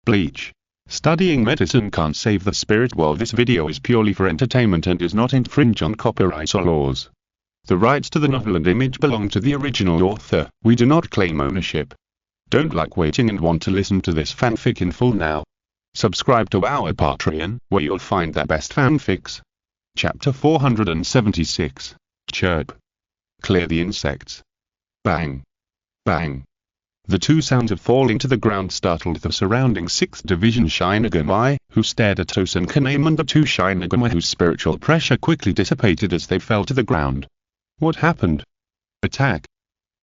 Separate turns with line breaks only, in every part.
Bleach. Studying medicine can't save the spirit world. This video is purely for entertainment and does not infringe on copyright or laws. The rights to the novel and image belong to the original author. We do not claim ownership. Don't like waiting and want to listen to this fanfic in full now? Subscribe to our Patreon, where you'll find the best fanfics. Chapter 476. Chirp. Clear the insects. Bang. Bang. The two sounds of falling to the ground startled the surrounding 6th Division Shinigami, who stared at Tosen Kaname and the two Shinigami whose spiritual pressure quickly dissipated as they fell to the ground. What happened? Attack.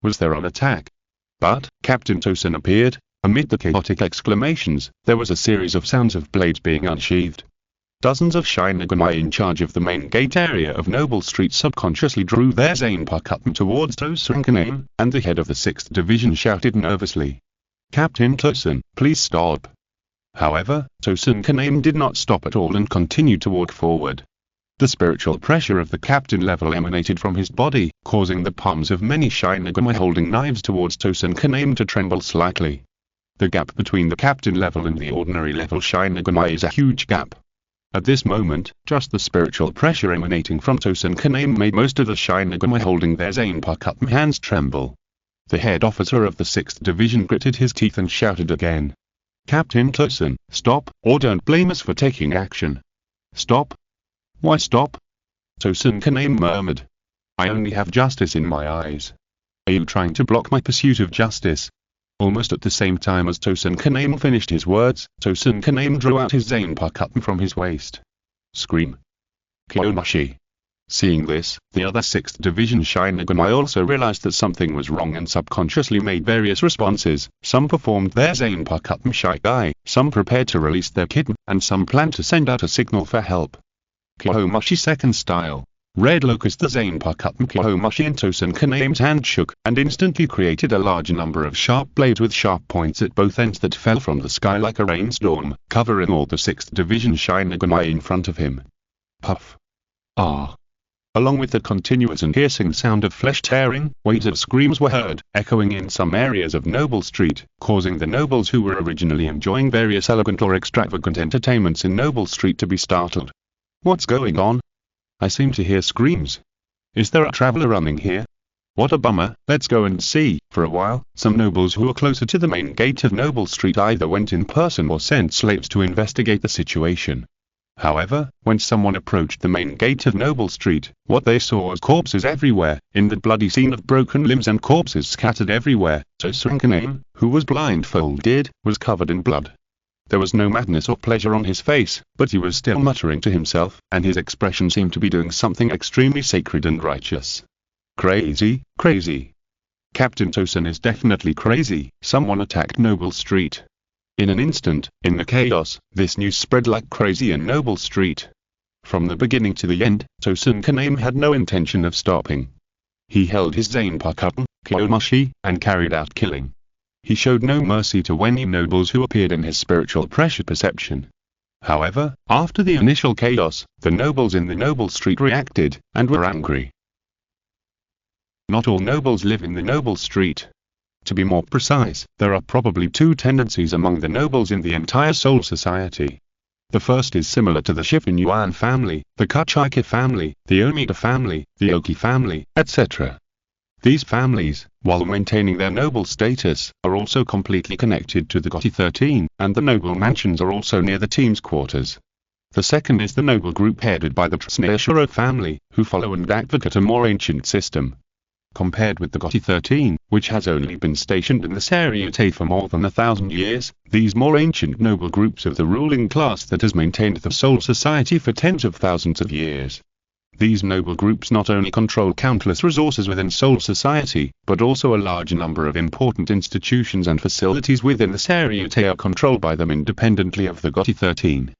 Was there an attack? But, Captain Tosen appeared. Amid the chaotic exclamations, there was a series of sounds of blades being unsheathed. Dozens of Shinigami in charge of the main gate area of Noble Street subconsciously drew their zanpakutō towards Tosen Kaname, and the head of the 6th Division shouted nervously, "Captain Tosen, please stop." However, Tosen Kaname did not stop at all and continued to walk forward. The spiritual pressure of the captain level emanated from his body, causing the palms of many Shinigami holding knives towards Tosen Kaname to tremble slightly. The gap between the captain level and the ordinary level Shinigami is a huge gap. At this moment, just the spiritual pressure emanating from Tosen Kaname made most of the Shinigami holding their zanpakutō hands tremble. The head officer of the 6th Division gritted his teeth and shouted again, "Captain Tosen, stop, or don't blame us for taking action." "Stop? Why stop?" Tosen Kaname murmured. "I only have justice in my eyes. Are you trying to block my pursuit of justice?" Almost at the same time as Tosen Kaname finished his words, Tosen Kaname drew out his zanpakutō from his waist. Scream. Kyomashi. Seeing this, the other 6th Division Shinigami also realized that something was wrong and subconsciously made various responses. Some performed their zanpakutō shy, some prepared to release their kitten, and some planned to send out a signal for help. Kyomashi second style. Red Locust. The zanpakutō Kyomashi in Tosen Kaname's hand shook, and instantly created a large number of sharp blades with sharp points at both ends that fell from the sky like a rainstorm, covering all the 6th Division Shinigami in front of him. Puff. Ah. Along with the continuous and piercing sound of flesh tearing, waves of screams were heard, echoing in some areas of Noble Street, causing the nobles who were originally enjoying various elegant or extravagant entertainments in Noble Street to be startled. What's going on? I seem to hear screams. Is there a traveler running here? What a bummer. Let's go and see. For a while, some nobles who were closer to the main gate of Noble Street either went in person or sent slaves to investigate the situation. However, when someone approached the main gate of Noble Street, what they saw was corpses everywhere. In the bloody scene of broken limbs and corpses scattered everywhere, Tosen Kaname, who was blindfolded, was covered in blood. There was no madness or pleasure on his face, but he was still muttering to himself, and his expression seemed to be doing something extremely sacred and righteous. Crazy, crazy. Captain Tosen is definitely crazy. Someone attacked Noble Street. In an instant, in the chaos, this news spread like crazy in Noble Street. From the beginning to the end, Tosen Kaname had no intention of stopping. He held his zanpakutō, Kyomashi, and carried out killing. He showed no mercy to any nobles who appeared in his spiritual pressure perception. However, after the initial chaos, the nobles in the Noble Street reacted, and were angry. Not all nobles live in the Noble Street. To be more precise, there are probably two tendencies among the nobles in the entire Soul Society. The first is similar to the Shifen Yuan family, the Kachike family, the Omida family, the Oki family, etc. These families, while maintaining their noble status, are also completely connected to the Gotti 13, and the noble mansions are also near the team's quarters. The second is the noble group headed by the Tsunayoshiro family, who follow and advocate a more ancient system. Compared with the Gotti 13, which has only been stationed in the Seireitei for more than 1,000 years, these more ancient noble groups are the ruling class that has maintained the Soul Society for tens of thousands of years. These noble groups not only control countless resources within Soul Society, but also a large number of important institutions and facilities within the Seireitei are controlled by them independently of the Gotti 13.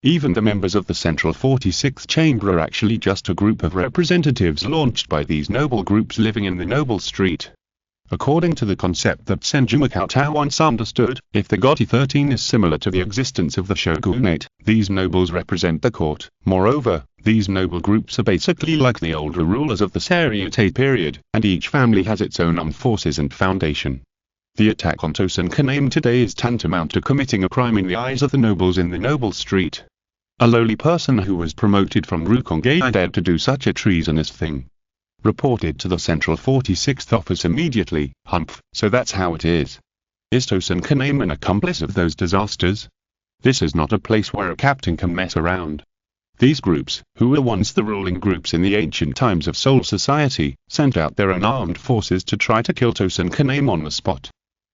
Even the members of the Central 46th Chamber are actually just a group of representatives launched by these noble groups living in the Noble Street. According to the concept that Senju Cheng once understood, if the Gotti 13 is similar to the existence of the shogunate, these nobles represent the court. Moreover, these noble groups are basically like the older rulers of the Seireitei period, and each family has its own armed forces and foundation. The attack on Tosen Kaname today is tantamount to committing a crime in the eyes of the nobles in the noble street. A lowly person who was promoted from Rukongai dared to do such a treasonous thing. Reported to the Central 46th Office immediately, humph, so that's how it is. Is Tosen Kaname an accomplice of those disasters? This is not a place where a captain can mess around. These groups, who were once the ruling groups in the ancient times of Soul Society, sent out their own armed forces to try to kill Tosen Kaname on the spot.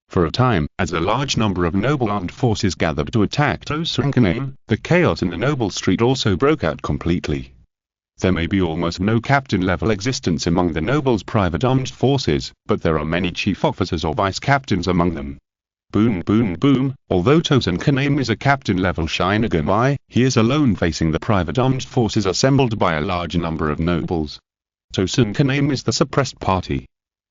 For a time, as a large number of noble armed forces gathered to attack Tosen Kaname, the chaos in the noble street also broke out completely. There may be almost no captain-level existence among the nobles' private armed forces, but there are many chief officers or vice-captains among them. Boom boom boom, although Tosen Kaname is a captain-level Shinigami, he is alone facing the private armed forces assembled by a large number of nobles. Tosen Kaname is the suppressed party.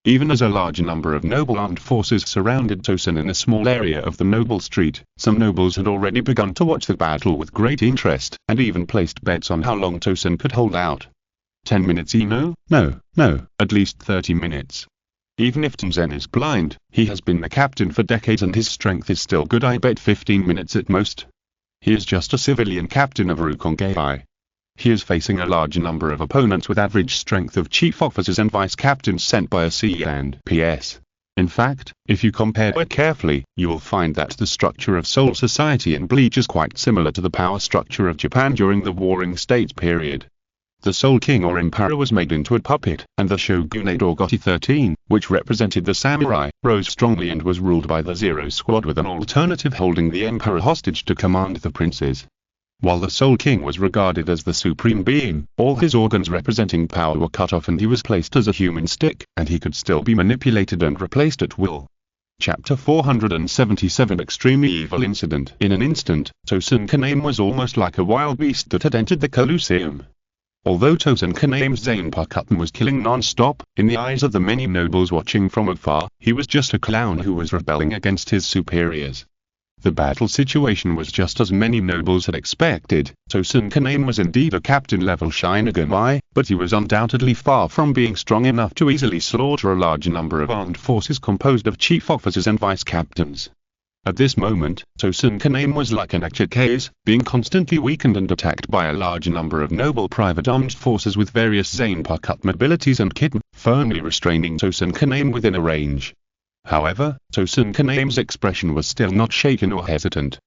Even as a large number of noble armed forces surrounded Tosen in a small area of the noble street, some nobles had already begun to watch the battle with great interest, and even placed bets on how long Tosen could hold out. 10 minutes? No, at least 30 minutes. Even if Tosen is blind, he has been the captain for decades and his strength is still good. I bet 15 minutes at most. He is just a civilian captain of Rukongai. He is facing a large number of opponents with average strength of chief officers and vice captains sent by a CE and PS. In fact, if you compare it carefully, you will find that the structure of Soul Society in Bleach is quite similar to the power structure of Japan during the Warring States period. The Soul King or Emperor was made into a puppet, and the Shogunate or Gotti 13, which represented the samurai, rose strongly and was ruled by the Zero Squad with an alternative holding the Emperor hostage to command the princes. While the Soul King was regarded as the supreme being, all his organs representing power were cut off and he was placed as a human stick, and he could still be manipulated and replaced at will. Chapter 477 Extremely Evil Incident. In an instant, Tosen Kaname was almost like a wild beast that had entered the Colosseum. Although Tosen Kaname's zanpakutō was killing non-stop, in the eyes of the many nobles watching from afar, he was just a clown who was rebelling against his superiors. The battle situation was just as many nobles had expected. Tosen Kaname was indeed a captain-level Shinigami, but he was undoubtedly far from being strong enough to easily slaughter a large number of armed forces composed of chief officers and vice-captains. At this moment, Tosen Kaname was like an actual case, being constantly weakened and attacked by a large number of noble private armed forces with various zanpakutō abilities and kitten, firmly restraining Tosen Kaname within a range. However, Tosen Kaname's expression was still not shaken or hesitant.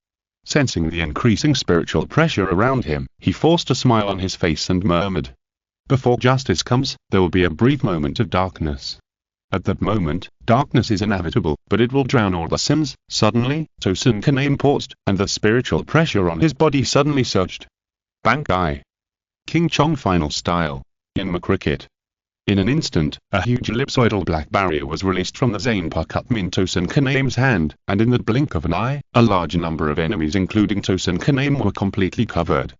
Sensing the increasing spiritual pressure around him, he forced a smile on his face and murmured, "Before justice comes, there will be a brief moment of darkness." At that moment, darkness is inevitable, but it will drown all the sins. Suddenly, Tosen Kaname paused, and the spiritual pressure on his body suddenly surged. Bankai. King Chong final style. In cricket. In an instant, a huge ellipsoidal black barrier was released from the zanpakutō in Tosen Kaname's hand, and in the blink of an eye, a large number of enemies including Tosen Kaname were completely covered.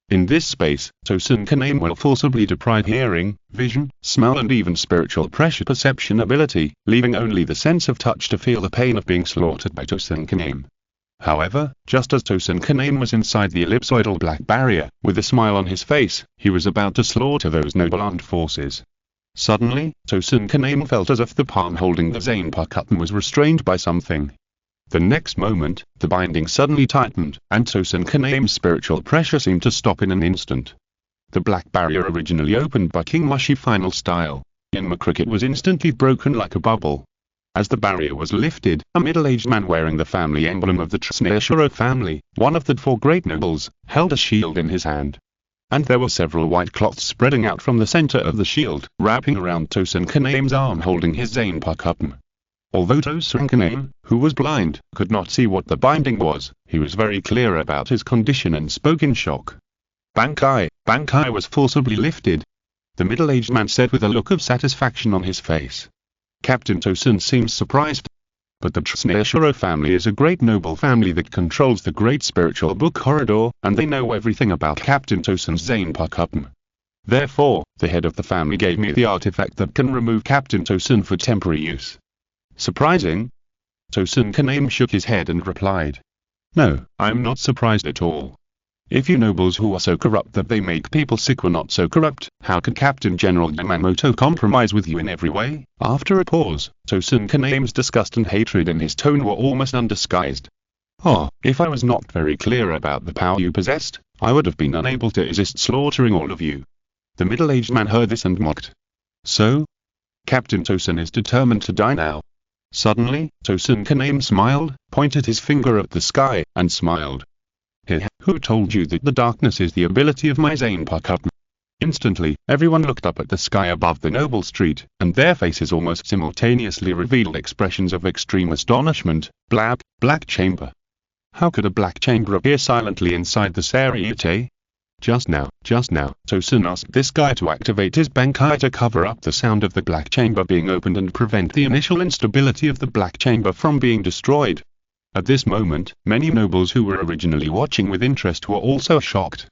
In this space, Tosen Kaname will forcibly deprive hearing, vision, smell and even spiritual pressure perception ability, leaving only the sense of touch to feel the pain of being slaughtered by Tosen Kaname. However, just as Tosen Kaname was inside the ellipsoidal black barrier, with a smile on his face, he was about to slaughter those noble armed forces. Suddenly, Tosen Kaname felt as if the palm holding the zanpakutō was restrained by something. The next moment, the binding suddenly tightened, and Tosen Kaname's spiritual pressure seemed to stop in an instant. The black barrier originally opened by King Mushi final style, in cricket was instantly broken like a bubble. As the barrier was lifted, a middle-aged man wearing the family emblem of the Tsuneshiro family, one of the four great nobles, held a shield in his hand. And there were several white cloths spreading out from the center of the shield, wrapping around Tosen Kaname's arm holding his zanpakutō. Although Tosen Kaname, who was blind, could not see what the binding was, he was very clear about his condition and spoke in shock. Bankai was forcibly lifted. The middle-aged man said with a look of satisfaction on his face. Captain Tosen seems surprised. But the Tsuneshiro family is a great noble family that controls the great spiritual book corridor, and they know everything about Captain Tosen's zanpakutō. Therefore, the head of the family gave me the artifact that can remove Captain Tosen for temporary use. Surprising? Tosen Kaname shook his head and replied. No, I am not surprised at all. If you nobles who are so corrupt that they make people sick were not so corrupt, how could Captain General Yamamoto compromise with you in every way? After a pause, Tosun-kane's disgust and hatred in his tone were almost undisguised. Oh, if I was not very clear about the power you possessed, I would have been unable to resist slaughtering all of you. The middle-aged man heard this and mocked. So? Captain Tosun is determined to die now. Suddenly, Tosun-kane smiled, pointed his finger at the sky, and smiled. Who told you that the darkness is the ability of my zanpakutō? Instantly, everyone looked up at the sky above the noble street, and their faces almost simultaneously revealed expressions of extreme astonishment. Black chamber. How could a black chamber appear silently inside the Seireitei? Just now, Tosun asked this guy to activate his bankai to cover up the sound of the black chamber being opened and prevent the initial instability of the black chamber from being destroyed. At this moment, many nobles who were originally watching with interest were also shocked.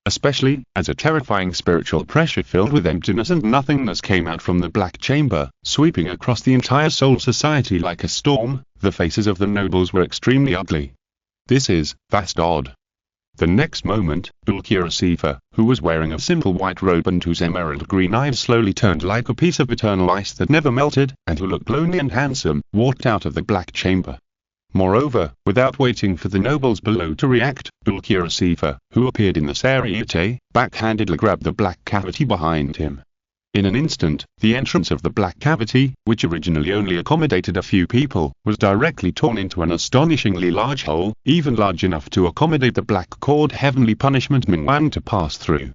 Especially, as a terrifying spiritual pressure filled with emptiness and nothingness came out from the black chamber, sweeping across the entire Soul Society like a storm. The faces of the nobles were extremely ugly. This is vast odd. The next moment, Dulcurasifa, who was wearing a simple white robe and whose emerald green eyes slowly turned like a piece of eternal ice that never melted, and who looked lonely and handsome, walked out of the black chamber. Moreover, without waiting for the nobles below to react, Dulcurasifa, who appeared in the Seireitei, backhandedly grabbed the black cavity behind him. In an instant, the entrance of the black cavity, which originally only accommodated a few people, was directly torn into an astonishingly large hole, even large enough to accommodate the black-cord heavenly punishment Minwan to pass through.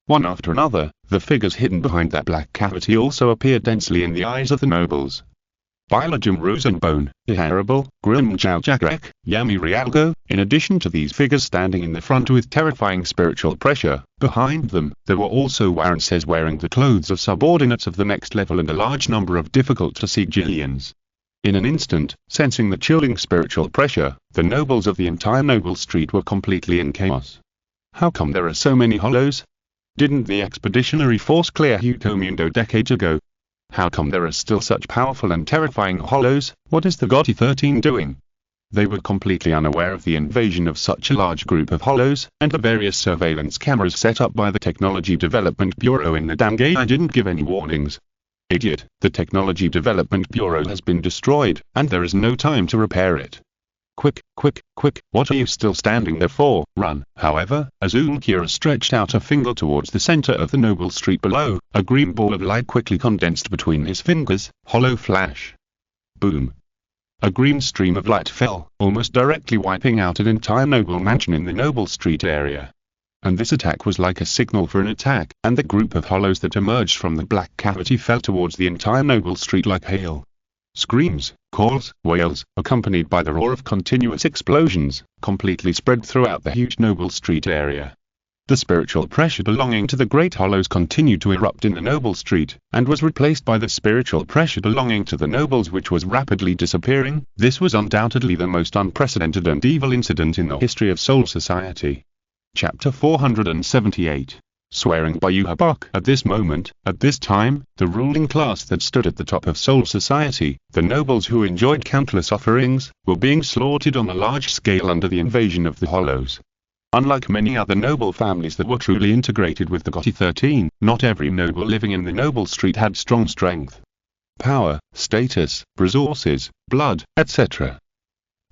One after another, the figures hidden behind that black cavity also appeared densely in the eyes of the nobles. Bilajum Rosenbone, Iharable, Grimjaujagrek, Yami Realgo. In addition to these figures standing in the front with terrifying spiritual pressure, behind them, there were also Waranses wearing the clothes of subordinates of the next level and a large number of difficult-to-see Jillians. In an instant, sensing the chilling spiritual pressure, the nobles of the entire noble street were completely in chaos. How come there are so many hollows? Didn't the expeditionary force clear Hutomundo decades ago? How come there are still such powerful and terrifying hollows? What is the Gotti 13 doing? They were completely unaware of the invasion of such a large group of hollows, and the various surveillance cameras set up by the Technology Development Bureau in the Damgai didn't give any warnings. Idiot, the Technology Development Bureau has been destroyed, and there is no time to repair it. Quick, what are you still standing there for? Run! However, as Unkira stretched out a finger towards the center of the noble street below, a green ball of light quickly condensed between his fingers. Hollow flash. Boom. A green stream of light fell, almost directly wiping out an entire noble mansion in the noble street area. And this attack was like a signal for an attack, and the group of hollows that emerged from the black cavity fell towards the entire noble street like hail. Screams, calls, wails, accompanied by the roar of continuous explosions, completely spread throughout the huge noble street area. The spiritual pressure belonging to the great hollows continued to erupt in the noble street, and was replaced by the spiritual pressure belonging to the nobles, which was rapidly disappearing. This was undoubtedly the most unprecedented and evil incident in the history of Soul Society. Chapter 478. Swearing by Yuhabak. At this moment, at this time, the ruling class that stood at the top of Soul Society, the nobles who enjoyed countless offerings, were being slaughtered on a large scale under the invasion of the hollows. Unlike many other noble families that were truly integrated with the Gotti 13, not every noble living in the noble street had strong strength, power, status, resources, blood, etc.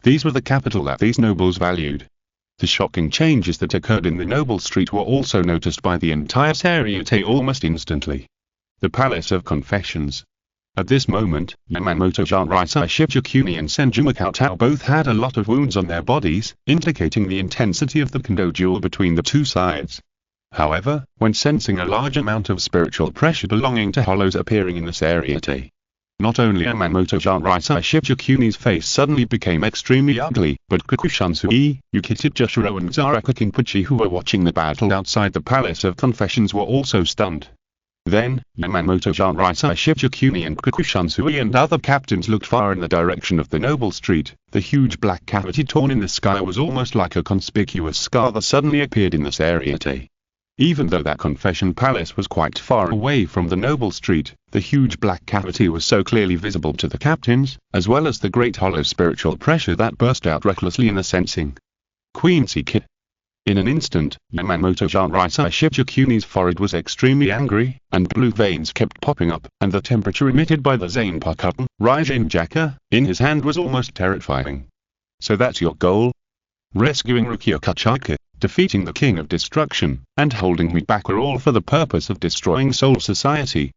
These were the capital that these nobles valued. The shocking changes that occurred in the noble street were also noticed by the entire Seireitei almost instantly. The Palace of Confessions. At this moment, Yamamoto Seireitei Shijakuni and Senju Cheng both had a lot of wounds on their bodies, indicating the intensity of the kendo duel between the two sides. However, when sensing a large amount of spiritual pressure belonging to hollows appearing in the Seireitei, not only Yamamoto Seireitei Shijakuni's face suddenly became extremely ugly, but Kikushansui, Yukita Jushiro and Zaraka Kinpuchi, who were watching the battle outside the Palace of Confessions, were also stunned. Then, Yamamoto Seireitei Shijakuni and Kikushansui and other captains looked far in the direction of the noble street. The huge black cavity torn in the sky was almost like a conspicuous scar that suddenly appeared in the Seireitei. Even though that confession palace was quite far away from the noble street, the huge black cavity was so clearly visible to the captains, as well as the great hollow spiritual pressure that burst out recklessly in the sensing. Queen Kid. In an instant, Yamamoto Shinrai Shichikuni's forehead was extremely angry, and blue veins kept popping up, and the temperature emitted by the zanpakutō, Raijin in his hand was almost terrifying. So that's your goal? Rescuing Rukia Kachika, defeating the King of Destruction, and holding me back were all for the purpose of destroying Soul Society.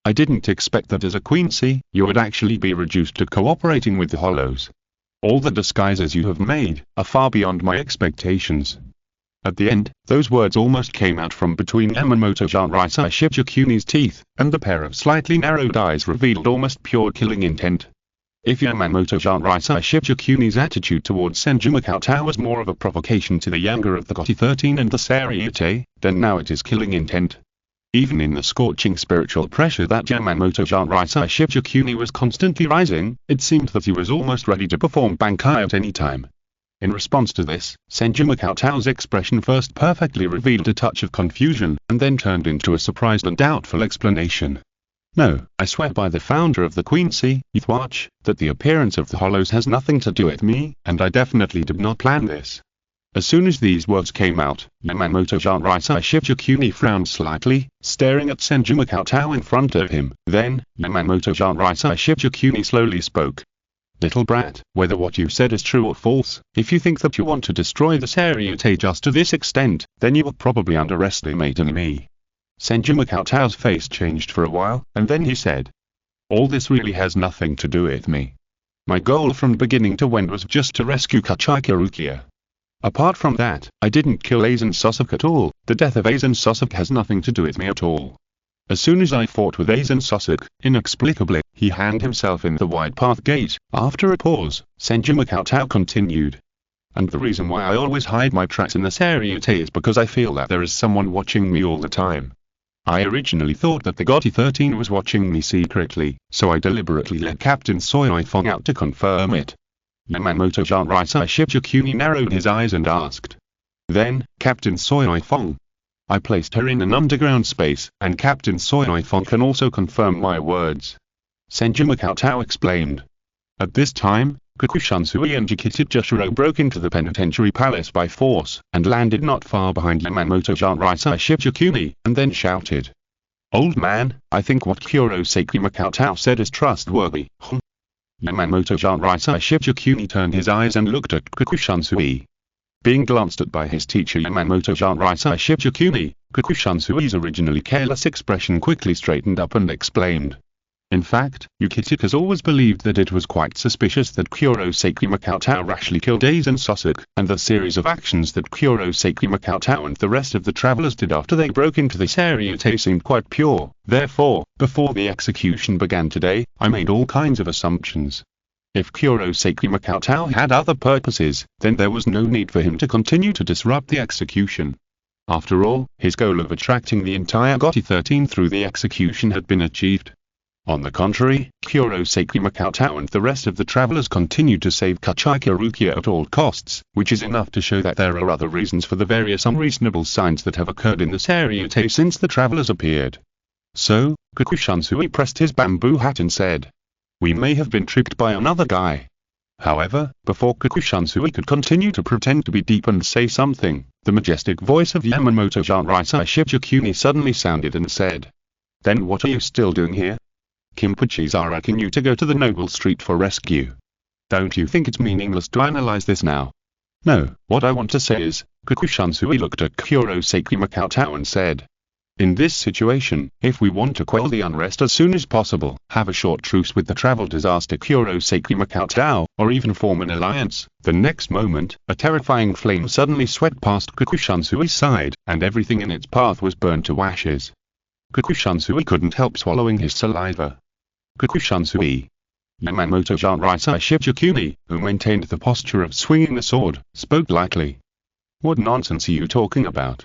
I didn't expect that as a queency, you would actually be reduced to cooperating with the Hollows. All the disguises you have made are far beyond my expectations. At the end, those words almost came out from between Yamamoto Shinrai Shichikuni's teeth, and the pair of slightly narrowed eyes revealed almost pure killing intent. If Yamamoto Shinrai Shichikuni's attitude towards Senju Cheng was more of a provocation to the younger of the Gotti 13 and the Seireitei, then now it is killing intent. Even in the scorching spiritual pressure that Yamamoto Shinrai Shichikuni was constantly rising, it seemed that he was almost ready to perform Bankai at any time. In response to this, Senju Cheng's expression first perfectly revealed a touch of confusion, and then turned into a surprised and doubtful explanation. No, I swear by the founder of the Queency, Youthwatch, that the appearance of the Hollows has nothing to do with me, and I definitely did not plan this. As soon as these words came out, Yamamoto Shinrai Shichikuni frowned slightly, staring at Senju Cheng in front of him. Then, Yamamoto Shinrai Shichikuni slowly spoke. Little brat, whether what you said is true or false, if you think that you want to destroy the Seireitei just to this extent, then you are probably underestimating me. Senju Cheng's face changed for a while, and then he said. All this really has nothing to do with me. My goal from beginning to end was just to rescue Kachika Rukia. Apart from that, I didn't kill Aizen Sasuke at all. The death of Aizen Sasuke has nothing to do with me at all. As soon as I fought with Aizen Sasuke, inexplicably, he hanged himself in the wide path gate. After a pause, Senju Cheng continued. And the reason why I always hide my tracks in the Seireitei is because I feel that there is someone watching me all the time. I originally thought that the Gotti 13 was watching me secretly, so I deliberately let Captain Seireitei out to confirm it. Yamamoto Shinrai Shichikuni narrowed his eyes and asked. Then, Captain Seireitei. I placed her in an underground space, and Captain Seireitei can also confirm my words. Senju Cheng explained. At this time, Kakushansui and Jikitijashiro broke into the penitentiary palace by force, and landed not far behind Yamamoto Shinrai Shichikuni, and then shouted. Old man, I think what Kurosaki Makatao said is trustworthy. Yamamoto Shinrai Shichikuni turned his eyes and looked at Kakushansui. Being glanced at by his teacher Yamamoto Shinrai Shichikuni, Kakushansui's originally careless expression quickly straightened up and explained. In fact, Yukitik has always believed that it was quite suspicious that Kurosaki Makatao rashly killed Aizen Sasuke, and the series of actions that Kurosaki Makatao and the rest of the travelers did after they broke into the Seireitei seemed quite pure. Therefore, before the execution began today, I made all kinds of assumptions. If Kurosaki Makatao had other purposes, then there was no need for him to continue to disrupt the execution. After all, his goal of attracting the entire Gotti 13 through the execution had been achieved. On the contrary, Kurosaki Makatao and the rest of the travelers continued to save Kachika Rukia at all costs, which is enough to show that there are other reasons for the various unreasonable signs that have occurred in the Seireitei since the travelers appeared. So, Kakushansui pressed his bamboo hat and said. We may have been tricked by another guy. However, before Kakushansui could continue to pretend to be deep and say something, the majestic voice of Yamamoto Shinrai Shichikuni suddenly sounded and said. Then what are you still doing here? Kinpachi's are asking you to go to the Noble Street for rescue. Don't you think it's meaningless to analyze this now? No, what I want to say is, Kakushansui looked at Kurosaki Makatao and said. In this situation, if we want to quell the unrest as soon as possible, have a short truce with the travel disaster Kurosaki Makatao, or even form an alliance. The next moment, a terrifying flame suddenly swept past Kakushansui's side, and everything in its path was burned to ashes. Kakushansui couldn't help swallowing his saliva. Kakushansui. Yamamoto Shinrai Shichikuni, who maintained the posture of swinging the sword, spoke lightly. What nonsense are you talking about?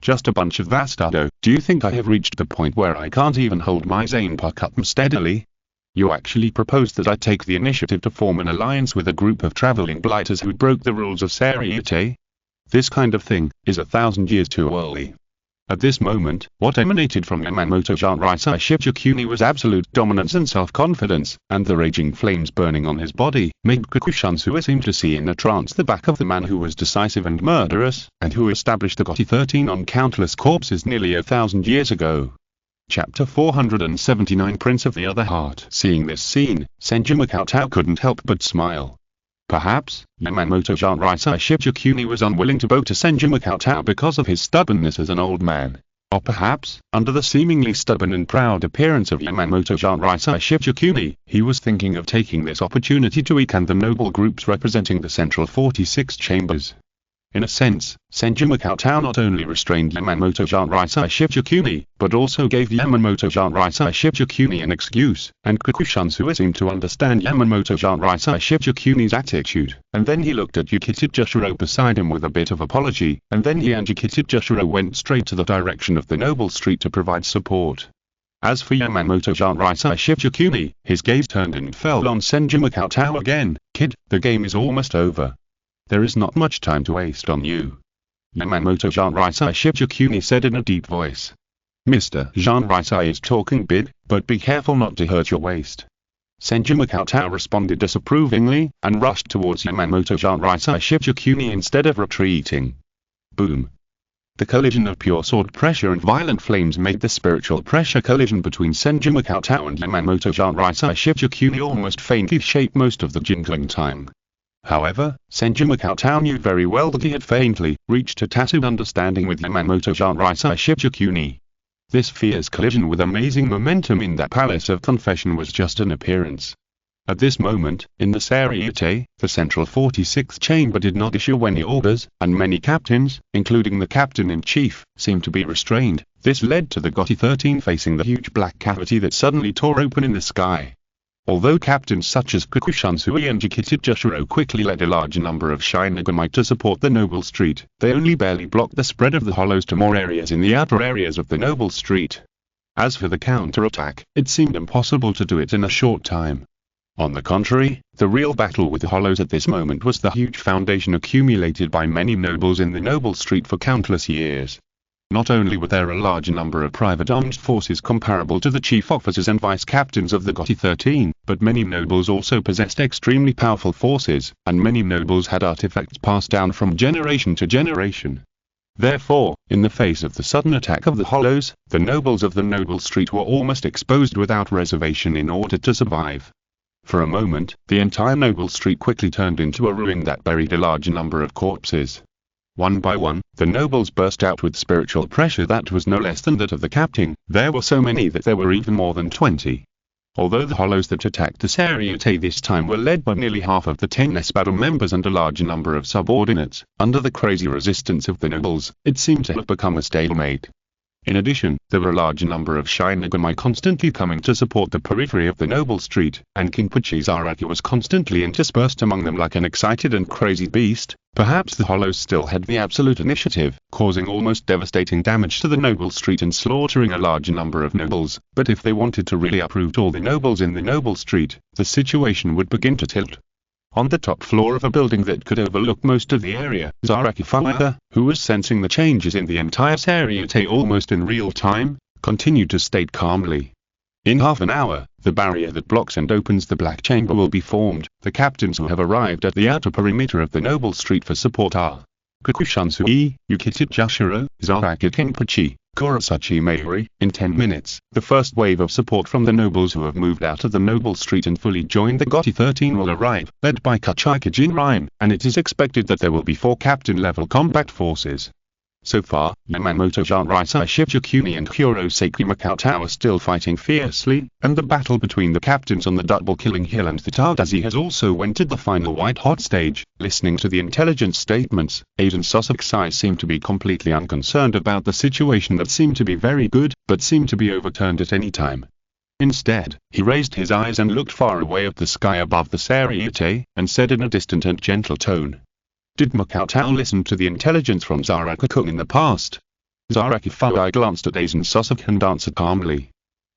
Just a bunch of bastardo. Do you think I have reached the point where I can't even hold my zanpakutō steadily? You actually proposed that I take the initiative to form an alliance with a group of traveling blighters who broke the rules of Seireitei? This kind of thing is 1,000 years too early. At this moment, what emanated from Yamamoto Seireitei Shichikuni was absolute dominance and self-confidence, and the raging flames burning on his body made Kakushansua seem to see in a trance the back of the man who was decisive and murderous, and who established the Gotti 13 on countless corpses nearly 1,000 years ago. Chapter 479 Prince of the Other Heart. Seeing this scene, Senju Cheng couldn't help but smile. Perhaps, Yamamoto Seireitei Shichikuni was unwilling to bow to Senju Cheng because of his stubbornness as an old man. Or perhaps, under the seemingly stubborn and proud appearance of Yamamoto Seireitei Shichikuni, he was thinking of taking this opportunity to weaken the noble groups representing the central 46 chambers. In a sense, Senju Cheng not only restrained Yamamoto Seireitei Shichikuni, but also gave Yamamoto Seireitei Shichikuni an excuse, and Kakushansua seemed to understand Yamamoto Seireitei Shichikuni's attitude, and then he looked at Yukita Jushiro beside him with a bit of apology, and then he and Yukita Jushiro went straight to the direction of the noble street to provide support. As for Yamamoto Seireitei Shichikuni, his gaze turned and fell on Senju Cheng again. "Kid, the game is almost over. There is not much time to waste on you," Yamamoto Seireitei Shichikuni said in a deep voice. "Mr. Seireitei is talking big, but be careful not to hurt your waist." Senju Cheng responded disapprovingly, and rushed towards Yamamoto Seireitei Shichikuni instead of retreating. Boom! The collision of pure sword pressure and violent flames made the spiritual pressure collision between Senju Cheng and Yamamoto Seireitei Shichikuni almost faintly shake most of the jingling time. However, Senju Cheng knew very well that he had faintly reached a tacit understanding with Yamamoto Seireitei Shichikuni. This fierce collision with amazing momentum in that palace of confession was just an appearance. At this moment, in the Seireitei, the central 46 chamber did not issue any orders, and many captains, including the captain-in-chief, seemed to be restrained. This led to the Gotti 13 facing the huge black cavity that suddenly tore open in the sky. Although captains such as Kakushansua and Yukita Jushiro quickly led a large number of Shinigami to support the noble street, they only barely blocked the spread of the hollows to more areas in the outer areas of the noble street. As for the counterattack, it seemed impossible to do it in a short time. On the contrary, the real battle with the hollows at this moment was the huge foundation accumulated by many nobles in the noble street for countless years. Not only were there a large number of private armed forces comparable to the chief officers and vice captains of the Gotti 13, but many nobles also possessed extremely powerful forces, and many nobles had artifacts passed down from generation to generation. Therefore, in the face of the sudden attack of the hollows, the nobles of the noble street were almost exposed without reservation in order to survive. For a moment, the entire noble street quickly turned into a ruin that buried a large number of corpses. One by one, the nobles burst out with spiritual pressure that was no less than that of the captain. There were so many that there were even more than 20. Although the hollows that attacked the Seireitei this time were led by nearly half of the 10 Espadon members and a large number of subordinates, under the crazy resistance of the nobles, it seemed to have become a stalemate. In addition, there were a large number of Shinigami constantly coming to support the periphery of the noble street, and King Pachizaraki was constantly interspersed among them like an excited and crazy beast. Perhaps the hollows still had the absolute initiative, causing almost devastating damage to the noble street and slaughtering a large number of nobles, but if they wanted to really uproot all the nobles in the noble street, the situation would begin to tilt. On the top floor of a building that could overlook most of the area, Zaraki, who was sensing the changes in the entire Seireitei almost in real time, continued to state calmly. "In half an hour, the barrier that blocks and opens the Black Chamber will be formed. The captains who have arrived at the outer perimeter of the noble street for support are Kakushansui, Yukita Jushiro, Zaraki Kenpachi, Kurosaki Mayuri. In 10 minutes, the first wave of support from the nobles who have moved out of the noble street and fully joined the Gotti 13 will arrive, led by Kachika Jinrin, and it is expected that there will be 4 captain-level combat forces." So far, Yamamoto Seireitei Shichikuni and Kurosaki Cheng are still fighting fiercely, and the battle between the captains on the double killing hill and the Tadazi has also entered the final white-hot stage. Listening to the intelligence statements, Aiden Sosak's eyes seemed to be completely unconcerned about the situation that seemed to be very good, but seemed to be overturned at any time. Instead, he raised his eyes and looked far away at the sky above the Seireitei, and said in a distant and gentle tone, "Did Cheng listen to the intelligence from Zaraki-kun in the past?" Zaraki glanced at Aizen Sosaki and answered calmly.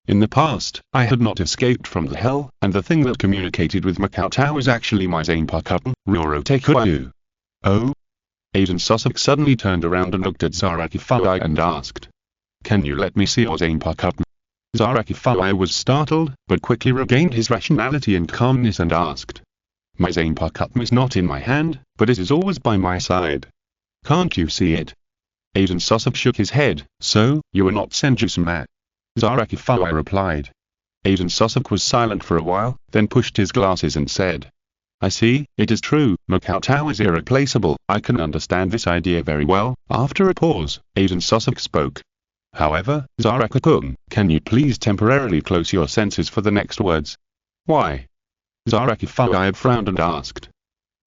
"In the past, I had not escaped from the hell, and the thing that communicated with Cheng was actually my zanpakutō, Ryorotekuru." "Oh?" Aizen Sosaki suddenly turned around and looked at Zaraki and asked, Can you let me see your zanpakutō? Zaraki Fuai was startled, but quickly regained his rationality and calmness and asked. My zanpakutō is not in my hand, but it is always by my side. Can't you see it? Aiden Sosok shook his head. So, you are not Senju-sama? Zaraki Fuai replied. Aiden Sosok was silent for a while, then pushed his glasses and said. I see, it is true, Makoto is irreplaceable. I can understand this idea very well. After a pause, Aiden Sosok spoke. However, Zaraki-kun, can you please temporarily close your senses for the next words? Why? Zaraki Fuai frowned and asked.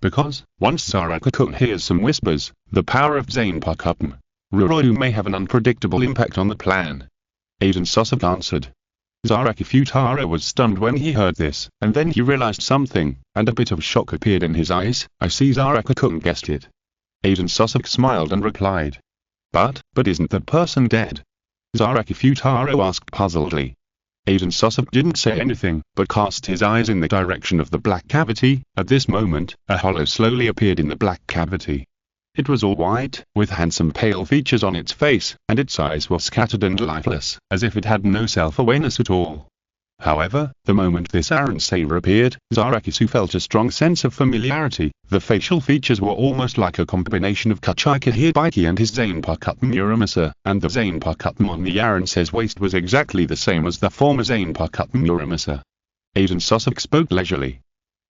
Because, once Zaraki-kun hears some whispers, the power of zanpakutō Ruroyu may have an unpredictable impact on the plan. Aiden Sosok answered. Zaraki Futaro was stunned when he heard this, and then he realized something, and a bit of shock appeared in his eyes. I see Zaraki-kun guessed it. Aiden Sosok smiled and replied. But isn't that person dead? Zaraki Futaro asked puzzledly. Aiden Sosok didn't say anything, but cast his eyes in the direction of the black cavity. At this moment, a hollow slowly appeared in the black cavity. It was all white, with handsome pale features on its face, and its eyes were scattered and lifeless, as if it had no self-awareness at all. However, the moment this Seireitei appeared, Zarakisu felt a strong sense of familiarity. The facial features were almost like a combination of Kachika Hibiki and his zanpakutō Muramasa, and the zanpakutō on the Seirei's waist was exactly the same as the former zanpakutō Muramasa. Aiden Sosok spoke leisurely.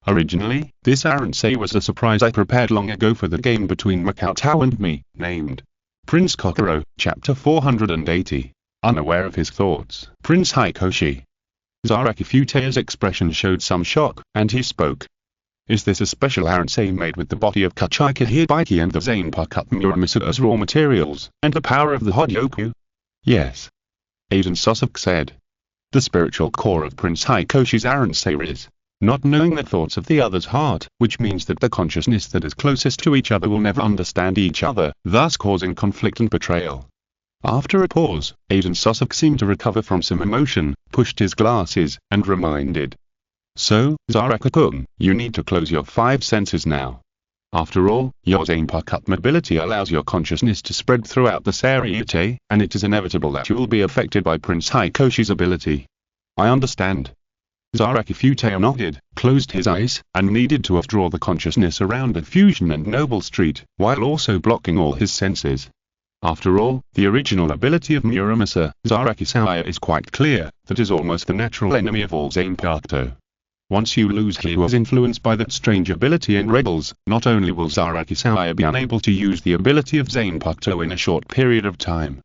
Originally, this Seireitei was a surprise I prepared long ago for the game between Makoto and me, named Prince Kokoro, Chapter 480. Unaware of his thoughts, Prince Hikoshi. Zaraki Futai's expression showed some shock, and he spoke. Is this a special Seireitei made with the body of Kachika Hibiki and the zanpakutō Muramasa as raw materials, and the power of the Hogyoku? Yes. Aiden Sosok said. The spiritual core of Prince Hikoshi's Seireitei is not knowing the thoughts of the other's heart, which means that the consciousness that is closest to each other will never understand each other, thus causing conflict and betrayal. After a pause, Aiden Sosok seemed to recover from some emotion, pushed his glasses, and reminded. So, Zaraki-kun, you need to close your 5 senses now. After all, your zanpakutō ability allows your consciousness to spread throughout the Seireitei, and it is inevitable that you will be affected by Prince Hikoshi's ability. I understand. Zaraki Futai nodded, closed his eyes, and needed to withdraw the consciousness around the Fusion and Noble Street, while also blocking all his senses. After all, the original ability of Muramasa, Zaraki-sama, is quite clear, that is almost the natural enemy of all zanpakutō. Once you lose he was influenced by that strange ability in Rebels, not only will Zaraki-sama be unable to use the ability of zanpakutō in a short period of time.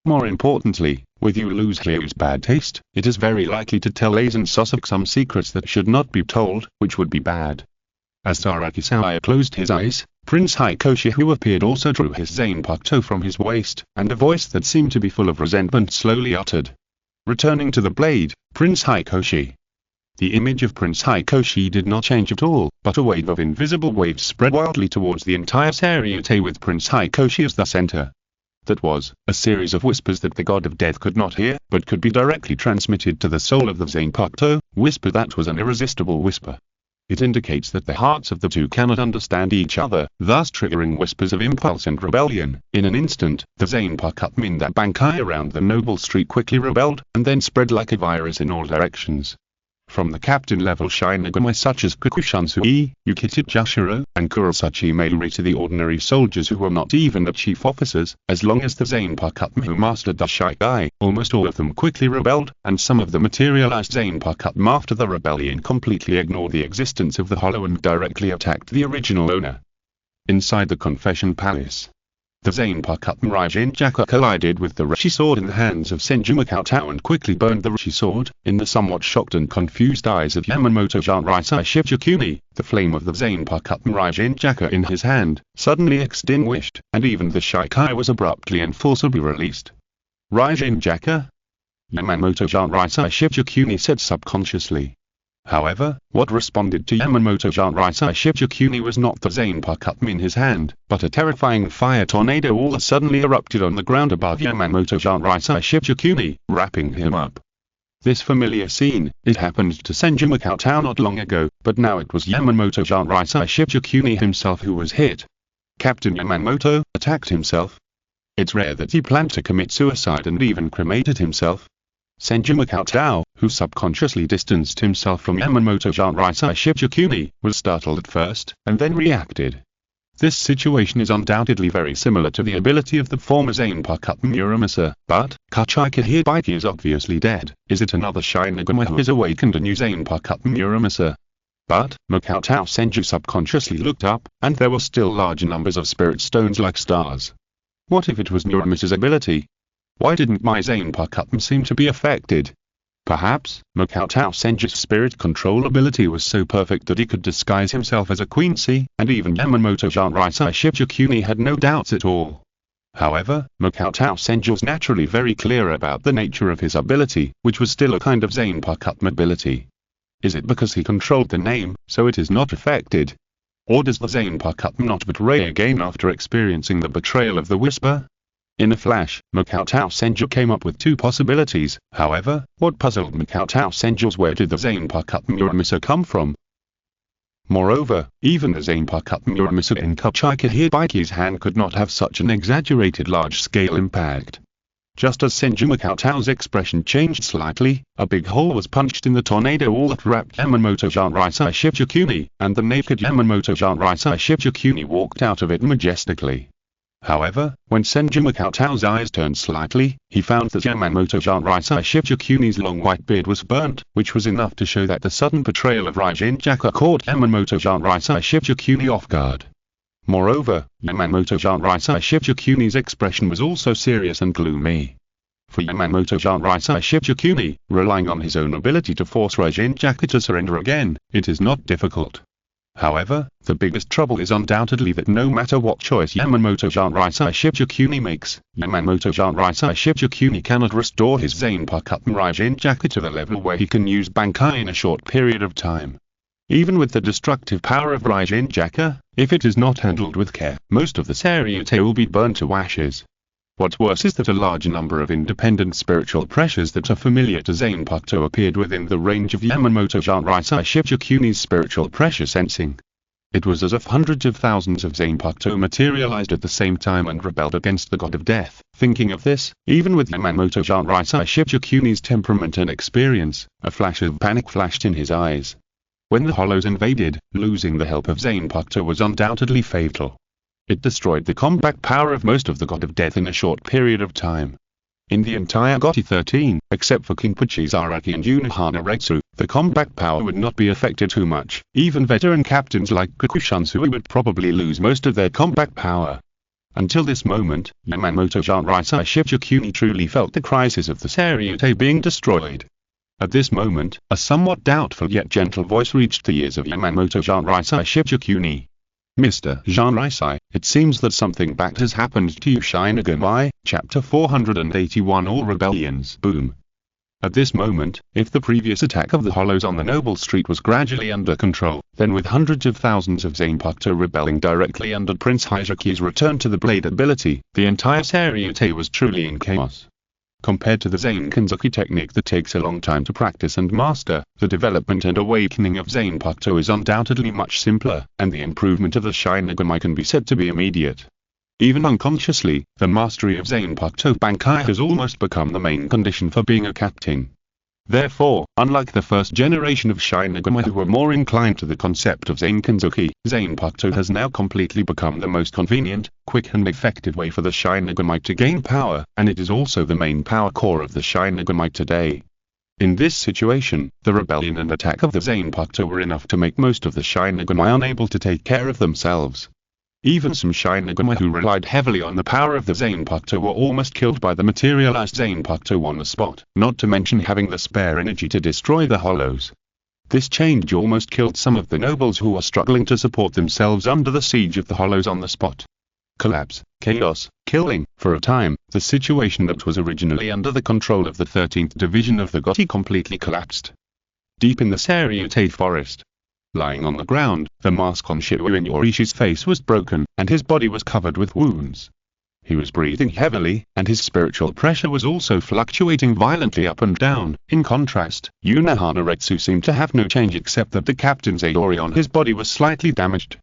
More importantly, with you lose Ryu's bad taste, it is very likely to tell Aiden Sosok some secrets that should not be told, which would be bad. As Zaraki-sama closed his eyes, Prince Hikoshi who appeared also drew his zanpakutō from his waist, and a voice that seemed to be full of resentment slowly uttered. Returning to the blade, Prince Hikoshi. The image of Prince Hikoshi did not change at all, but a wave of invisible waves spread wildly towards the entire Seireitei with Prince Hikoshi as the center. That was a series of whispers that the god of death could not hear, but could be directly transmitted to the soul of the zanpakutō, whisper that was an irresistible whisper. It indicates that the hearts of the two cannot understand each other, thus triggering whispers of impulse and rebellion. In an instant, the zanpakutō in that bankai around the Noble Street quickly rebelled, and then spread like a virus in all directions. From the captain-level Shinigami such as Kakushansui, Yukita Jashiro, and Kurosachi Mairi to the ordinary soldiers who were not even the chief officers, as long as the zanpakutō who mastered the Shikai, almost all of them quickly rebelled, and some of the materialized zanpakutō after the rebellion completely ignored the existence of the Hollow and directly attacked the original owner. Inside the Confession Palace, the zanpakutō Raijin Jaka collided with the Rishi sword in the hands of Senju Makoto and quickly burned the Rishi sword. In the somewhat shocked and confused eyes of Yamamoto Jinraisai Shichikuni, the flame of the zanpakutō Raijin Jaka in his hand suddenly extinguished, and even the Shikai was abruptly and forcibly released. Raijin Jaka? Yamamoto Jinraisai Shichikuni said subconsciously. However, what responded to Yamamoto Jinraisai Shichikuni was not the zanpakutō in his hand, but a terrifying fire tornado all suddenly erupted on the ground above Yamamoto Jinraisai Shichikuni, wrapping him up. This familiar scene, it happened to Senju Makoto not long ago, but now it was Yamamoto Jinraisai Shichikuni himself who was hit. Captain Yamamoto attacked himself. It's rare that he planned to commit suicide and even cremated himself. Senju Cheng, who subconsciously distanced himself from Yamamoto Seireitei Shichikuni, was startled at first, and then reacted. This situation is undoubtedly very similar to the ability of the former zanpakutō Muramasa, but Kachika Hibiki is obviously dead. Is it another Shinigami who has awakened a new zanpakutō Muramasa? But Makoto Senju subconsciously looked up, and there were still large numbers of spirit stones like stars. What if it was Muramasa's ability? Why didn't my zanpakutō seem to be affected? Perhaps Makoto Senju's spirit control ability was so perfect that he could disguise himself as a quincy, and even Yamamoto Seireitei Shichikuni had no doubts at all. However, Makoto Senju was naturally very clear about the nature of his ability, which was still a kind of zanpakutō ability. Is it because he controlled the name, so it is not affected? Or does the zanpakutō not betray again after experiencing the betrayal of the Whisper? In a flash, Makoto Senju came up with two possibilities. However, what puzzled Makoto Senju was where did the zanpakutō Muramasa come from? Moreover, even the zanpakutō Muramasa in Kachika Hibiki's hand could not have such an exaggerated large-scale impact. Just as Senju Makoto's expression changed slightly, a big hole was punched in the tornado wall that wrapped Yamamoto Seireitei Shichikuni, and the naked Yamamoto Seireitei Shichikuni walked out of it majestically. However, when Senju Makoto's eyes turned slightly, he found that Yamamoto Seireitei Shichikuni's long white beard was burnt, which was enough to show that the sudden betrayal of Raijinjaka caught Yamamoto Seireitei Shichikuni off guard. Moreover, Yamamoto Seireitei Shichikuni's expression was also serious and gloomy. For Yamamoto Seireitei Shichikuni, relying on his own ability to force Raijinjaka to surrender again, it is not difficult. However, the biggest trouble is undoubtedly that no matter what choice Yamamoto Seireitei Shichikuni makes, Yamamoto Seireitei Shichikuni cannot restore his zanpakutō Raijinjaka to the level where he can use Bankai in a short period of time. Even with the destructive power of Raijinjaka, if it is not handled with care, most of the Seireitei will be burned to ashes. What's worse is that a large number of independent spiritual pressures that are familiar to zanpakutō appeared within the range of Yamamoto Seireitei Shichikuni's spiritual pressure sensing. It was as if hundreds of thousands of zanpakutō materialized at the same time and rebelled against the god of death. Thinking of this, even with Yamamoto Seireitei Shichikuni's temperament and experience, a flash of panic flashed in his eyes. When the hollows invaded, losing the help of zanpakutō was undoubtedly fatal. It destroyed the combat power of most of the god of death in a short period of time. In the entire GOTY 13, except for Kinpachi Zaraki and Unohana Retsu, the combat power would not be affected too much. Even veteran captains like Kakushansui would probably lose most of their combat power. Until this moment, Yamamoto Seireitei Shichikuni truly felt the crisis of the Seireitei being destroyed. At this moment, a somewhat doubtful yet gentle voice reached the ears of Yamamoto Seireitei Shichikuni. Mr. Seireitei, it seems that something bad has happened to you. Shinigami, Chapter 481. All Rebellions. Boom. At this moment, if the previous attack of the hollows on the Noble Street was gradually under control, then with hundreds of thousands of zanpakutō rebelling directly under Prince Hisaki's return to the blade ability, the entire Seireitei was truly in chaos. Compared to the zankanzuki technique that takes a long time to practice and master, the development and awakening of zanpakutō is undoubtedly much simpler, and the improvement of the Shinigami can be said to be immediate. Even unconsciously, the mastery of zanpakutō Bankai has almost become the main condition for being a captain. Therefore, unlike the first generation of Shinigami who were more inclined to the concept of zankanzuki, zanpakutō has now completely become the most convenient, quick and effective way for the Shinigami to gain power, and it is also the main power core of the Shinigami today. In this situation, the rebellion and attack of the zanpakutō were enough to make most of the Shinigami unable to take care of themselves. Even some Shinigami who relied heavily on the power of the zanpakutō were almost killed by the materialized zanpakutō on the spot, not to mention having the spare energy to destroy the hollows. This change almost killed some of the nobles who were struggling to support themselves under the siege of the hollows on the spot. Collapse, chaos, killing. For a time, the situation that was originally under the control of the 13th Division of the GOTY completely collapsed. Deep in the Seireitei forest, lying on the ground, the mask on Shibuya Yorishi's face was broken, and his body was covered with wounds. He was breathing heavily, and his spiritual pressure was also fluctuating violently up and down. In contrast, Unohana Retsu seemed to have no change except that the captain's Aori on his body was slightly damaged.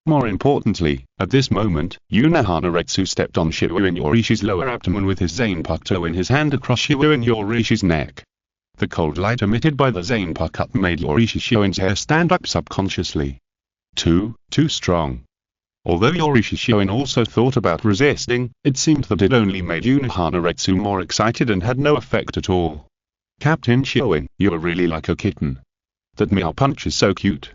More importantly, at this moment, Unohana Retsu stepped on Shibuya Yorishi's lower abdomen with his zanpakutō in his hand across Shibuya Yorishi's neck. The cold light emitted by the zanpakutō made Yorishi Shoin's hair stand up subconsciously. Too strong. Although Yorishi Shoin also thought about resisting, it seemed that it only made Unohana Retsu more excited and had no effect at all. Captain Shoin, you're really like a kitten. That meow punch is so cute.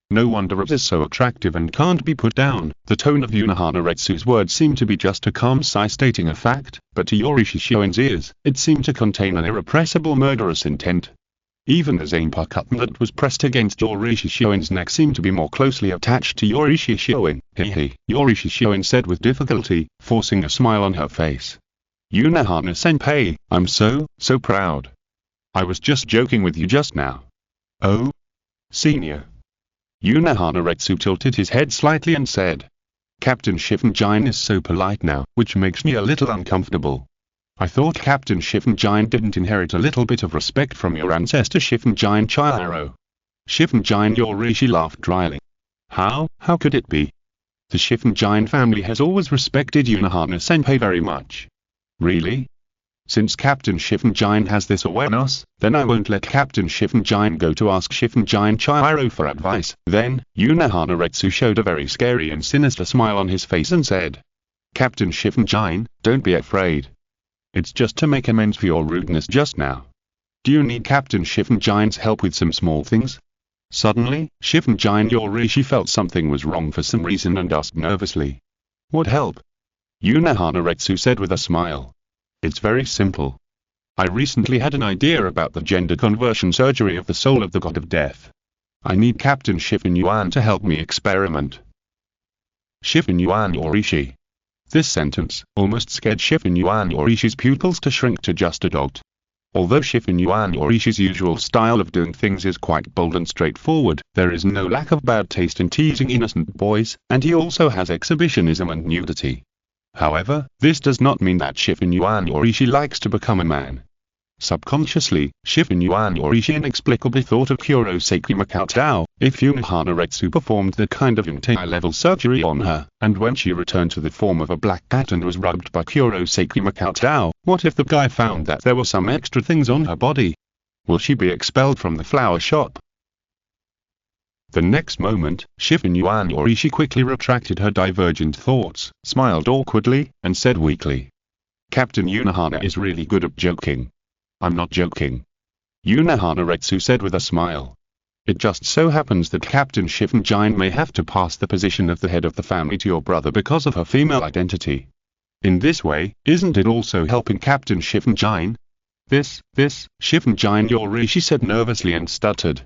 No wonder it is so attractive and can't be put down. The tone of Unohana Retsu's words seemed to be just a calm sigh stating a fact, but to Yorishi Shoin's ears, it seemed to contain an irrepressible murderous intent. Even the zanpakutō that was pressed against Yorishi Shoin's neck seemed to be more closely attached to Yorishi Shoin. Hehe, Yorishi Shoin said with difficulty, forcing a smile on her face. Unohana-senpai, I'm so proud. I was just joking with you just now. Oh? Senior. Unohana Retsu tilted his head slightly and said. Captain Shinigami is so polite now, which makes me a little uncomfortable. I thought Captain Shinigami didn't inherit a little bit of respect from your ancestor Shinigami Chihiro. Shinigami Yorishi laughed dryly. How could it be? The Shinigami family has always respected Unohana-senpai very much. Really? Since Captain Shinigami has this awareness, then I won't let Captain Shinigami go to ask Shinigami Chihiro for advice. Then, Unohana Retsu showed a very scary and sinister smile on his face and said. Captain Shinigami, don't be afraid. It's just to make amends for your rudeness just now. Do you need Captain Shinigami's help with some small things? Suddenly, Shinigami Yorishi felt something was wrong for some reason and asked nervously. What help? Unohana Retsu said with a smile. It's very simple. I recently had an idea about the gender conversion surgery of the soul of the god of death. I need Captain Shinigami to help me experiment. Shinigami Yorishi. This sentence almost scared Shinigami Yorishi's pupils to shrink to just a dot. Although Shinigami Yorishi's usual style of doing things is quite bold and straightforward, there is no lack of bad taste in teasing innocent boys, and he also has exhibitionism and nudity. However, this does not mean that Shinigami Yorishi likes to become a man. Subconsciously, Shinigami Yorishi inexplicably thought of Kurosaki Makatao. If Unohana Retsu performed the kind of Untai-level surgery on her, and when she returned to the form of a black cat and was rubbed by Kurosaki Makatao, what if the guy found that there were some extra things on her body? Will she be expelled from the flower shop? The next moment, Shinigami Yorishi quickly retracted her divergent thoughts, smiled awkwardly, and said weakly. Captain Unohana is really good at joking. I'm not joking. Unohana Retsu said with a smile. It just so happens that Captain Shinigami may have to pass the position of the head of the family to your brother because of her female identity. In this way, isn't it also helping Captain Shinigami? This, Shinigami Yorishi said nervously and stuttered.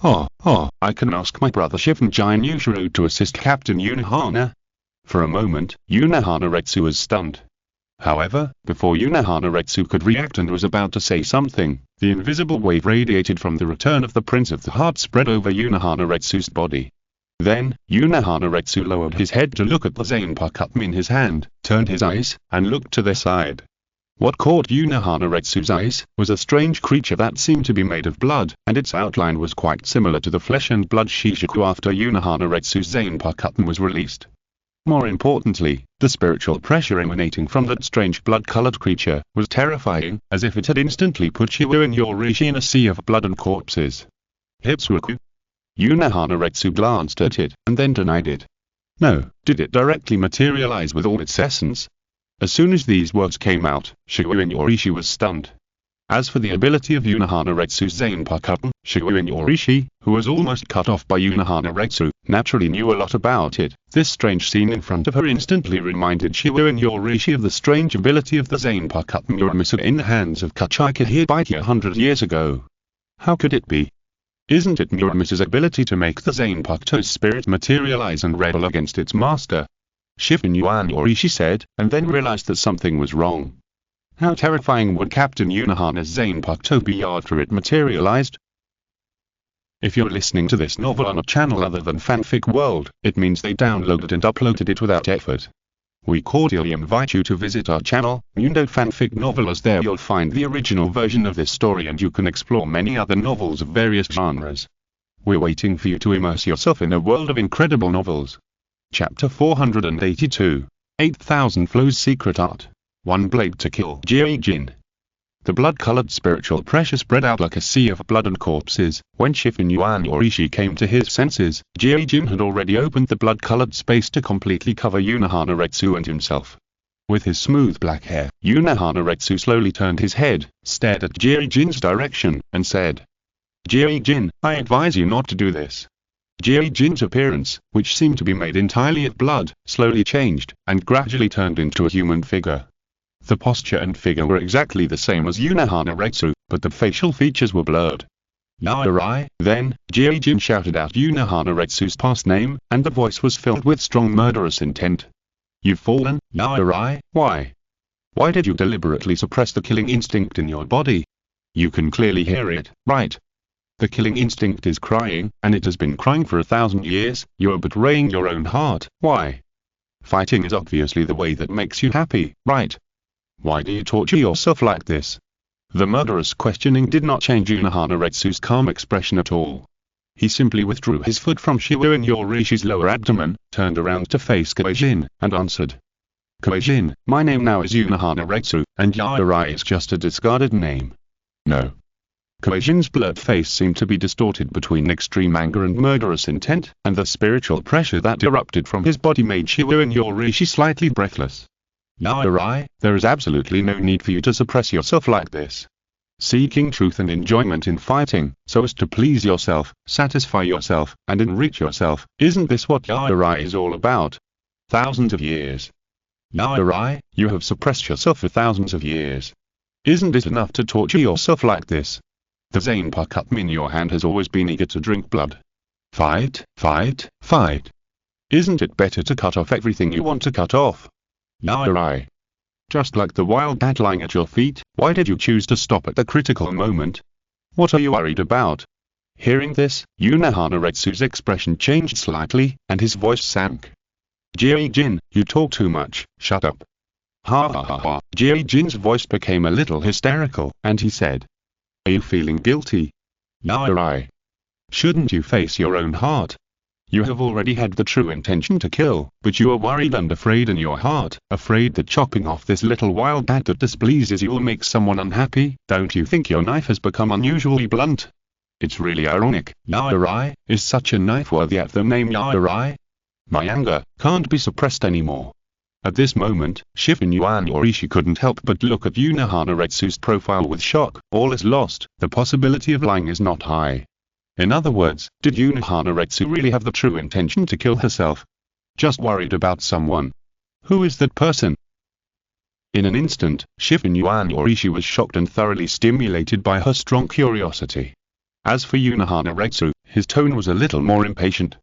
I can ask my brother Shinigami Yushiro to assist Captain Unohana. For a moment, Unohana Retsu was stunned. However, before Unohana Retsu could react and was about to say something, the invisible wave radiated from the return of the Prince of the Heart spread over Unohana Retsu's body. Then, Unohana Retsu lowered his head to look at the zanpakutō in his hand, turned his eyes, and looked to their side. What caught Unohana Retsu's eyes was a strange creature that seemed to be made of blood, and its outline was quite similar to the flesh and blood Shijuku after Unohana Retsu's zanpakutō was released. More importantly, the spiritual pressure emanating from that strange blood-colored creature was terrifying, as if it had instantly put Shibuya Yorishi in a sea of blood and corpses. Hitsuku. Unohana Retsu glanced at it, and then denied it. No, did it directly materialize with all its essence? As soon as these words came out, Shibuya Yorishi was stunned. As for the ability of Unohana Retsu's zanpakutō, Shibuya Yorishi, who was almost cut off by Unohana Retsu, naturally knew a lot about it. This strange scene in front of her instantly reminded Shibuya Yorishi of the strange ability of the zanpakutō Muramasa in the hands of Kachika Hibiki 100 years ago. How could it be? Isn't it Muramasa's ability to make the zanpakutō's spirit materialize and rebel against its master? Shibuya Yorishi said, and then realized that something was wrong. How terrifying would Captain Unohana's zanpakutō be after it materialized? If you're listening to this novel on a channel other than Fanfic World, it means they downloaded and uploaded it without effort. We cordially invite you to visit our channel, Mundo Fanfic Novel, as there you'll find the original version of this story and you can explore many other novels of various genres. We're waiting for you to immerse yourself in a world of incredible novels. Chapter 482. 8,000 Flows Secret Art. One Blade to Kill Jin. The blood-colored spiritual pressure spread out like a sea of blood and corpses. When Shifen Yuan Yorishi came to his senses, Jin had already opened the blood-colored space to completely cover Unohana Retsu and himself. With his smooth black hair, Unohana Retsu slowly turned his head, stared at Jin's direction, and said, Jin, I advise you not to do this. Jin's appearance, which seemed to be made entirely of blood, slowly changed, and gradually turned into a human figure. The posture and figure were exactly the same as Unohana Retsu, but the facial features were blurred. Yarai, then, Jin shouted out Unohana Retsu's past name, and the voice was filled with strong murderous intent. You've fallen, Yarai, why? Why did you deliberately suppress the killing instinct in your body? You can clearly hear it, right? The killing instinct is crying, and it has been crying for 1,000 years. You are betraying your own heart. Why? Fighting is obviously the way that makes you happy, right? Why do you torture yourself like this? The murderous questioning did not change Unohana Retsu's calm expression at all. He simply withdrew his foot from Shiwen Yorishi's lower abdomen, turned around to face Jin, and answered. Jin, my name now is Unohana Retsu, and Yarai is just a discarded name. No. Jin's blurred face seemed to be distorted between extreme anger and murderous intent, and the spiritual pressure that erupted from his body made Shiwen Yorishi slightly breathless. Yarai, there is absolutely no need for you to suppress yourself like this. Seeking truth and enjoyment in fighting, so as to please yourself, satisfy yourself, and enrich yourself, isn't this what Yarai is all about? Thousands of years. Yarai, you have suppressed yourself for thousands of years. Isn't it enough to torture yourself like this? The zanpakutō in your hand has always been eager to drink blood. Fight, fight, fight. Isn't it better to cut off everything you want to cut off? Yarai. Just like the wild cat lying at your feet, why did you choose to stop at the critical moment? What are you worried about? Hearing this, Unohana Retsu's expression changed slightly, and his voice sank. Jin, you talk too much, shut up. Ha ha ha ha. Jin's voice became a little hysterical, and he said. Are you feeling guilty? Yarai. Shouldn't you face your own heart? You have already had the true intention to kill, but you are worried and afraid in your heart, afraid that chopping off this little wild cat that displeases you will make someone unhappy. Don't you think your knife has become unusually blunt? It's really ironic. Yarai, is such a knife worthy of the name Yarai? My anger can't be suppressed anymore. At this moment, Shifen Yuan Yorishi couldn't help but look at Unohana Retsu's profile with shock. All is lost, the possibility of lying is not high. In other words, did Unohana Retsu really have the true intention to kill herself? Just worried about someone. Who is that person? In an instant, Shifen Yuan Yorishi was shocked and thoroughly stimulated by her strong curiosity. As for Unohana Retsu, his tone was a little more impatient.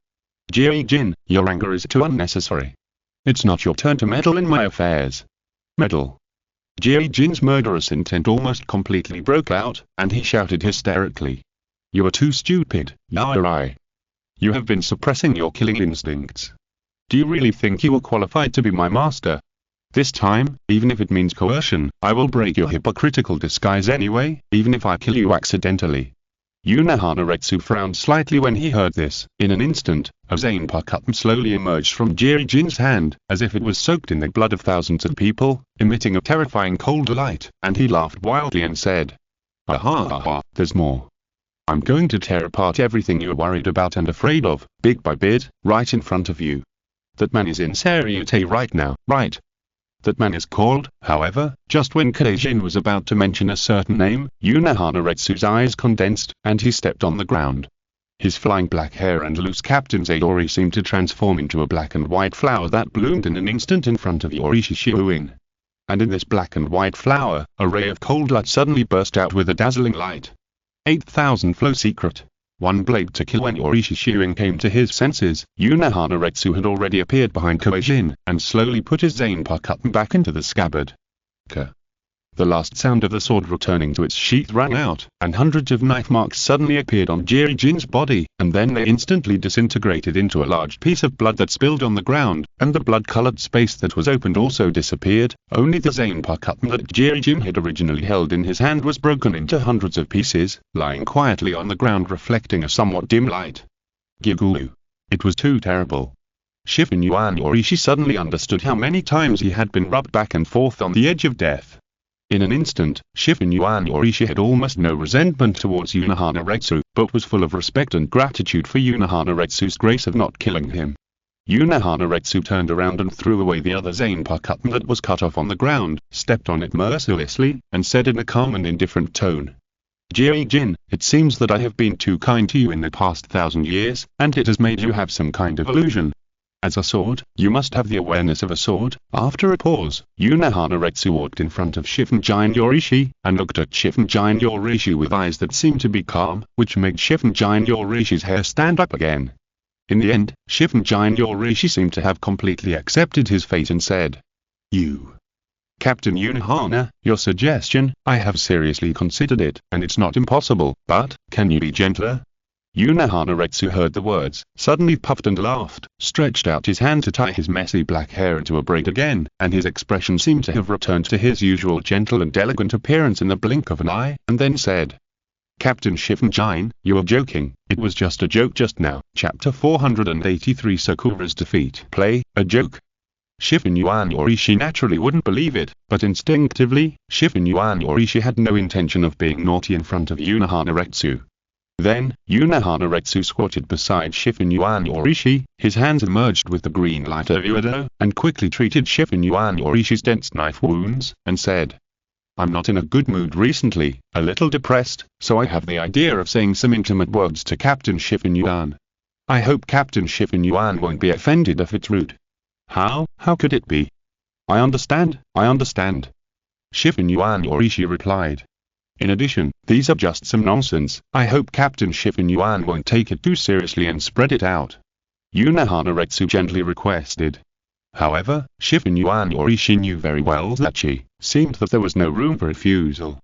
Jin, your anger is too unnecessary. It's not your turn to meddle in my affairs. Meddle. Jin's murderous intent almost completely broke out, and he shouted hysterically. You are too stupid, Yarai. You have been suppressing your killing instincts. Do you really think you are qualified to be my master? This time, even if it means coercion, I will break your hypocritical disguise anyway, even if I kill you accidentally. Unohana Retsu frowned slightly when he heard this. In an instant, a zanpakutō slowly emerged from Jin's hand, as if it was soaked in the blood of thousands of people, emitting a terrifying cold light, and he laughed wildly and said, Aha, there's more. I'm going to tear apart everything you're worried about and afraid of, bit by bit, right in front of you. That man is in Seireitei right now, right? That man is called. However, just when Jin was about to mention a certain name, Unohana Retsu's eyes condensed, and he stepped on the ground. His flying black hair and loose captain's Yori seemed to transform into a black and white flower that bloomed in an instant in front of Yorishi Shiwen. And in this black and white flower, a ray of cold light suddenly burst out with a dazzling light. 8,000 Flow Secret. One Blade to Kill. When Yorishi Shiwen came to his senses, Unohana Retsu had already appeared behind Jin, and slowly put his zanpakutō back into the scabbard. The last sound of the sword returning to its sheath rang out, and hundreds of knife marks suddenly appeared on Jin's body, and then they instantly disintegrated into a large piece of blood that spilled on the ground, and the blood-colored space that was opened also disappeared. Only the zanpakutō that Jin had originally held in his hand was broken into hundreds of pieces, lying quietly on the ground reflecting a somewhat dim light. Gigulu. It was too terrible. Shifu Yuan Yorishi suddenly understood how many times he had been rubbed back and forth on the edge of death. In an instant, Shifu Yuan Yorishi had almost no resentment towards Unohana Retsu, but was full of respect and gratitude for Unohana Retsu's grace of not killing him. Unohana Retsu turned around and threw away the other zanpakutō that was cut off on the ground, stepped on it mercilessly, and said in a calm and indifferent tone, "Jin, it seems that I have been too kind to you in the past 1,000 years, and it has made you have some kind of illusion. As a sword, you must have the awareness of a sword." After a pause, Unohana Retsu walked in front of Shifu Yuan Yorishi, and looked at Shifu Yuan Yorishi with eyes that seemed to be calm, which made Shifu Yuan Yorishi's hair stand up again. In the end, Shifu Yuan Yorishi seemed to have completely accepted his fate and said, "You, Captain Unohana, your suggestion, I have seriously considered it, and it's not impossible, but, can you be gentler?" Unohana Retsu heard the words, suddenly puffed and laughed, stretched out his hand to tie his messy black hair into a braid again, and his expression seemed to have returned to his usual gentle and elegant appearance in the blink of an eye, and then said, "Captain Shifu Yuan, you are joking, it was just a joke just now." Chapter 483 Sakura's Defeat. Play, a joke? Shifu Yuan Yorishi naturally wouldn't believe it, but instinctively, Shifu Yuan Yorishi had no intention of being naughty in front of Unohana Retsu. Then, Unohana Retsu squatted beside Shifu Yuan Yorishi, his hands emerged with the green light of Udo, and quickly treated Shifu Yuan Yorishi's dense knife wounds, and said, "I'm not in a good mood recently, a little depressed, so I have the idea of saying some intimate words to Captain Shifu Yuan. I hope Captain Shifu Yuan won't be offended if it's rude." How could it be? I understand. Shifu Yuan Yorishi replied. "In addition, these are just some nonsense, I hope Captain Shifu Yuan won't take it too seriously and spread it out," Unohana Retsu gently requested. However, Shifu Yuan Yorishi knew very well that she seemed that there was no room for refusal.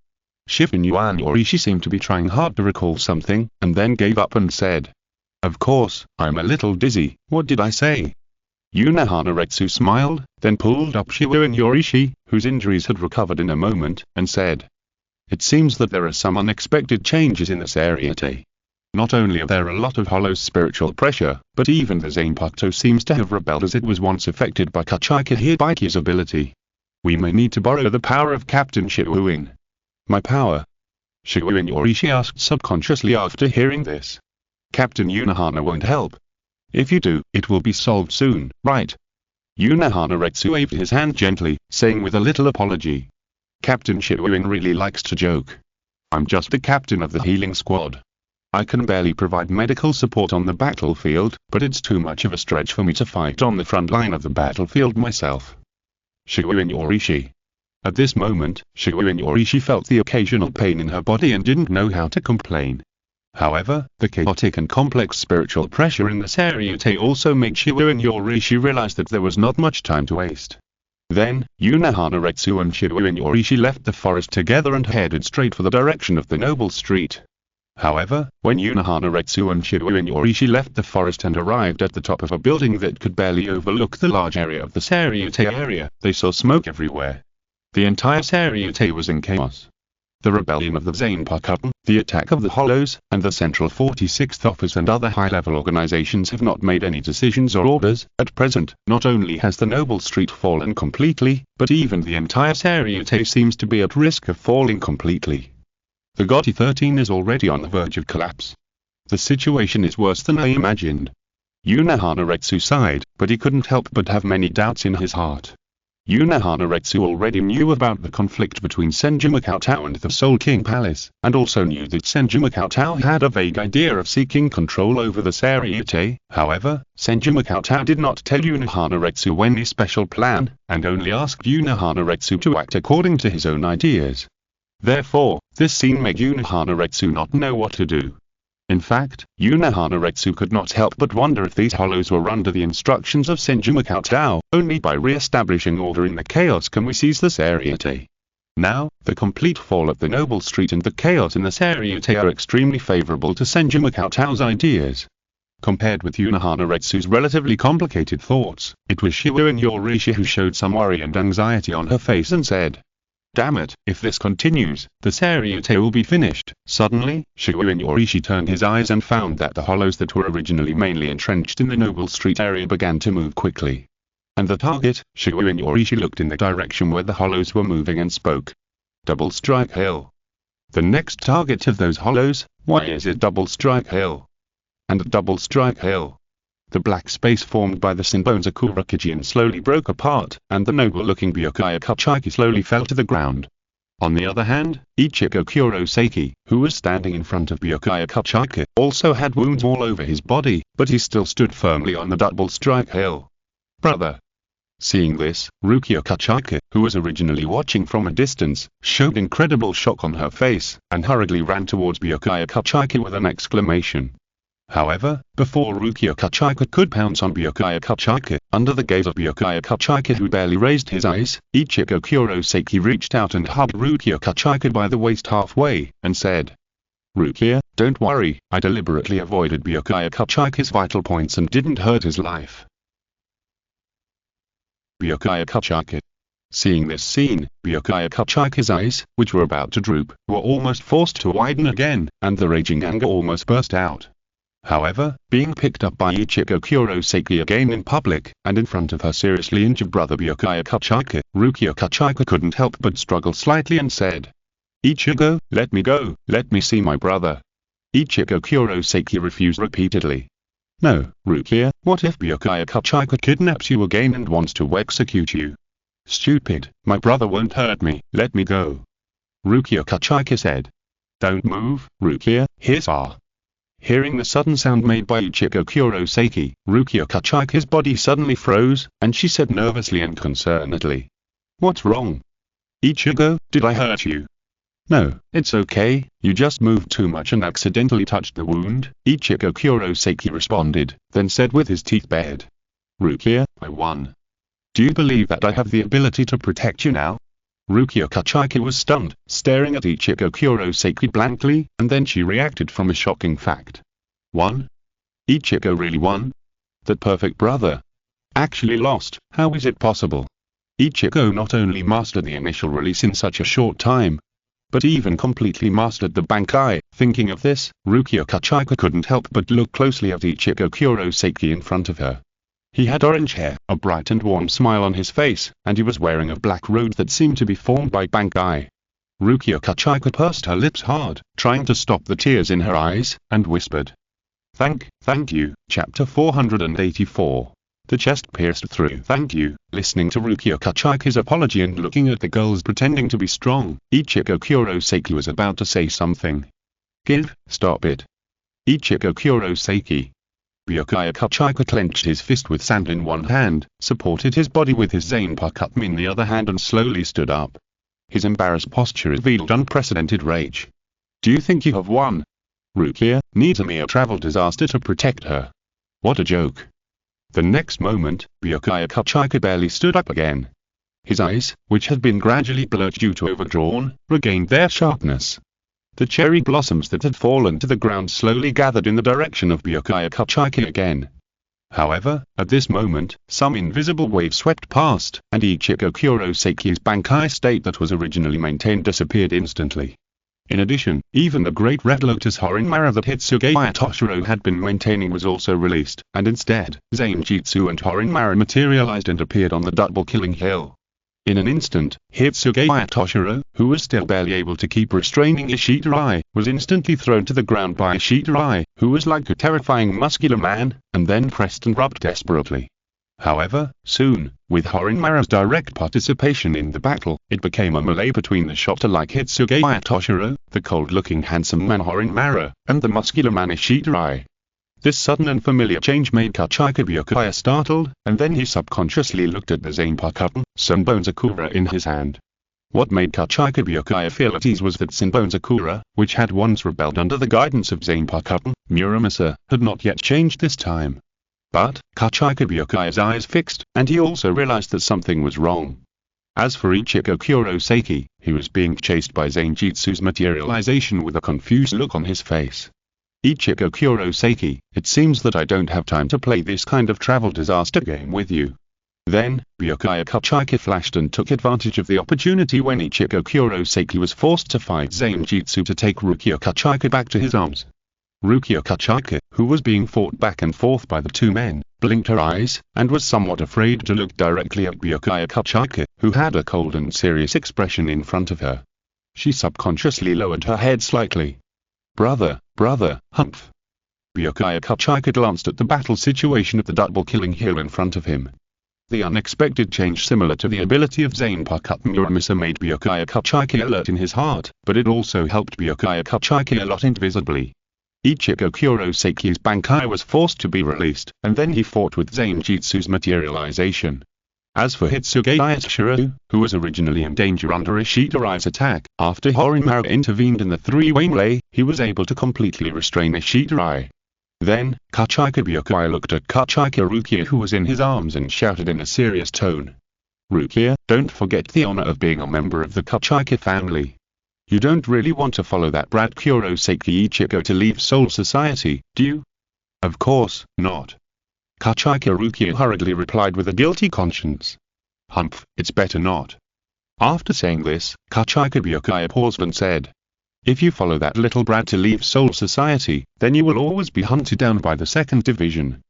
Shifu Yuan Yorishi seemed to be trying hard to recall something, and then gave up and said, "Of course, I'm a little dizzy, what did I say?" Unohana Retsu smiled, then pulled up Shifu Yuan Yorishi, whose injuries had recovered in a moment, and said, "It seems that there are some unexpected changes in the Seireitei. Not only are there a lot of hollow spiritual pressure, but even the zanpakutō seems to have rebelled as it was once affected by Kachika Hibiki's ability. We may need to borrow the power of Captain Shifu Yuan." "My power?" Shifu Yuan Yorishi asked subconsciously after hearing this. "Captain Unohana won't help. If you do, it will be solved soon, right?" Unohana Retsu waved his hand gently, saying with a little apology, "Captain Shifu Yuan really likes to joke. I'm just the captain of the healing squad. I can barely provide medical support on the battlefield, but it's too much of a stretch for me to fight on the front line of the battlefield myself." Shifu Yuan Yorishi. At this moment, Shifu Yuan Yorishi felt the occasional pain in her body and didn't know how to complain. However, the chaotic and complex spiritual pressure in the Seireitei also made Shifu Yuan Yorishi realize that there was not much time to waste. Then, Unohana Retsu and Shifu Yuan Yorishi left the forest together and headed straight for the direction of the noble street. However, when Unohana Retsu and Shifu Yuan Yorishi left the forest and arrived at the top of a building that could barely overlook the large area of the Seireitei area, they saw smoke everywhere. The entire Seireitei was in chaos. The rebellion of the zanpakutō, the attack of the Hollows, and the Central 46th Office and other high-level organizations have not made any decisions or orders. At present, not only has the noble street fallen completely, but even the entire Seireitei seems to be at risk of falling completely. The Gotti 13 is already on the verge of collapse. The situation is worse than I imagined. Unohana Retsu sighed, but he couldn't help but have many doubts in his heart. Unohana Retsu already knew about the conflict between Senju Cheng and the Soul King Palace, and also knew that Senju Cheng had a vague idea of seeking control over the Seireitei. However, Senju Cheng did not tell Unohana Retsu any special plan, and only asked Unohana Retsu to act according to his own ideas. Therefore, this scene made Unohana Retsu not know what to do. In fact, Unohana Retsu could not help but wonder if these Hollows were under the instructions of Senju Cheng. Only by re-establishing order in the chaos can we seize the Seireitei. Now, the complete fall of the noble street and the chaos in the Seireitei are extremely favorable to Senju Cheng's ideas. Compared with Unohana Retsu's relatively complicated thoughts, it was Shifu Yuan Yorishi who showed some worry and anxiety on her face and said, Damn it, if this continues, the Seireitei will be finished. Suddenly, Shuin Yorishi turned his eyes and found that the hollows that were originally mainly entrenched in the Noble Street area began to move quickly. And the target, Shuin Yorishi looked in the direction where the hollows were moving and spoke. Double Strike Hill. The next target of those hollows, why is it Double Strike Hill? And Double Strike Hill. The black space formed by the Senbon Bancho slowly broke apart, and the noble-looking Byakuya Kachiki slowly fell to the ground. On the other hand, Ichigo Kurosaki, who was standing in front of Byakuya Kachiki, also had wounds all over his body, but he still stood firmly on the Double Strike Hill. Brother. Seeing this, Rukia Kachiki, who was originally watching from a distance, showed incredible shock on her face, and hurriedly ran towards Byakuya Kachiki with an exclamation. However, before Rukia Kachiki could pounce on Byakuya Kachiki, under the gaze of Byakuya Kachiki who barely raised his eyes, Ichigo Kurosaki reached out and hugged Rukia Kachiki by the waist halfway, and said, Rukia, don't worry, I deliberately avoided Byakuya Kachiki's vital points and didn't hurt his life. Byakuya Kachiki. Seeing this scene, Byakuya Kachiki's eyes, which were about to droop, were almost forced to widen again, and the raging anger almost burst out. However, being picked up by Ichigo Kurosaki again in public, and in front of her seriously injured brother Byakuya Kachiki, Rukia Kachiki couldn't help but struggle slightly and said, Ichigo, let me go, let me see my brother. Ichigo Kurosaki refused repeatedly. No, Rukia, what if Byakuya Kachiki kidnaps you again and wants to execute you? Stupid, my brother won't hurt me, let me go. Rukia Kachiki said. Don't move, Rukia, here's our. Hearing the sudden sound made by Ichigo Kurosaki, Rukia Kachiki's body suddenly froze, and she said nervously and concernedly. What's wrong? Ichigo, did I hurt you? No, it's okay, you just moved too much and accidentally touched the wound, Ichigo Kurosaki responded, then said with his teeth bared. Rukia, I won. Do you believe that I have the ability to protect you now? Rukia Kachiki was stunned, staring at Ichigo Kurosaki blankly, and then she reacted from a shocking fact. Won? Ichigo really won? That perfect brother actually lost, how is it possible? Ichigo not only mastered the initial release in such a short time, but even completely mastered the Bankai. Thinking of this, Rukia Kachiki couldn't help but look closely at Ichigo Kurosaki in front of her. He had orange hair, a bright and warm smile on his face, and he was wearing a black robe that seemed to be formed by Bankai. Rukia Kachiki pursed her lips hard, trying to stop the tears in her eyes, and whispered. Thank you, chapter 484. The chest pierced through. Thank you. Listening to Rukia Kachiki's apology and looking at the girls pretending to be strong, Ichigo Kurosaki was about to say something. Stop it. Ichigo Kurosaki. Byakuya Kachiki clenched his fist with sand in one hand, supported his body with his zanpakutō in the other hand and slowly stood up. His embarrassed posture revealed unprecedented rage. Do you think you have won? Rukia needs a mere travel disaster to protect her. What a joke. The next moment, Byakuya Kachiki barely stood up again. His eyes, which had been gradually blurred due to overdrawn, regained their sharpness. The cherry blossoms that had fallen to the ground slowly gathered in the direction of Byakuya Kachiki again. However, at this moment, some invisible wave swept past, and Ichigo Kurosaki's Bankai state that was originally maintained disappeared instantly. In addition, even the Great Red Lotus Horinmara that Hitsugaya Toshiro had been maintaining was also released, and instead, Zanjitsu and Horinmara materialized and appeared on the double killing hill. In an instant, Hitsugaya Toshiro, who was still barely able to keep restraining Seireitei, was instantly thrown to the ground by Seireitei, who was like a terrifying muscular man, and then pressed and rubbed desperately. However, soon, with Horinmara's direct participation in the battle, it became a melee between the shot-alike Hitsugaya Toshiro, the cold-looking handsome man Horinmara, and the muscular man Seireitei. This sudden and familiar change made Kachiki Byakuya startled, and then he subconsciously looked at the zanpakutō, Senbon Bancho in his hand. What made Kachiki Byakuya feel at ease was that Senbon Bancho, which had once rebelled under the guidance of zanpakutō, Muramasa, had not yet changed this time. But, Kachiki Byakuya's eyes fixed, and he also realized that something was wrong. As for Ichigo Kurosaki, he was being chased by Zanjitsu's materialization with a confused look on his face. Ichigo Kurosaki, it seems that I don't have time to play this kind of travel disaster game with you. Then, Byakuya Kachika flashed and took advantage of the opportunity when Ichigo Kurosaki was forced to fight Zanjitsu to take Rukia Kachika back to his arms. Rukia Kachika, who was being fought back and forth by the two men, blinked her eyes, and was somewhat afraid to look directly at Byakuya Kachika, who had a cold and serious expression in front of her. She subconsciously lowered her head slightly. Brother, humph. Byakuya Kachika glanced at the battle situation of the double-killing hill in front of him. The unexpected change similar to the ability of Zanpakutō made Byakuya Kachika alert in his heart, but it also helped Byakuya Kachika a lot invisibly. Ichigo Kurosaki's Bankai was forced to be released, and then he fought with Zanjitsu's materialization. As for Hitsuge Yatsuro, who was originally in danger under Ishidori's attack, after Horimaru intervened in the three-way melee, he was able to completely restrain Ishidori. Then, Kachika Byakuya looked at Kachika Rukia who was in his arms and shouted in a serious tone. Rukia, don't forget the honor of being a member of the Kachika family. You don't really want to follow that brat Kurosaki Ichigo to leave Soul Society, do you? Of course not. Kachika Rukia hurriedly replied with a guilty conscience. Humph, it's better not. After saying this, Kachika Byakuya paused and said, if you follow that little brat to leave Soul Society, then you will always be hunted down by the 2nd Division.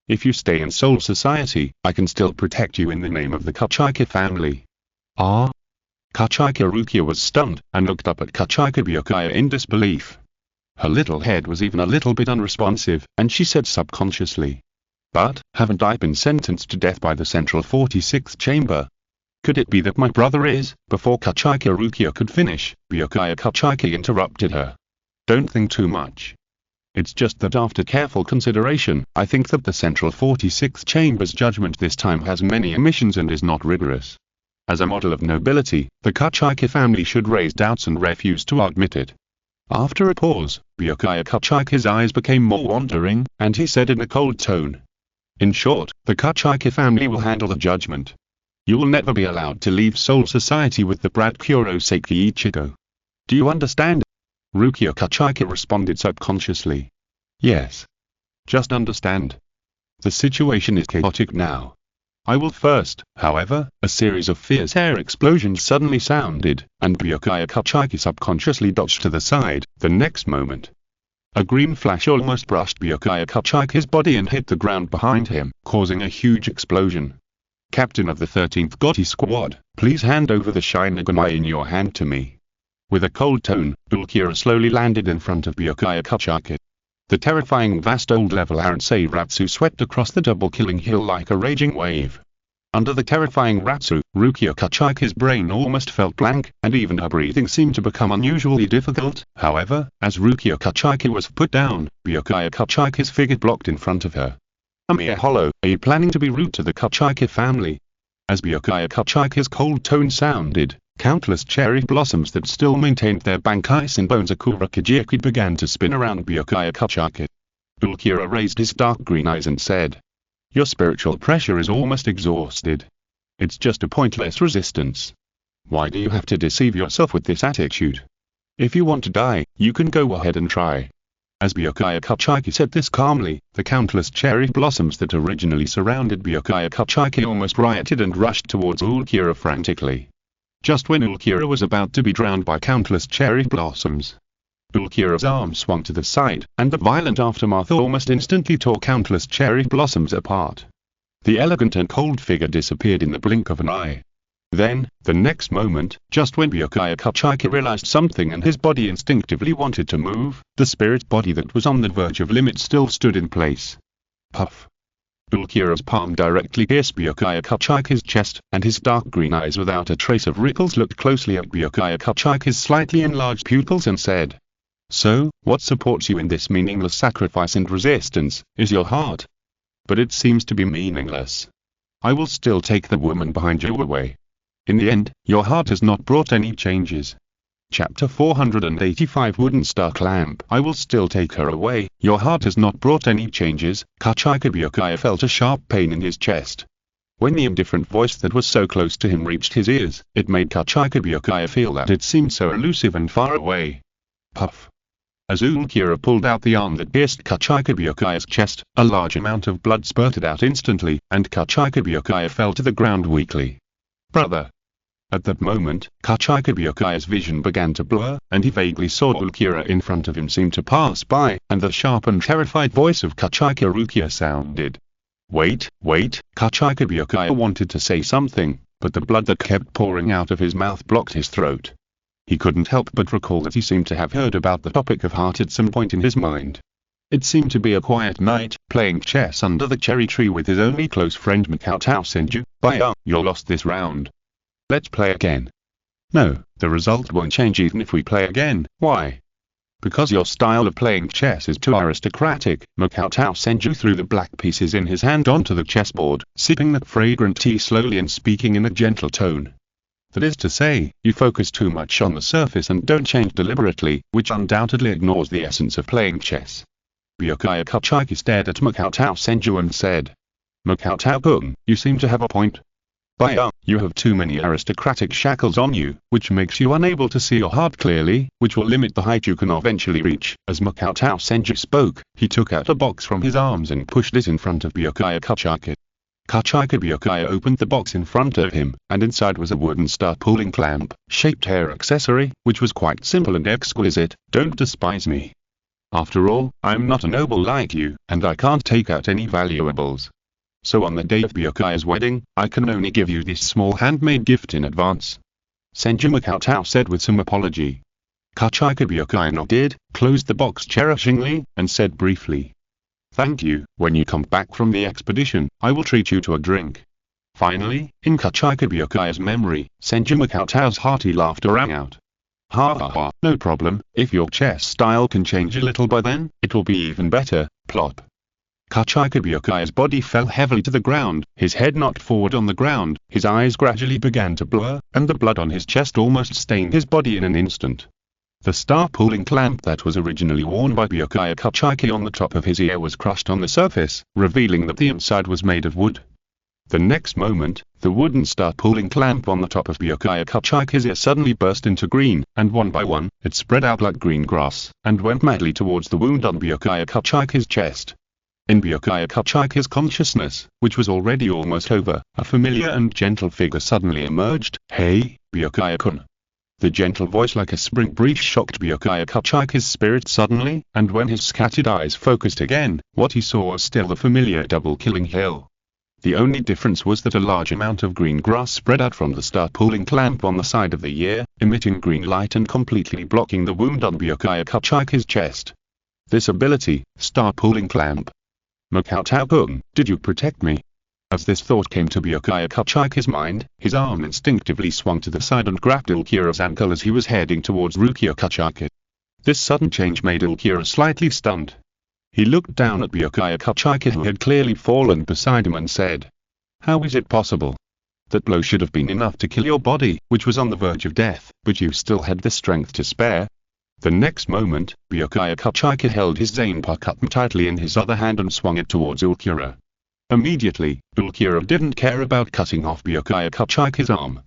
If you stay in Soul Society, I can still protect you in the name of the Kachika family. Ah? Kachika Rukia was stunned, and looked up at Kachika Byakuya in disbelief. Her little head was even a little bit unresponsive, and she said subconsciously, but, haven't I been sentenced to death by the Central 46th Chamber? Could it be that my brother is? Before Kachika Rukia could finish, Byakuya Kachika interrupted her. Don't think too much. It's just that after careful consideration, I think that the Central 46th Chamber's judgment this time has many omissions and is not rigorous. As a model of nobility, the Kachika family should raise doubts and refuse to admit it. After a pause, Byakuya Kachika's eyes became more wandering, and he said in a cold tone. In short, the Kachika family will handle the judgment. You will never be allowed to leave Soul Society with the brat Kurosaki Ichigo. Do you understand? Rukia Kachika responded subconsciously. Yes. Just understand. The situation is chaotic now. I will first, however, a series of fierce air explosions suddenly sounded, and Byakuya Kachika subconsciously dodged to the side. The next moment, a green flash almost brushed Byakuya Kachika's body and hit the ground behind him, causing a huge explosion. Captain of the 13th Gotti Squad, please hand over the Shinigami in your hand to me. With a cold tone, Ulquiorra slowly landed in front of Byakuya Kachika. The terrifying vast old level Aaron Seireitei swept across the double-killing hill like a raging wave. Under the terrifying Ratsu, Rukia Kachika's brain almost felt blank, and even her breathing seemed to become unusually difficult. However, as Rukia Kachika was put down, Byakuya Kachika's figure blocked in front of her. A mere hollow, are you planning to be rude to the Kachika family? As Byakuya Kachika's cold tone sounded, countless cherry blossoms that still maintained their Bankai Senbon Bancho began to spin around Byakuya Kachika. Ulquiorra raised his dark green eyes and said, your spiritual pressure is almost exhausted. It's just a pointless resistance. Why do you have to deceive yourself with this attitude? If you want to die, you can go ahead and try. As Byakuya Kachika said this calmly, the countless cherry blossoms that originally surrounded Byakuya Kachika almost rioted and rushed towards Ulquiorra frantically. Just when Ulquiorra was about to be drowned by countless cherry blossoms, Ulquiorra's arm swung to the side, and the violent aftermath almost instantly tore countless cherry blossoms apart. The elegant and cold figure disappeared in the blink of an eye. Then, the next moment, just when Byakuya Kachika realized something and his body instinctively wanted to move, the spirit body that was on the verge of limit still stood in place. Puff. Ulquiorra's palm directly pierced Byakuya Kachika's chest, and his dark green eyes without a trace of ripples looked closely at Byakuya Kachika's slightly enlarged pupils and said, so, what supports you in this meaningless sacrifice and resistance, is your heart? But it seems to be meaningless. I will still take the woman behind you away. In the end, your heart has not brought any changes. Chapter 485 Wooden Stark Lamp. I will still take her away. Your heart has not brought any changes. Kachika Byakuya felt a sharp pain in his chest. When the indifferent voice that was so close to him reached his ears, it made Kachika Byakuya feel that it seemed so elusive and far away. Puff. As Ulquiorra pulled out the arm that pierced Kachikabuyokaya's chest, a large amount of blood spurted out instantly, and Kachikabuyokaya fell to the ground weakly. Brother! At that moment, Kachikabuyokaya's vision began to blur, and he vaguely saw Ulquiorra in front of him seem to pass by, and the sharp and terrified voice of Kachikarukia sounded. Wait! Kachikabuyokaya wanted to say something, but the blood that kept pouring out of his mouth blocked his throat. He couldn't help but recall that he seemed to have heard about the topic of heart at some point in his mind. It seemed to be a quiet night, playing chess under the cherry tree with his only close friend Makoto Senju. You lost this round. Let's play again. No, the result won't change even if we play again. Why? Because your style of playing chess is too aristocratic. Makoto Senju threw the black pieces in his hand onto the chessboard, sipping the fragrant tea slowly and speaking in a gentle tone. That is to say, you focus too much on the surface and don't change deliberately, which undoubtedly ignores the essence of playing chess. Buyokaya Kachiki stared at Makoto Senju and said, Makoto-kun, you seem to have a point. You have too many aristocratic shackles on you, which makes you unable to see your heart clearly, which will limit the height you can eventually reach. As Makoto Senju spoke, he took out a box from his arms and pushed it in front of Buyokaya Kachiki. Kachikabuyokaya opened the box in front of him, and inside was a wooden star-pulling clamp-shaped hair accessory, which was quite simple and exquisite. Don't despise me. After all, I'm not a noble like you, and I can't take out any valuables. So on the day of Buyokaya's wedding, I can only give you this small handmade gift in advance. Senju Makoto said with some apology. Kachikabuyokaya nodded, closed the box cherishingly, and said briefly, Thank you. When you come back from the expedition, I will treat you to a drink. Finally, in Kachikabuyokaya's memory, Senju Makoto's hearty laughter rang out. Ha ha ha, no problem, if your chess style can change a little by then, it will be even better. Plop. Kachikabuyokaya's body fell heavily to the ground, his head knocked forward on the ground, his eyes gradually began to blur, and the blood on his chest almost stained his body in an instant. The star-pulling clamp that was originally worn by Buyokaya Kachiki on the top of his ear was crushed on the surface, revealing that the inside was made of wood. The next moment, the wooden star-pulling clamp on the top of Buyokaya Kachiki's ear suddenly burst into green, and one by one, it spread out like green grass, and went madly towards the wound on Buyokaya Kachiki's chest. In Buyokaya Kachiki's consciousness, which was already almost over, a familiar and gentle figure suddenly emerged. Hey, Buyokaya-kun. The gentle voice like a spring breeze shocked Buyokaya Kachiki's spirit suddenly, and when his scattered eyes focused again, what he saw was still the familiar double-killing hill. The only difference was that a large amount of green grass spread out from the star-pulling clamp on the side of the ear, emitting green light and completely blocking the wound on Buyokaya Kachiki's chest. This ability, star-pulling clamp. Makoto-kun, did you protect me? As this thought came to Buyokaya Kachiki's mind, his arm instinctively swung to the side and grabbed Ulquiorra's ankle as he was heading towards Rukia Kachiki. This sudden change made Ulquiorra slightly stunned. He looked down at Buyokaya Kachiki who had clearly fallen beside him and said, How is it possible? That blow should have been enough to kill your body, which was on the verge of death, but you still had the strength to spare. The next moment, Buyokaya Kachiki held his zanpakutō tightly in his other hand and swung it towards Ulquiorra. Immediately, Ulquiorra didn't care about cutting off Buyokaya Kachiki's arm.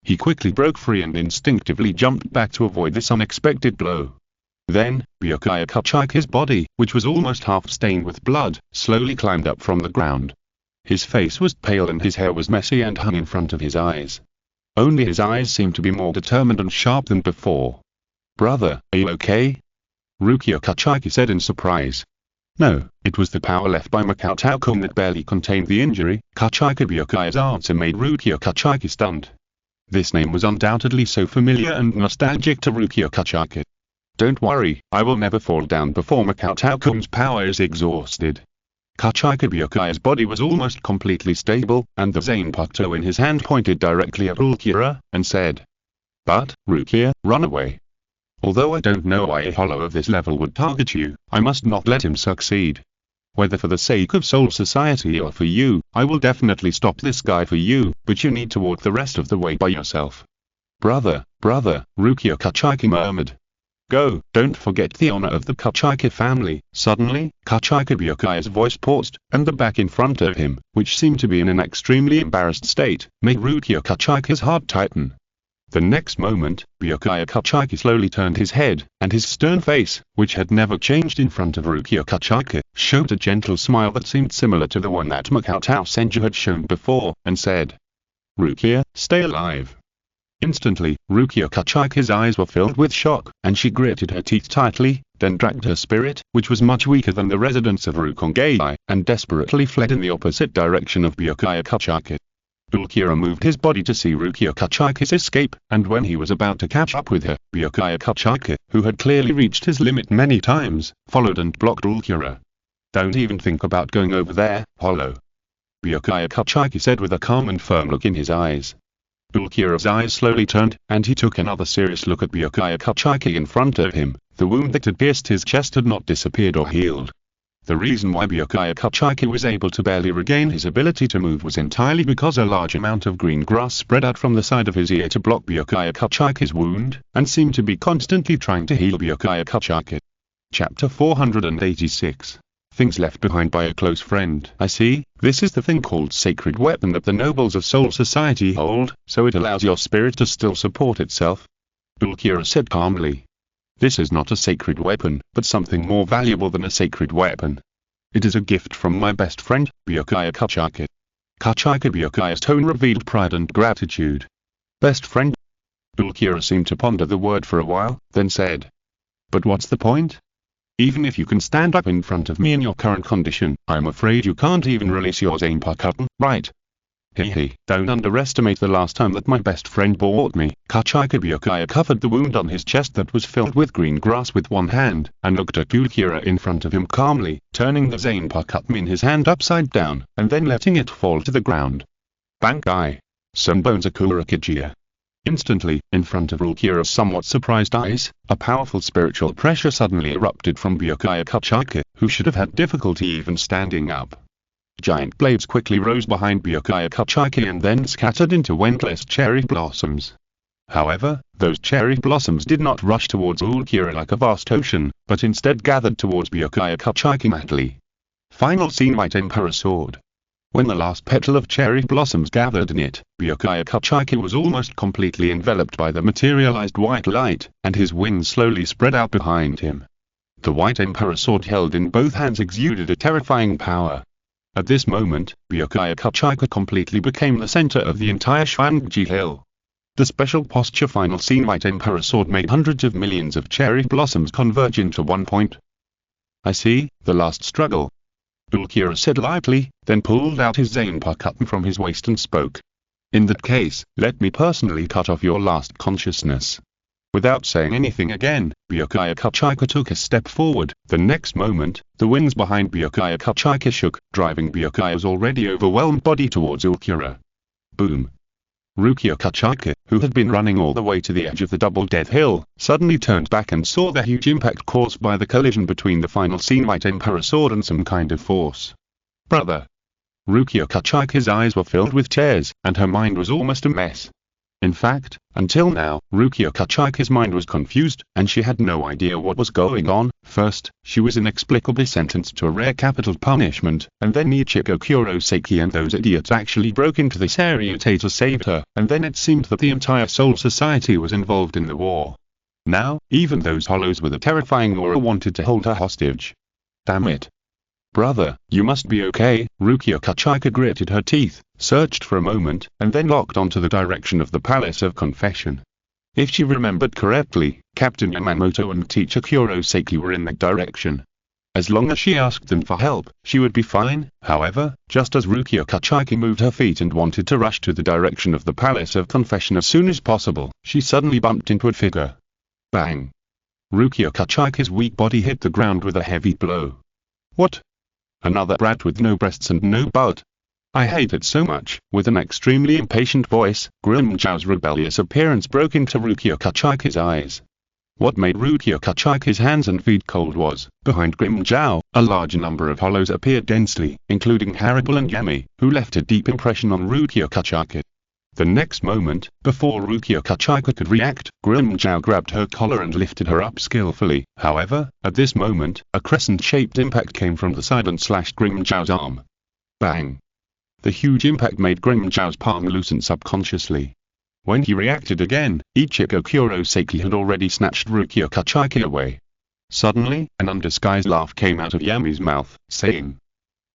He quickly broke free and instinctively jumped back to avoid this unexpected blow. Then, Buyokaya Kachiki's body, which was almost half stained with blood, slowly climbed up from the ground. His face was pale and his hair was messy and hung in front of his eyes. Only his eyes seemed to be more determined and sharp than before. Brother, are you okay? Rukia Kachiki said in surprise. No, it was the power left by Makoto-kun that barely contained the injury. Kachikabuyokaya's answer made Rukia Kachiki stunned. This name was undoubtedly so familiar and nostalgic to Rukia Kachiki. Don't worry, I will never fall down before Makoto-kun's power is exhausted. Kachikabuyokaya's body was almost completely stable, and the zanpakutō in his hand pointed directly at Ulquiorra, and said, But, Rukia, run away. Although I don't know why a hollow of this level would target you, I must not let him succeed. Whether for the sake of Soul Society or for you, I will definitely stop this guy for you, but you need to walk the rest of the way by yourself. Brother, Rukia Kachiki murmured. Go, don't forget the honor of the Kachiki family. Suddenly, Kachikabuyokaya's voice paused, and the back in front of him, which seemed to be in an extremely embarrassed state, made Rukia Kachiki's heart tighten. The next moment, Byakuya Kachiki slowly turned his head, and his stern face, which had never changed in front of Rukia Kachiki, showed a gentle smile that seemed similar to the one that Makoto Senju had shown before, and said, "Rukia, stay alive." Instantly, Rukia Kachiki's eyes were filled with shock, and she gritted her teeth tightly, then dragged her spirit, which was much weaker than the residents of Rukongai, and desperately fled in the opposite direction of Byakuya Kachiki. Ulquiorra moved his body to see Rukia Kachiki's escape, and when he was about to catch up with her, Byakuya Kachiki, who had clearly reached his limit many times, followed and blocked Ulquiorra. "Don't even think about going over there, Hollow," Byakuya Kachiki said with a calm and firm look in his eyes. Ulquiorra's eyes slowly turned, and he took another serious look at Byakuya Kachiki in front of him. The wound that had pierced his chest had not disappeared or healed. The reason why Byakuya Kachiki was able to barely regain his ability to move was entirely because a large amount of green grass spread out from the side of his ear to block Byakuya Kachiki's wound, and seemed to be constantly trying to heal Byakuya Kachiki. Chapter 486. Things left behind by a close friend. "I see, this is the thing called sacred weapon that the nobles of Soul Society hold, so it allows your spirit to still support itself," Ulquiorra said calmly. "This is not a sacred weapon, but something more valuable than a sacred weapon. It is a gift from my best friend, Byakuya Kachiki." Byakuya's tone revealed pride and gratitude. "Best friend?" Ulquiorra seemed to ponder the word for a while, then said, "But what's the point? Even if you can stand up in front of me in your current condition, I'm afraid you can't even release your zanpakutō, right? Hehe, don't underestimate the last time that my best friend bought me." Byakuya covered the wound on his chest that was filled with green grass with one hand, and looked at Ulquiorra in front of him calmly, turning the zanpakutō in his hand upside down, and then letting it fall to the ground. "Bankai! Senbon Bancho!" Instantly, in front of Ulquiorra's somewhat surprised eyes, a powerful spiritual pressure suddenly erupted from Byakuya Kachiki, who should have had difficulty even standing up. Giant blades quickly rose behind Byakuya Kachiki and then scattered into endless cherry blossoms. However, those cherry blossoms did not rush towards Ulquiorra like a vast ocean, but instead gathered towards Byakuya Kachiki madly. Final scene: White Emperor Sword. When the last petal of cherry blossoms gathered in it, Byakuya Kachiki was almost completely enveloped by the materialized white light, and his wings slowly spread out behind him. The White Emperor Sword held in both hands exuded a terrifying power. At this moment, Byakuya Kachiki completely became the center of the entire Cheng-ge hill. The special posture final scene: White Emperor Sword made hundreds of millions of cherry blossoms converge into one point. "I see, the last struggle," Ulquiorra said lightly, then pulled out his zanpakutō from his waist and spoke. "In that case, let me personally cut off your last consciousness." Without saying anything again, Byakuya Kachiki took a step forward. The next moment, the wings behind Byakuya Kachiki shook, driving Byakuya's already overwhelmed body towards Ulquiorra. Boom! Rukia Kachiki, who had been running all the way to the edge of the Double Death Hill, suddenly turned back and saw the huge impact caused by the collision between the final scene White Emperor Sword and some kind of force. "Brother!" Rukia Kachiki's eyes were filled with tears, and her mind was almost a mess. In fact, until now, Rukia Kachiki's mind was confused, and she had no idea what was going on. First, she was inexplicably sentenced to a rare capital punishment, and then Ichigo Kurosaki and those idiots actually broke into the Seireitei to save her, and then it seemed that the entire Soul Society was involved in the war. Now, even those hollows with a terrifying aura wanted to hold her hostage. Damn it. "Brother, you must be okay." Rukia Kachiki gritted her teeth, searched for a moment, and then locked onto the direction of the Palace of Confession. If she remembered correctly, Captain Yamamoto and Teacher Kurosaki were in that direction. As long as she asked them for help, she would be fine. However, just as Rukia Kachiki moved her feet and wanted to rush to the direction of the Palace of Confession as soon as possible, she suddenly bumped into a figure. Bang! Rukia Kachiki's weak body hit the ground with a heavy blow. "What? Another brat with no breasts and no butt. I hate it so much." With an extremely impatient voice, Grimjao's rebellious appearance broke into Rukia Kachiki's eyes. What made Rukia Kachiki's hands and feet cold was, behind Grimjao, a large number of hollows appeared densely, including Haribel and Yami, who left a deep impression on Rukia Kachiki. The next moment, before Rukia Kachiki could react, Grimjao grabbed her collar and lifted her up skillfully. However, at this moment, a crescent-shaped impact came from the side and slashed Grimjao's arm. Bang! The huge impact made Grimjao's palm loosen subconsciously. When he reacted again, Ichigo Kurosaki had already snatched Rukia Kachiki away. Suddenly, an undisguised laugh came out of Yami's mouth, saying,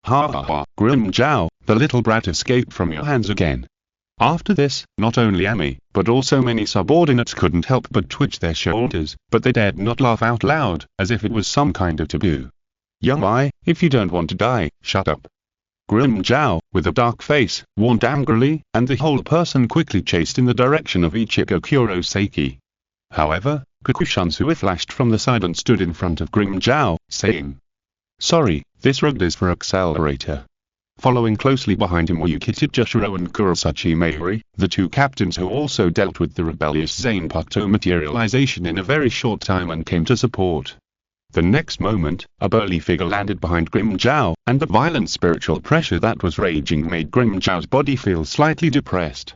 "Ha ha ha, Grimjow, the little brat escaped from your hands again." After this, not only Yami, but also many subordinates couldn't help but twitch their shoulders, but they dared not laugh out loud, as if it was some kind of taboo. "Yami, if you don't want to die, shut up." Grimjow, with a dark face, warned angrily, and the whole person quickly chased in the direction of Ichigo Kurosaki. However, Kakushansui flashed from the side and stood in front of Grimjow, saying, "Sorry, this rug is for accelerator." Following closely behind him were Yukita Joshiro and Kurosachi Mayuri, the two captains who also dealt with the rebellious zanpakutō materialization in a very short time and came to support. The next moment, a burly figure landed behind Grimjow, and the violent spiritual pressure that was raging made Grimjow's body feel slightly depressed.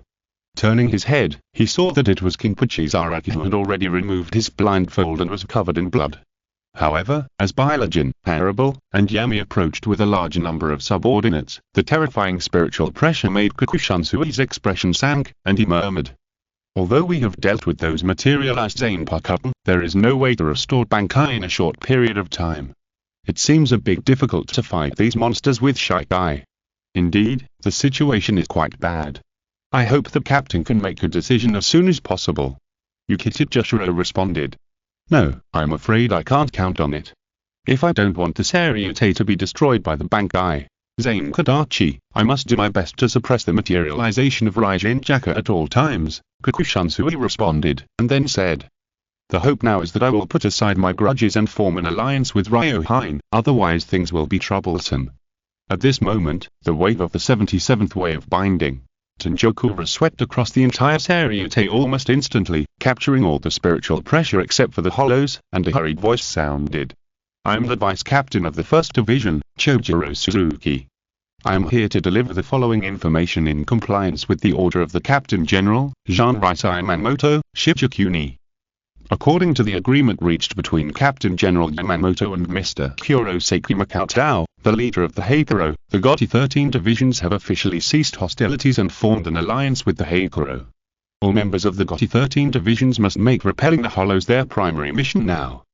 Turning his head, he saw that it was King Puchizaraki who had already removed his blindfold and was covered in blood. However, as Bailijin, Hannibal, and Yami approached with a large number of subordinates, the terrifying spiritual pressure made Kakushansui's expression sank, and he murmured, "Although we have dealt with those materialized zanpakutō, there is no way to restore Bankai in a short period of time. It seems a bit difficult to fight these monsters with Shikai. Indeed, the situation is quite bad. I hope the captain can make a decision as soon as possible." Yukita Joshiro responded, "No, I'm afraid I can't count on it. If I don't want the Seireitei to be destroyed by the Bankai Zanpakutō, I must do my best to suppress the materialization of Raijin Jaka at all times," Kakushansui responded, and then said, "The hope now is that I will put aside my grudges and form an alliance with Ryohine, otherwise things will be troublesome." At this moment, the wave of the 77th way of binding Tenjokura swept across the entire Seireitei almost instantly, capturing all the spiritual pressure except for the hollows, and a hurried voice sounded. "I'm the vice captain of the 1st Division, Chojiro Suzuki. I am here to deliver the following information in compliance with the order of the Captain General, Shinigami Yamamoto, Shichikuni. According to the agreement reached between Captain General Yamamoto and Mr. Kurosaki Makoto, the leader of the Heikuro, the Gotti 13 divisions have officially ceased hostilities and formed an alliance with the Heikuro. All members of the Gotti 13 divisions must make repelling the hollows their primary mission now."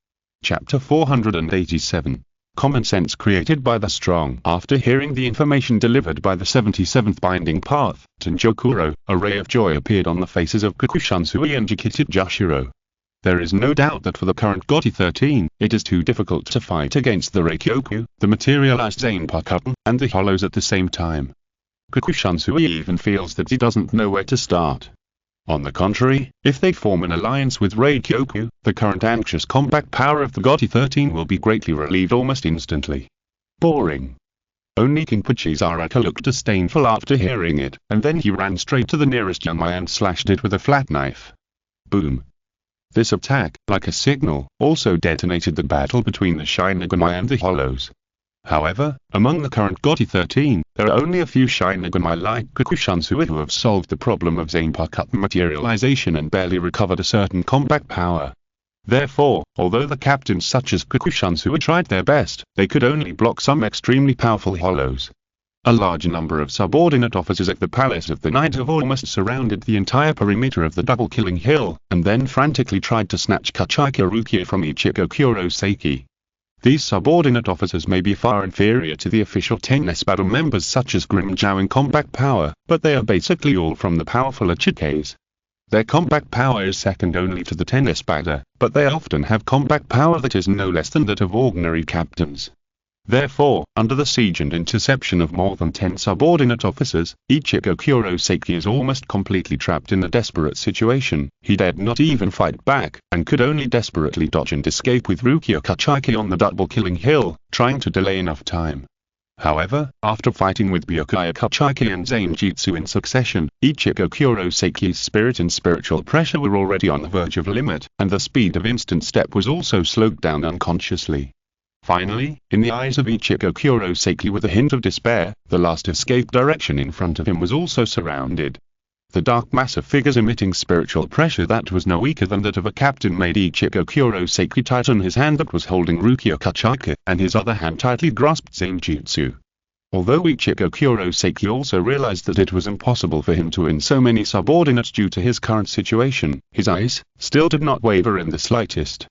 Chapter 487. Common sense created by the strong. After hearing the information delivered by the 77th binding path, Tenjokura, a ray of joy appeared on the faces of Kakushansui and Yukita Joshiro. There is no doubt that for the current Gotti 13, it is too difficult to fight against the Reikyoku, the materialized zanpakutō, and the hollows at the same time. Kakushansui even feels that he doesn't know where to start. On the contrary, if they form an alliance with Reikyoku, the current anxious combat power of the Gotti 13 will be greatly relieved almost instantly. Boring. Only King Puchizaraki looked disdainful after hearing it, and then he ran straight to the nearest Yami and slashed it with a flat knife. Boom. This attack, like a signal, also detonated the battle between the Shinigami and the Hollows. However, among the current Gotti 13, there are only a few Shinigami like Kakushansui who have solved the problem of zanpakutō materialization and barely recovered a certain combat power. Therefore, although the captains such as Kakushansui tried their best, they could only block some extremely powerful Hollows. A large number of subordinate officers at the Palace of the Night have almost surrounded the entire perimeter of the double-killing hill, and then frantically tried to snatch Kachiki Rukia from Ichigo Kurosaki. These subordinate officers may be far inferior to the official Tennesbado members such as Grimjow in combat power, but they are basically all from the powerful Ichikes. Their combat power is second only to the Tennesbado, but they often have combat power that is no less than that of ordinary captains. Therefore, under the siege and interception of more than 10 subordinate officers, Ichigo Kurosaki is almost completely trapped in a desperate situation. He dared not even fight back, and could only desperately dodge and escape with Rukia Kachiki on the double-killing hill, trying to delay enough time. However, after fighting with Byakuya Kachiki and Zanjitsu in succession, Ichigo Kurosaki's spirit and spiritual pressure were already on the verge of limit, and the speed of instant step was also slowed down unconsciously. Finally, in the eyes of Ichigo Kurosaki with a hint of despair, the last escape direction in front of him was also surrounded. The dark mass of figures emitting spiritual pressure that was no weaker than that of a captain made Ichigo Kurosaki tighten his hand that was holding Rukia Kachiki, and his other hand tightly grasped Zanjitsu. Although Ichigo Kurosaki also realized that it was impossible for him to win so many subordinates due to his current situation, his eyes still did not waver in the slightest.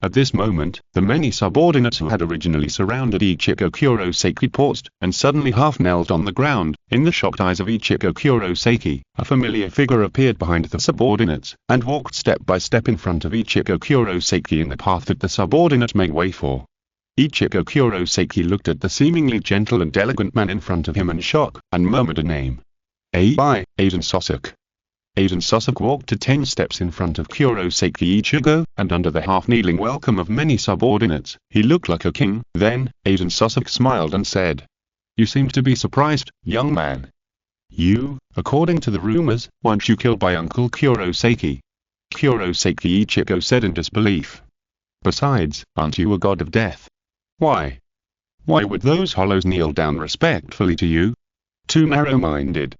At this moment, the many subordinates who had originally surrounded Ichigo Kurosaki paused, and suddenly half knelt on the ground. In the shocked eyes of Ichigo Kurosaki, a familiar figure appeared behind the subordinates, and walked step by step in front of Ichigo Kurosaki in the path that the subordinate made way for. Ichigo Kurosaki looked at the seemingly gentle and elegant man in front of him in shock, and murmured a name. Aiden Sasuke. Aiden Sasuke walked to 10 steps in front of Kurosaki Ichigo, and under the half-kneeling welcome of many subordinates, he looked like a king. Then, Aiden Sasuke smiled and said, "You seem to be surprised, young man. You, according to the rumors, weren't you killed by Uncle Kurosaki?" Kurosaki Ichigo said in disbelief. "Besides, aren't you a god of death? Why would those hollows kneel down respectfully to you? Too narrow-minded."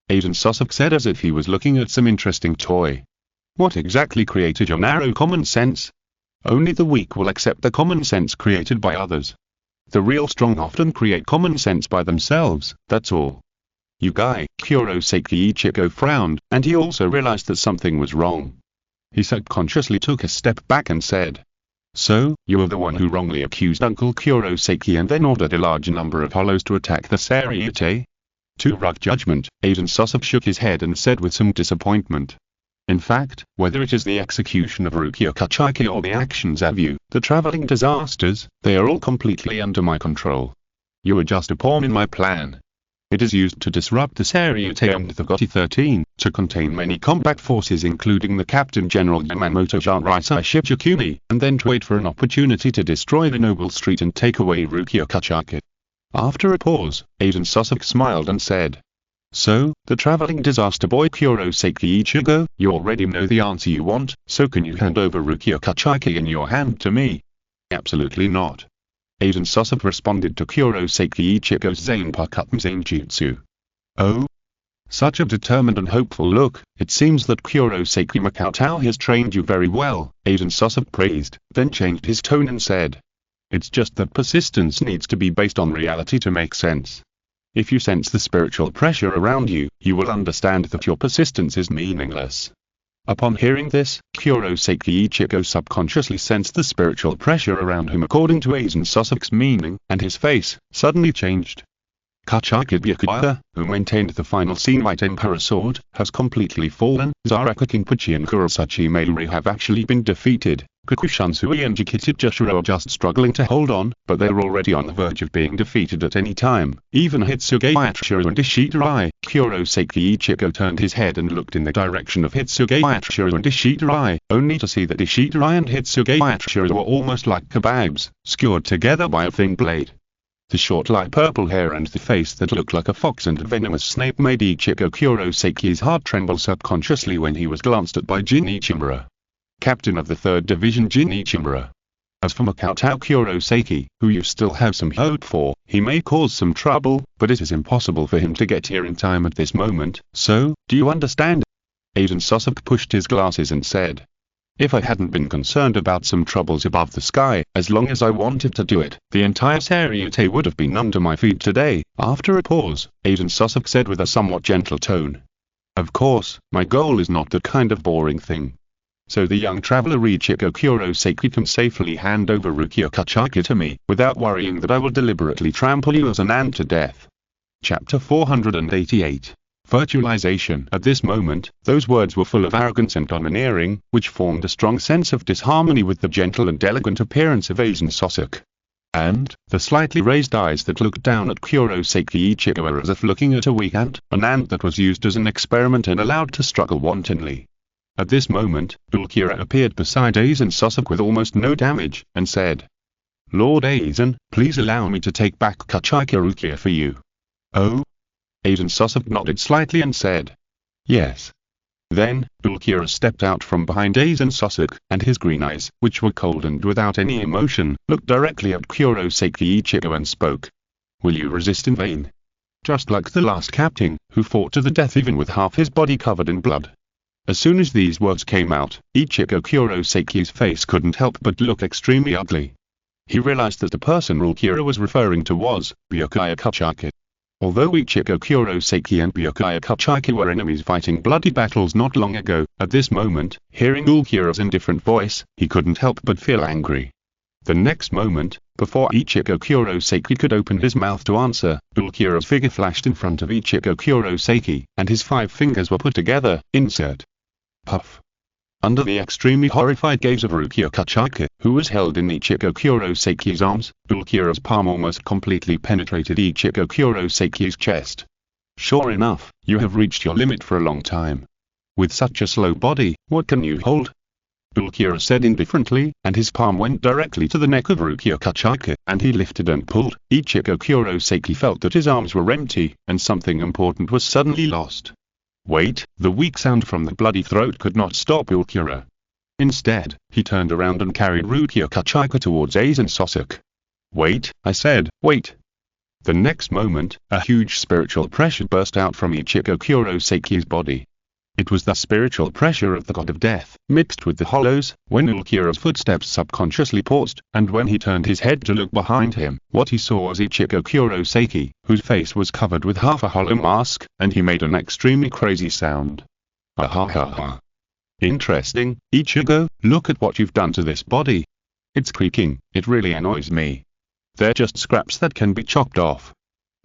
Aiden Sasuke said as if he was looking at some interesting toy. "What exactly created your narrow common sense? Only the weak will accept the common sense created by others. The real strong often create common sense by themselves, that's all." "You guy," Kurosaki Ichigo frowned, and he also realized that something was wrong. He subconsciously took a step back and said, "So, you are the one who wrongly accused Uncle Kurosaki and then ordered a large number of hollows to attack the Seireitei?" To rough judgment, Aiden Sasuke shook his head and said with some disappointment. "In fact, whether it is the execution of Rukia Kachiki or the actions of you, the traveling disasters, they are all completely under my control. You are just a pawn in my plan. It is used to disrupt the Seireitei and the Gotti 13, to contain many combat forces including the Captain General Yamamoto Seireitei Shibukuni, and then to wait for an opportunity to destroy the Noble Street and take away Rukia Kachiki." After a pause, Aiden Sasuke smiled and said, "So, the traveling disaster boy Kurosaki Ichigo, you already know the answer you want, so can you hand over Rukia Kachiki in your hand to me?" "Absolutely not." Aiden Sasuke responded to Kurosaki Ichigo's zanpakutō Zanjutsu. "Oh?" Such a determined and hopeful look. "It seems that Kurosaki Makotao has trained you very well," Aiden Sasuke praised, then changed his tone and said, "It's just that persistence needs to be based on reality to make sense. If you sense the spiritual pressure around you, you will understand that your persistence is meaningless." Upon hearing this, Kurosaki Ichigo subconsciously sensed the spiritual pressure around him according to Aiden Sasuke's meaning, and his face suddenly changed. Kachiki Byakuya, who maintained the final scene White Emperor Sword, has completely fallen. Zaraka Kinpachi and Kurosachi Mairi have actually been defeated. Kikushansui and Jikiti Joshua are just struggling to hold on, but they're already on the verge of being defeated at any time. Even Hitsuge Yatsura and Ishidarai. Kurosaki Ichigo turned his head and looked in the direction of Hitsuge Yatsura and Ishidarai, only to see that Ishidarai and Hitsuge Yatsura were almost like kebabs, skewered together by a thin blade. The short light purple hair and the face that looked like a fox and a venomous snake made Ichigo Kurosaki's heart tremble subconsciously when he was glanced at by Jin Ichimura, captain of the 3rd Division Jin Ichimura. As for Makotao Kurosaki, who you still have some hope for, he may cause some trouble, but it is impossible for him to get here in time at this moment, so, do you understand? Aiden Sasuke pushed his glasses and said, "If I hadn't been concerned about some troubles above the sky, as long as I wanted to do it, the entire Seireitei would have been under my feet today." After a pause, Aiden Sasuke said with a somewhat gentle tone, "Of course, my goal is not that kind of boring thing. So the young traveler Ichigo Kurosaki can safely hand over Rukia Kachiki to me, without worrying that I will deliberately trample you as an ant to death." Chapter 488. Virtualization. At this moment, those words were full of arrogance and domineering, which formed a strong sense of disharmony with the gentle and elegant appearance of Aiden Sasuke. And, the slightly raised eyes that looked down at Kurosaki Ichigo were as if looking at a weak ant, an ant that was used as an experiment and allowed to struggle wantonly. At this moment, Ulkira appeared beside Aizen Sasuke with almost no damage, and said, "Lord Aizen, please allow me to take back Kachiki Rukia for you." "Oh?" Aiden Sasuke nodded slightly and said, "Yes." Then, Ulkira stepped out from behind Aizen Sasuke, and his green eyes, which were cold and without any emotion, looked directly at Kurosaki Ichigo and spoke. "Will you resist in vain? Just like the last captain, who fought to the death even with half his body covered in blood." As soon as these words came out, Ichigo Kurosaki's face couldn't help but look extremely ugly. He realized that the person Ulquiorra was referring to was Byakuya Kachaki. Although Ichigo Kurosaki and Byakuya Kachaki were enemies fighting bloody battles not long ago, at this moment, hearing Ulquiorra's indifferent voice, he couldn't help but feel angry. The next moment, before Ichigo Kurosaki could open his mouth to answer, Ulquiorra's figure flashed in front of Ichigo Kurosaki, and his 5 fingers were put together. Insert. Puff. Under the extremely horrified gaze of Rukia Kachaki, who was held in Ichigo Kurosaki's arms, Ulquiorra's palm almost completely penetrated Ichigo Kurosaki's chest. Sure enough, you have reached your limit for a long time. With such a slow body, what can you hold? Ulquiorra said indifferently, and his palm went directly to the neck of Rukia Kachaki, and he lifted and pulled. Ichigo Kurosaki felt that his arms were empty, and something important was suddenly lost. Wait, the weak sound from the bloody throat could not stop Ulquiorra. Instead, he turned around and carried Rukia Kachaki towards Aizen Sasuke. Wait, I said, wait. The next moment, a huge spiritual pressure burst out from Ichigo Kurosaki's body. It was the spiritual pressure of the god of death, mixed with the hollows. When Ulquiorra's footsteps subconsciously paused, and when he turned his head to look behind him, what he saw was Ichigo Kurosaki, whose face was covered with half a hollow mask, and he made an extremely crazy sound. Ha ha ha ha. Interesting, Ichigo, look at what you've done to this body. It's creaking, it really annoys me. They're just scraps that can be chopped off.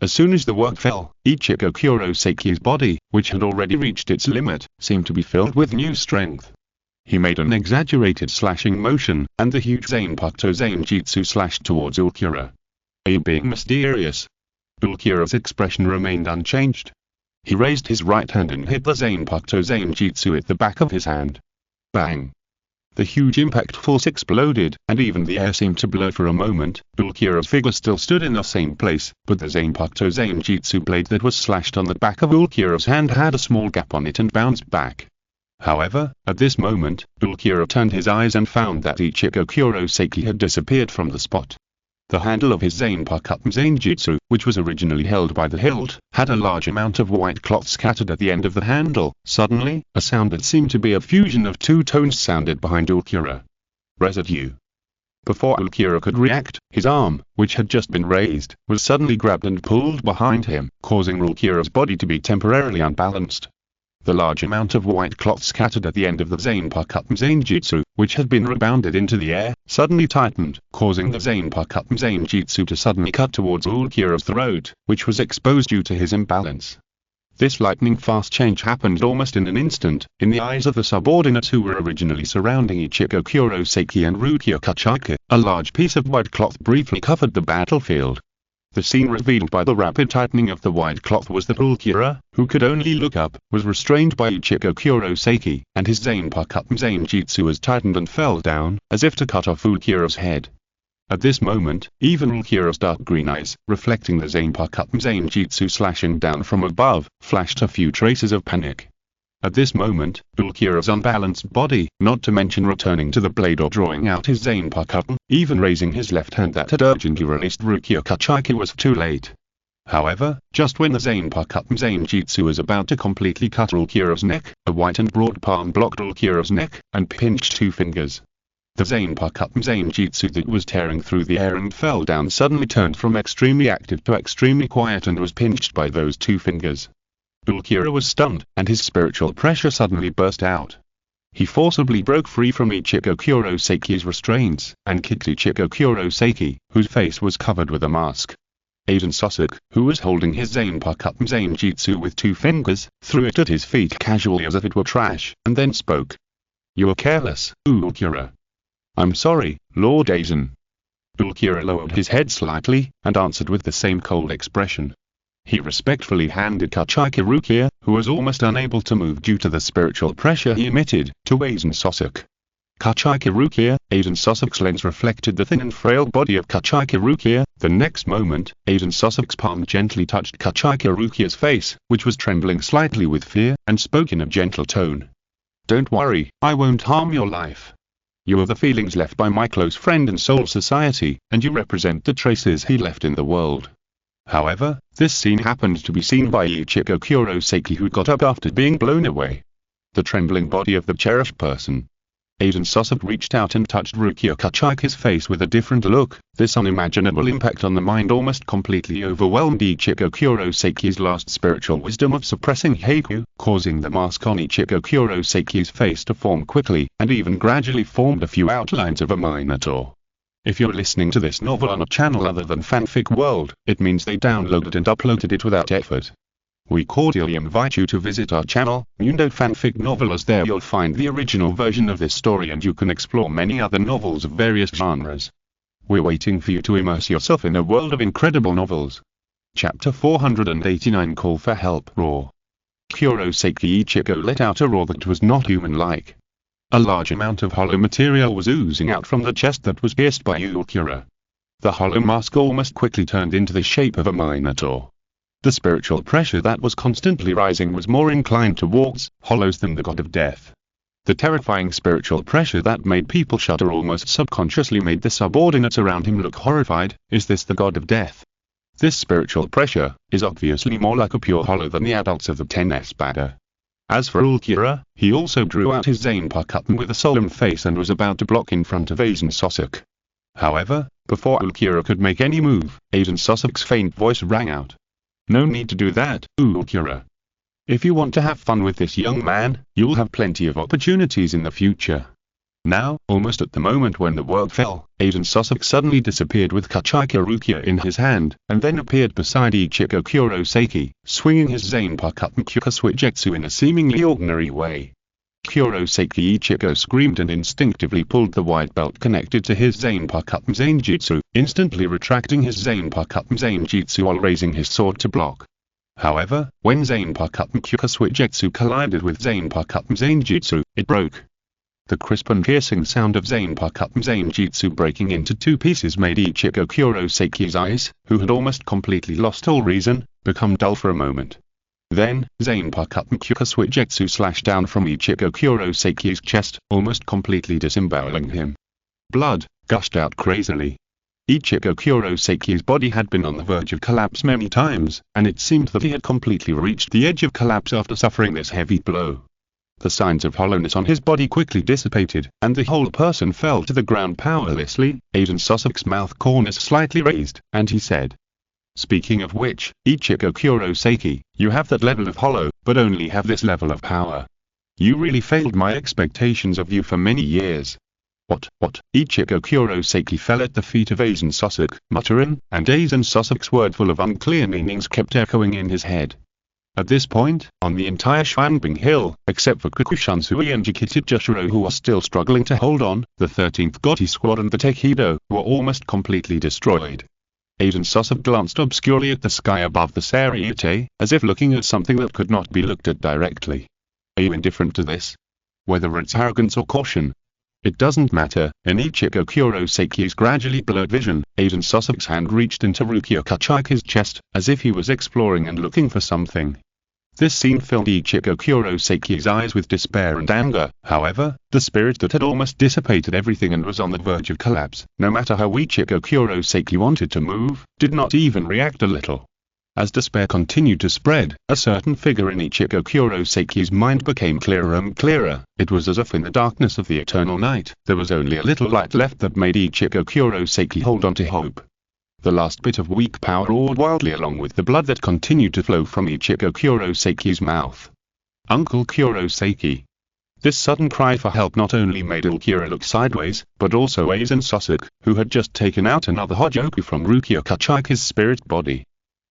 As soon as the word fell, Ichigo Kurosaki's body, which had already reached its limit, seemed to be filled with new strength. He made an exaggerated slashing motion, and the huge zanpakutō Zanjutsu slashed towards Ulquiorra. Are you being mysterious? Ulquiorra's expression remained unchanged. He raised his right hand and hit the zanpakutō Zanjutsu at the back of his hand. Bang! The huge impact force exploded, and even the air seemed to blur for a moment. Ulquiorra's figure still stood in the same place, but the zanpakutō Zanjutsu blade that was slashed on the back of Ulquiorra's hand had a small gap on it and bounced back. However, at this moment, Ulquiorra turned his eyes and found that Ichigo Kurosaki had disappeared from the spot. The handle of his zanpakutō Zanjutsu, which was originally held by the hilt, had a large amount of white cloth scattered at the end of the handle. Suddenly, a sound that seemed to be a fusion of 2 tones sounded behind Ulquiorra. Residue. Before Ulquiorra could react, his arm, which had just been raised, was suddenly grabbed and pulled behind him, causing Ulquiorra's body to be temporarily unbalanced. The large amount of white cloth scattered at the end of the zanpakutō Zanjutsu, which had been rebounded into the air, suddenly tightened, causing the zanpakutō Zanjutsu to suddenly cut towards Ulquiorra's throat, which was exposed due to his imbalance. This lightning-fast change happened almost in an instant, in the eyes of the subordinates who were originally surrounding Ichigo Kurosaki and Rukia Kachaki. A large piece of white cloth briefly covered the battlefield. The scene revealed by the rapid tightening of the white cloth was that Ulquiorra, who could only look up, was restrained by Ichigo Kurosaki, and his zanpakutō Zanjutsu was tightened and fell down, as if to cut off Ulquiorra's head. At this moment, even Ulquiorra's dark green eyes, reflecting the zanpakutō Zanjutsu slashing down from above, flashed a few traces of panic. At this moment, Ulquiorra's unbalanced body, not to mention returning to the blade or drawing out his zanpakutō, even raising his left hand that had urgently released Rukia Kachaki, was too late. However, just when the zanpakutō Zanjutsu was about to completely cut Ulquiorra's neck, a white and broad palm blocked Ulquiorra's neck, and pinched 2 fingers. The zanpakutō Zanjutsu that was tearing through the air and fell down suddenly turned from extremely active to extremely quiet and was pinched by those 2 fingers. Ulquiorra was stunned, and his spiritual pressure suddenly burst out. He forcibly broke free from Ichigo Kurosaki's restraints, and kicked Ichigo Kurosaki, whose face was covered with a mask. Aizen Sasuke, who was holding his zanpakutō Zanjutsu with 2 fingers, threw it at his feet casually as if it were trash, and then spoke. You are careless, Ulquiorra. I'm sorry, Lord Aizen. Ulquiorra lowered his head slightly, and answered with the same cold expression. He respectfully handed Kachaki Rukia, who was almost unable to move due to the spiritual pressure he emitted, to Aizen Sasuke. Kachaki Rukia, Aizen Sasuke's lens reflected the thin and frail body of Kachaki Rukia. The next moment, Aizen Sasuke's palm gently touched Kachaki Rukia's face, which was trembling slightly with fear, and spoke in a gentle tone. Don't worry, I won't harm your life. You are the feelings left by my close friend in Soul Society, and you represent the traces he left in the world. However, this scene happened to be seen by Ichigo Kurosaki, who got up after being blown away. The trembling body of the cherished person. Aiden Sosok reached out and touched Rukia Kachika's face with a different look. This unimaginable impact on the mind almost completely overwhelmed Ichigo Kurosaki's lost spiritual wisdom of suppressing Heiku, causing the mask on Ichigo Kurosaki's face to form quickly, and even gradually formed a few outlines of a minotaur. If you're listening to this novel on a channel other than Fanfic World, it means they downloaded and uploaded it without effort. We cordially invite you to visit our channel, Mundo Fanfic Novel, as there you'll find the original version of this story and you can explore many other novels of various genres. We're waiting for you to immerse yourself in a world of incredible novels. Chapter 489, Call for Help. Roar. Kurosaki Ichigo let out a roar that was not human-like. A large amount of hollow material was oozing out from the chest that was pierced by Ulquiorra. The hollow mask almost quickly turned into the shape of a minotaur. The spiritual pressure that was constantly rising was more inclined towards hollows than the god of death. The terrifying spiritual pressure that made people shudder almost subconsciously made the subordinates around him look horrified. Is this the god of death? This spiritual pressure is obviously more like a pure hollow than the adults of the 10s Bada. As for Ulquiorra, he also drew out his zanpakutō with a solemn face and was about to block in front of Aiden Sosok. However, before Ulquiorra could make any move, Aiden Sosok's faint voice rang out. No need to do that, Ulquiorra. If you want to have fun with this young man, you'll have plenty of opportunities in the future. Now, almost at the moment when the word fell, Aiden Sosok suddenly disappeared with Kachika Rukia in his hand, and then appeared beside Ichigo Kurosaki, swinging his zanpakutō Kyuka Switjetsu in a seemingly ordinary way. Kurosaki Ichigo screamed and instinctively pulled the white belt connected to his zanpakutō Zanjutsu, instantly retracting his zanpakutō Zanjutsu while raising his sword to block. However, when zanpakutō Kyuka Switjetsu collided with zanpakutō Zanjutsu, it broke. The crisp and piercing sound of zanpakutō Zanjutsu breaking into two pieces made Ichigo Kurosaki's eyes, who had almost completely lost all reason, become dull for a moment. Then, zanpakutō Kyuka Switjetsu slashed down from Ichigo Kurosaki's chest, almost completely disemboweling him. Blood gushed out crazily. Ichigo Kurosaki's body had been on the verge of collapse many times, and it seemed that he had completely reached the edge of collapse after suffering this heavy blow. The signs of hollowness on his body quickly dissipated, and the whole person fell to the ground powerlessly. Aiden Sosok's mouth corners slightly raised, and he said, "Speaking of which, Ichigo Kurosaki, you have that level of hollow, but only have this level of power. You really failed my expectations of you for many years." What? Ichigo Kurosaki fell at the feet of Aiden Sosok, muttering, and Aiden Sosok's word full of unclear meanings kept echoing in his head. At this point, on the entire Shuanbing Hill, except for Kukushansui and Jikitid who are still struggling to hold on, the 13th Gotti Squad and the Takedo were almost completely destroyed. Aiden Sosok glanced obscurely at the sky above the Seireitei, as if looking at something that could not be looked at directly. Are you indifferent to this? Whether it's arrogance or caution? It doesn't matter. In Ichigo Kurosaki's gradually blurred vision, Aiden Sosok's hand reached into Rukia Kachika's chest, as if he was exploring and looking for something. This scene filled Ichigo Kurosaki's eyes with despair and anger. However, the spirit that had almost dissipated everything and was on the verge of collapse, no matter how Ichigo Kurosaki wanted to move, did not even react a little. As despair continued to spread, a certain figure in Ichigo Kurosaki's mind became clearer and clearer. It was as if in the darkness of the eternal night, there was only a little light left that made Ichigo Kurosaki hold on to hope. The last bit of weak power roared wildly along with the blood that continued to flow from Ichigo Kurosaki's mouth. Uncle Kurosaki. This sudden cry for help not only made Ulquiorra look sideways, but also Aiden Sosok, who had just taken out another Hojoku from Rukia Kachika's spirit body.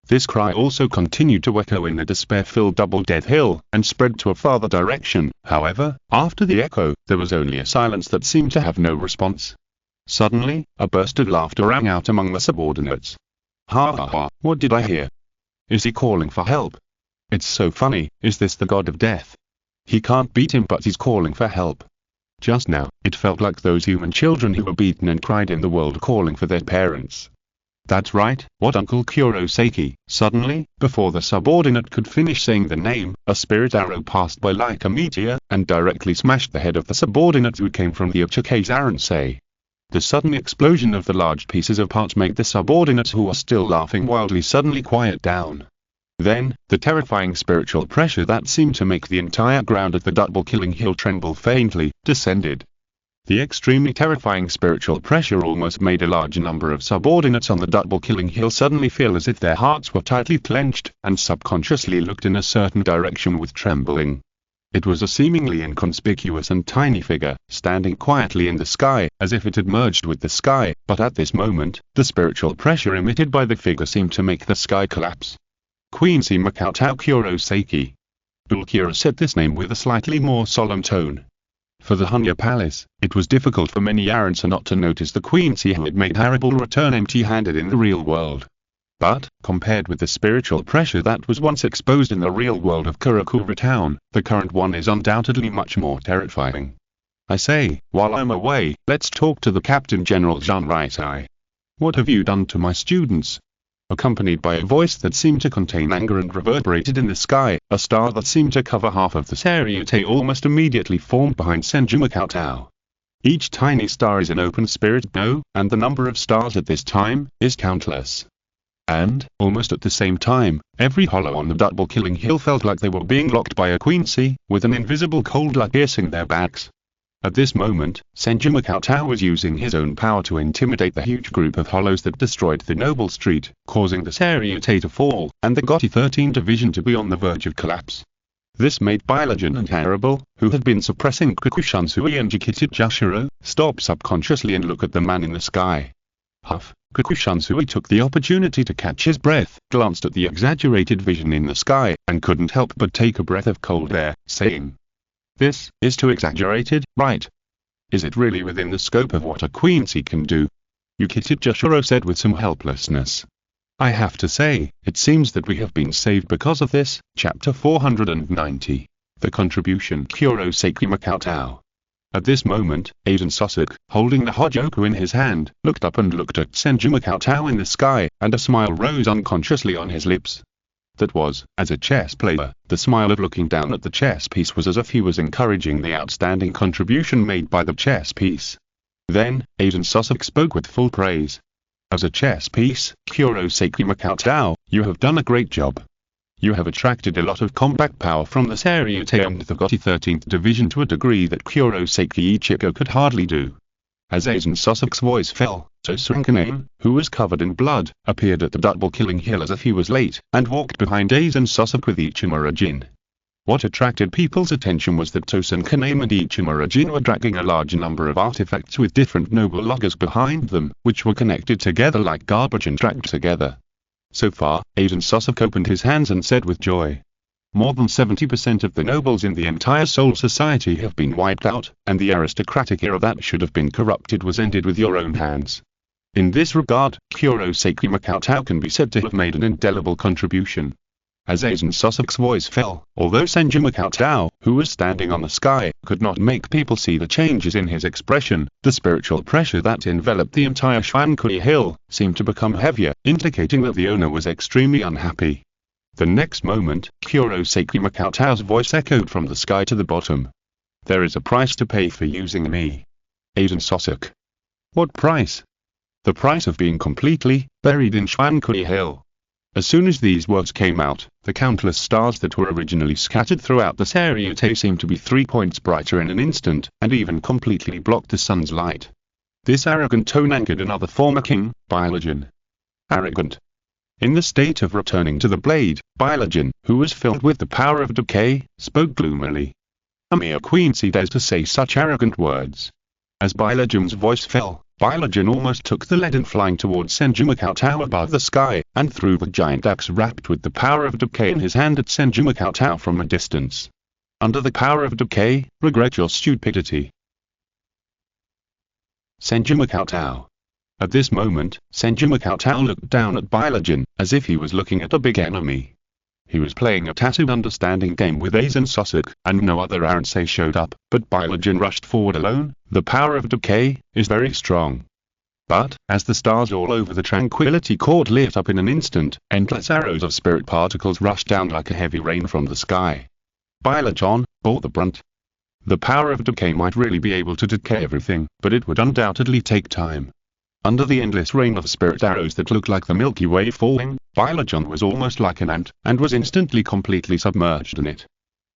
This cry also continued to echo in the despair-filled Double Death Hill, and spread to a farther direction. However, after the echo, there was only a silence that seemed to have no response. Suddenly, a burst of laughter rang out among the subordinates. Ha ha ha, what did I hear? Is he calling for help? It's so funny, is this the god of death? He can't beat him but he's calling for help. Just now, it felt like those human children who were beaten and cried in the world calling for their parents. That's right, what Uncle Kurosaki? Suddenly, before the subordinate could finish saying the name, a spirit arrow passed by like a meteor, and directly smashed the head of the subordinate who came from the Uchihake's Seireitei. The sudden explosion of the large pieces of parts made the subordinates who were still laughing wildly suddenly quiet down. Then, the terrifying spiritual pressure that seemed to make the entire ground at the double killing hill tremble faintly, descended. The extremely terrifying spiritual pressure almost made a large number of subordinates on the double-killing hill suddenly feel as if their hearts were tightly clenched, and subconsciously looked in a certain direction with trembling. It was a seemingly inconspicuous and tiny figure, standing quietly in the sky, as if it had merged with the sky, but at this moment, the spiritual pressure emitted by the figure seemed to make the sky collapse. Queen Senbon Kurosaki. Ulquiorra said this name with a slightly more solemn tone. For the Hunya Palace, it was difficult for many Arrancer not to notice the Queen who had made horrible return empty-handed in the real world. But, compared with the spiritual pressure that was once exposed in the real world of Karakura Town, the current one is undoubtedly much more terrifying. I say, while I'm away, let's talk to the Captain General Seireitei. What have you done to my students? Accompanied by a voice that seemed to contain anger and reverberated in the sky, a star that seemed to cover half of the Seireitei almost immediately formed behind Senju Cheng. Each tiny star is an open spirit no, and the number of stars at this time is countless. And, almost at the same time, every hollow on the double-killing hill felt like they were being locked by a queen with an invisible cold light piercing their backs. At this moment, Senju Cheng was using his own power to intimidate the huge group of hollows that destroyed the Noble Street, causing the Seireitei to fall, and the 13th Division to be on the verge of collapse. This made Bailajan and Terrible, who had been suppressing Kikushansui and Jikitijashiro, stop subconsciously and look at the man in the sky. Huff. Kikushansui took the opportunity to catch his breath, glanced at the exaggerated vision in the sky, and couldn't help but take a breath of cold air, saying, "This is too exaggerated, right? Is it really within the scope of what a queen can do?" Jukitijashiro said with some helplessness. "I have to say, it seems that we have been saved because of this." Chapter 490. The Contribution Kurosaki Makoto. At this moment, Aiden Sosok, holding the Hojoku in his hand, looked up and looked at Senju Cheng in the sky, and a smile rose unconsciously on his lips. That was, as a chess player, the smile of looking down at the chess piece was as if he was encouraging the outstanding contribution made by the chess piece. Then, Aiden Sosok spoke with full praise. "As a chess piece, Kurosaki Makoto, you have done a great job. You have attracted a lot of combat power from the Seireitei and the 13th Division to a degree that Kurosaki Ichigo could hardly do." As Aizen Sosok's voice fell, Senju, who was covered in blood, appeared at the double-killing hill as if he was late, and walked behind Aizen Sosok with Ichimura Jin. What attracted people's attention was that Senju and Ichimura Jin were dragging a large number of artifacts with different noble logos behind them, which were connected together like garbage and dragged together. So far, Aiden Sosok opened his hands and said with joy, "More than 70% of the nobles in the entire Soul Society have been wiped out, and the aristocratic era that should have been corrupted was ended with your own hands. In this regard, Kurosaki Makoto can be said to have made an indelible contribution." As Aizen Sosok's voice fell, although Senju Makoto, who was standing on the sky, could not make people see the changes in his expression, the spiritual pressure that enveloped the entire Shuankui Hill seemed to become heavier, indicating that the owner was extremely unhappy. The next moment, Kurosaki Makoto's voice echoed from the sky to the bottom. "There is a price to pay for using me. Aiden Sosok." "What price?" "The price of being completely buried in Shuankui Hill." As soon as these words came out, the countless stars that were originally scattered throughout the Seireitei seemed to be 3 points brighter in an instant, and even completely blocked the sun's light. This arrogant tone angered another former king, Bailajan. Arrogant. In the state of returning to the blade, Bailajan, who was filled with the power of decay, spoke gloomily. "A mere queen dares to say such arrogant words." As Bailajan's voice fell, Bailajan almost took the lead and flying towards Senju Makoto above the sky, and threw the giant axe wrapped with the power of decay in his hand at Senju Makoto from a distance. "Under the power of decay, regret your stupidity." Senju Makoto. At this moment, Senju Makoto looked down at Bailajan, as if he was looking at a big enemy. He was playing a tacit understanding game with Aizen Sosok, and no other Arrancer showed up, but Bailajan rushed forward alone. The power of decay is very strong. But, as the stars all over the Tranquility Court lit up in an instant, endless arrows of spirit particles rushed down like a heavy rain from the sky. Bailajan bore the brunt. The power of decay might really be able to decay everything, but it would undoubtedly take time. Under the endless rain of spirit arrows that looked like the Milky Way falling, Bailajan was almost like an ant, and was instantly completely submerged in it.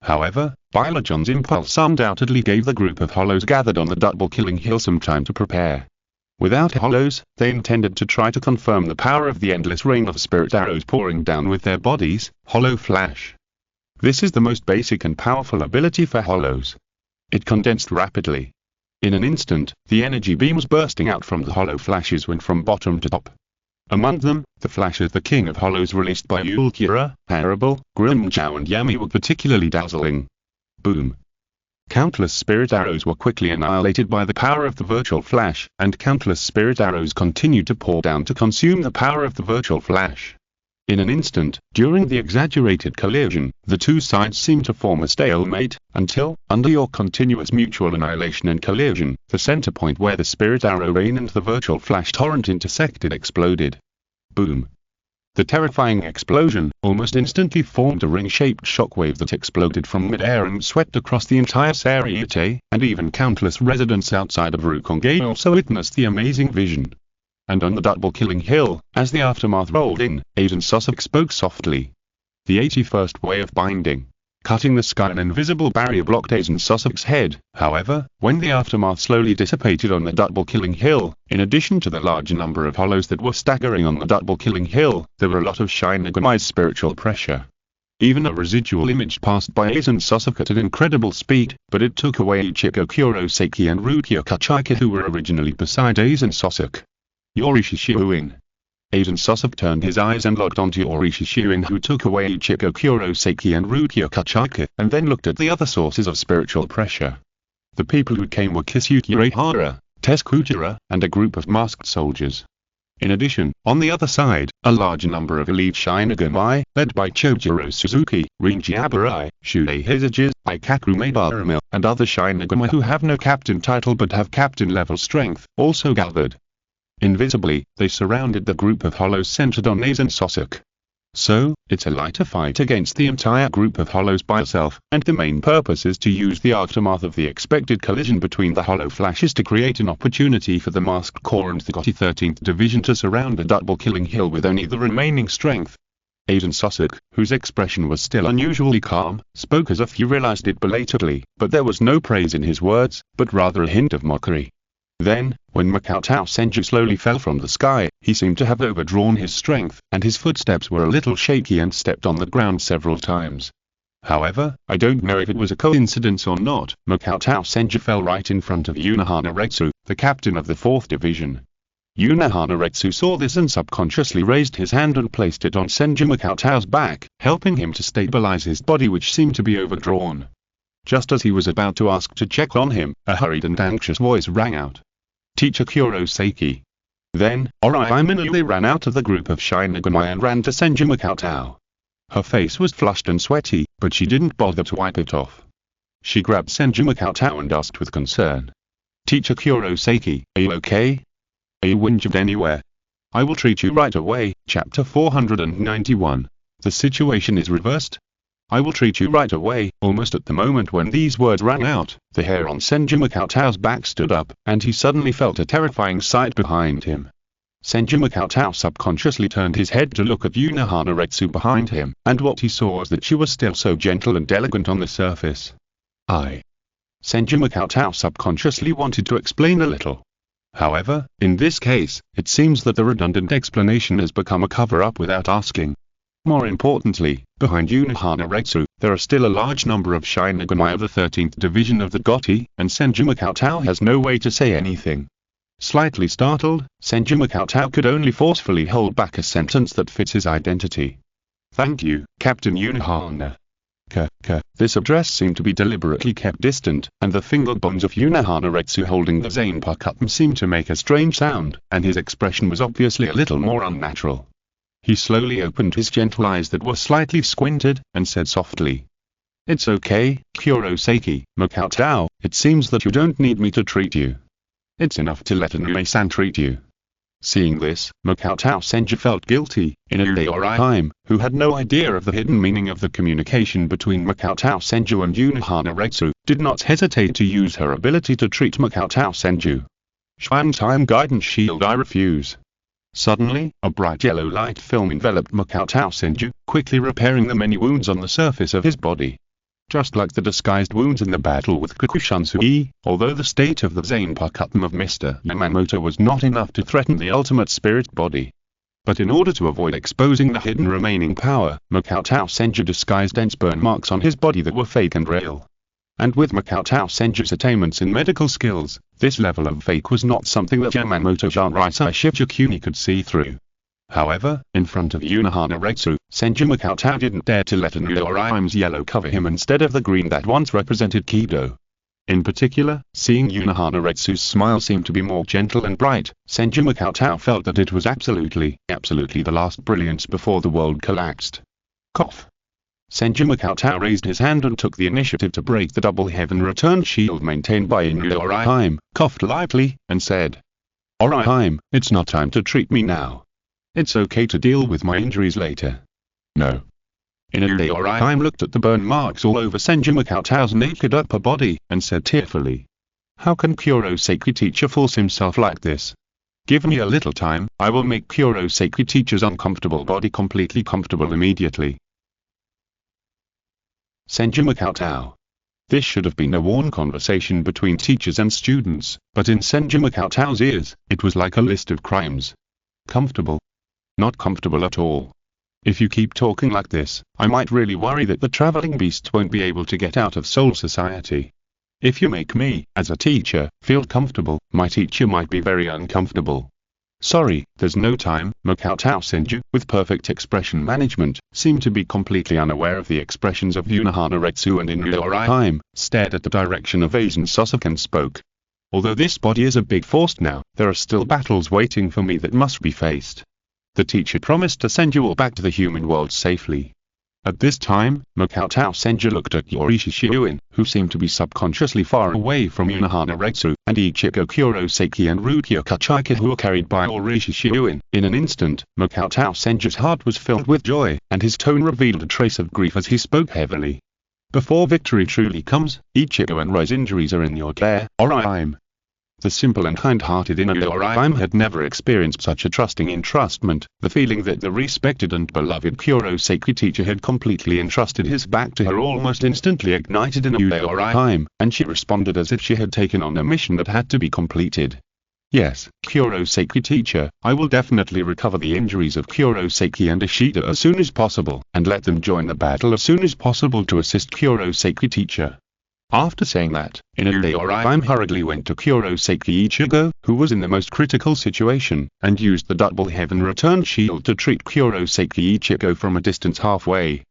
However, Bylon's impulse undoubtedly gave the group of hollows gathered on the double killing hill some time to prepare. Without hollows, they intended to try to confirm the power of the endless rain of spirit arrows pouring down with their bodies, hollow flash. This is the most basic and powerful ability for hollows. It condensed rapidly. In an instant, the energy beams bursting out from the hollow flashes went from bottom to top. Among them, the flashes the King of Hollows released by Ulquiorra, Arable, Grimjow and Yami were particularly dazzling. Boom. Countless spirit arrows were quickly annihilated by the power of the virtual flash, and countless spirit arrows continued to pour down to consume the power of the virtual flash. In an instant, during the exaggerated collision, the two sides seemed to form a stalemate, until, under your continuous mutual annihilation and collision, the center point where the spirit arrow rain and the virtual flash torrent intersected exploded. Boom. The terrifying explosion almost instantly formed a ring-shaped shockwave that exploded from mid-air and swept across the entire Seireitei, and even countless residents outside of Cheng-ge also witnessed the amazing vision. And on the double killing hill, as the aftermath rolled in, Sosok spoke softly. The 81st way of binding. Cutting the sky, an invisible barrier blocked Sosok's head. However, when the aftermath slowly dissipated on the double killing hill, in addition to the large number of hollows that were staggering on the double killing hill, there were a lot of Shinigami's spiritual pressure. Even a residual image passed by Sosok at an incredible speed, but it took away Ichigo Kurosaki and Rukia Kachika, who were originally beside Sosok. Yorishi Shuin. Sosok turned his eyes and locked onto Yorishi Shuin, who took away Ichigo Kurosaki and Rukia Kachika, and then looked at the other sources of spiritual pressure. The people who came were Kisuke Uehara, Teskujira, and a group of masked soldiers. In addition, on the other side, a large number of elite Shinigami, led by Chojiro Suzuki, Rinji Abarai, Shuei Hisages, Ikaku Mabaramil, and other Shinigami who have no captain title but have captain-level strength, also gathered. Invisibly, they surrounded the group of hollows centered on Sosok. So, it's a lighter fight against the entire group of hollows by itself, and the main purpose is to use the aftermath of the expected collision between the hollow flashes to create an opportunity for the Masked Corps and the 13th Division to surround the double killing hill with only the remaining strength. Sosok, whose expression was still unusually calm, spoke as if he realized it belatedly, but there was no praise in his words, but rather a hint of mockery. Then, when Makoto Senju slowly fell from the sky, he seemed to have overdrawn his strength, and his footsteps were a little shaky and stepped on the ground several times. However, I don't know if it was a coincidence or not, Makoto Senju fell right in front of Unohana, the captain of the 4th Division. Unohana saw this and subconsciously raised his hand and placed it on Senju Makoto's back, helping him to stabilize his body, which seemed to be overdrawn. Just as he was about to ask to check on him, a hurried and anxious voice rang out. Teacher Kurosaki. Then, Oriminally ran out of the group of Shinigami and ran to Senju Makoto. Her face was flushed and sweaty, but she didn't bother to wipe it off. She grabbed Senju Makoto and asked with concern. Teacher Kurosaki, are you okay? Are you injured anywhere? I will treat you right away. Chapter 491. The situation is reversed. I will treat you right away. Almost at the moment when these words rang out, the hair on Senju Makoto's back stood up, and he suddenly felt a terrifying sight behind him. Senju Makoto subconsciously turned his head to look at Unohana behind him, and what he saw was that she was still so gentle and elegant on the surface. Senju Makoto subconsciously wanted to explain a little. However, in this case, it seems that the redundant explanation has become a cover-up without asking. More importantly, behind Unohana, there are still a large number of Shinigami of the 13th Division of the Gotti, and Senju Makoto has no way to say anything. Slightly startled, Senju Makoto could only forcefully hold back a sentence that fits his identity. Thank you, Captain Unohana. This address seemed to be deliberately kept distant, and the finger bones of Unohana holding the zanpakutō seemed to make a strange sound, and his expression was obviously a little more unnatural. He slowly opened his gentle eyes that were slightly squinted, and said softly. It's okay, Kurosaki, Makoto, it seems that you don't need me to treat you. It's enough to let Inoue-san treat you. Seeing this, Makoto Senju felt guilty. Inoue, who had no idea of the hidden meaning of the communication between Makoto Senju and Unohana, did not hesitate to use her ability to treat Makoto Senju. Time guidance shield, I refuse. Suddenly, a bright yellow light film enveloped Makoto Senju, quickly repairing the many wounds on the surface of his body. Just like the disguised wounds in the battle with Kikuchansui, although the state of the zanpakutō of Mr. Yamamoto was not enough to threaten the ultimate spirit body. But in order to avoid exposing the hidden remaining power, Makoto Senju disguised dense burn marks on his body that were fake and real. And with Makoto Senju's attainments in medical skills, this level of fake was not something that Yamamoto Jinrai Shichikuni could see through. However, in front of Unohana Retsu, Senju Makoto didn't dare to let Anuorime's yellow cover him instead of the green that once represented Kido. In particular, seeing Unohana Retsu's smile seem to be more gentle and bright, Senju Makoto felt that it was absolutely the last brilliance before the world collapsed. Cough. Senju Makoto raised his hand and took the initiative to break the double heaven return shield maintained by Anuorime, coughed lightly, and said, "Orihime, it's not time to treat me now. It's okay to deal with my injuries later." No. Anuorime looked at the burn marks all over Senju Makoto's naked upper body, and said tearfully, "How can Kuroseki teacher force himself like this? Give me a little time, I will make Kuroseki teacher's uncomfortable body completely comfortable immediately." Senju Makoto. This should have been a worn conversation between teachers and students, but in Senju Makoto's ears, it was like a list of crimes. Comfortable? Not comfortable at all. If you keep talking like this, I might really worry that the traveling beast won't be able to get out of Soul Society. If you make me, as a teacher, feel comfortable, my teacher might be very uncomfortable. Sorry, there's no time. Makoto Senju, with perfect expression management, seemed to be completely unaware of the expressions of Unohana Retsu and Anuorime, stared at the direction of Aizen Sasuke and spoke. "Although this body is a big force now, there are still battles waiting for me that must be faced. The teacher promised to send you all back to the human world safely." At this time, Makoto Senju looked at Yorishi Shiuin, who seemed to be subconsciously far away from Unohana Retsu, and Ichigo Kuroseki and Rukia Kachika who were carried by Yorishi Shiuin. In an instant, Makoto Senju's heart was filled with joy, and his tone revealed a trace of grief as he spoke heavily. "Before victory truly comes, Ichigo and Rai's injuries are in your care, Orihime." The simple and kind-hearted Anuorime had never experienced such a trusting entrustment, the feeling that the respected and beloved Kuroseki teacher had completely entrusted his back to her almost instantly ignited in Anuorime, and she responded as if she had taken on a mission that had to be completed. "Yes, Kuroseki teacher, I will definitely recover the injuries of Kuroseki and Ishida as soon as possible, and let them join the battle as soon as possible to assist Kuroseki teacher." After saying that, Anuorime hurriedly went to Kuroseki Ichigo, who was in the most critical situation, and used the double heaven return shield to treat Kuroseki Ichigo from a distance halfway.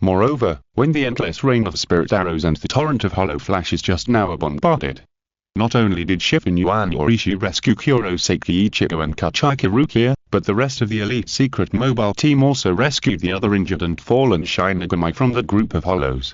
Moreover, when the endless rain of spirit arrows and the torrent of hollow flashes just now bombarded, not only did Shifu Yuan Yorishi rescue Kuroseki Ichigo and Kachika Rukia, but the rest of the elite secret mobile team also rescued the other injured and fallen Shinigami from that group of hollows.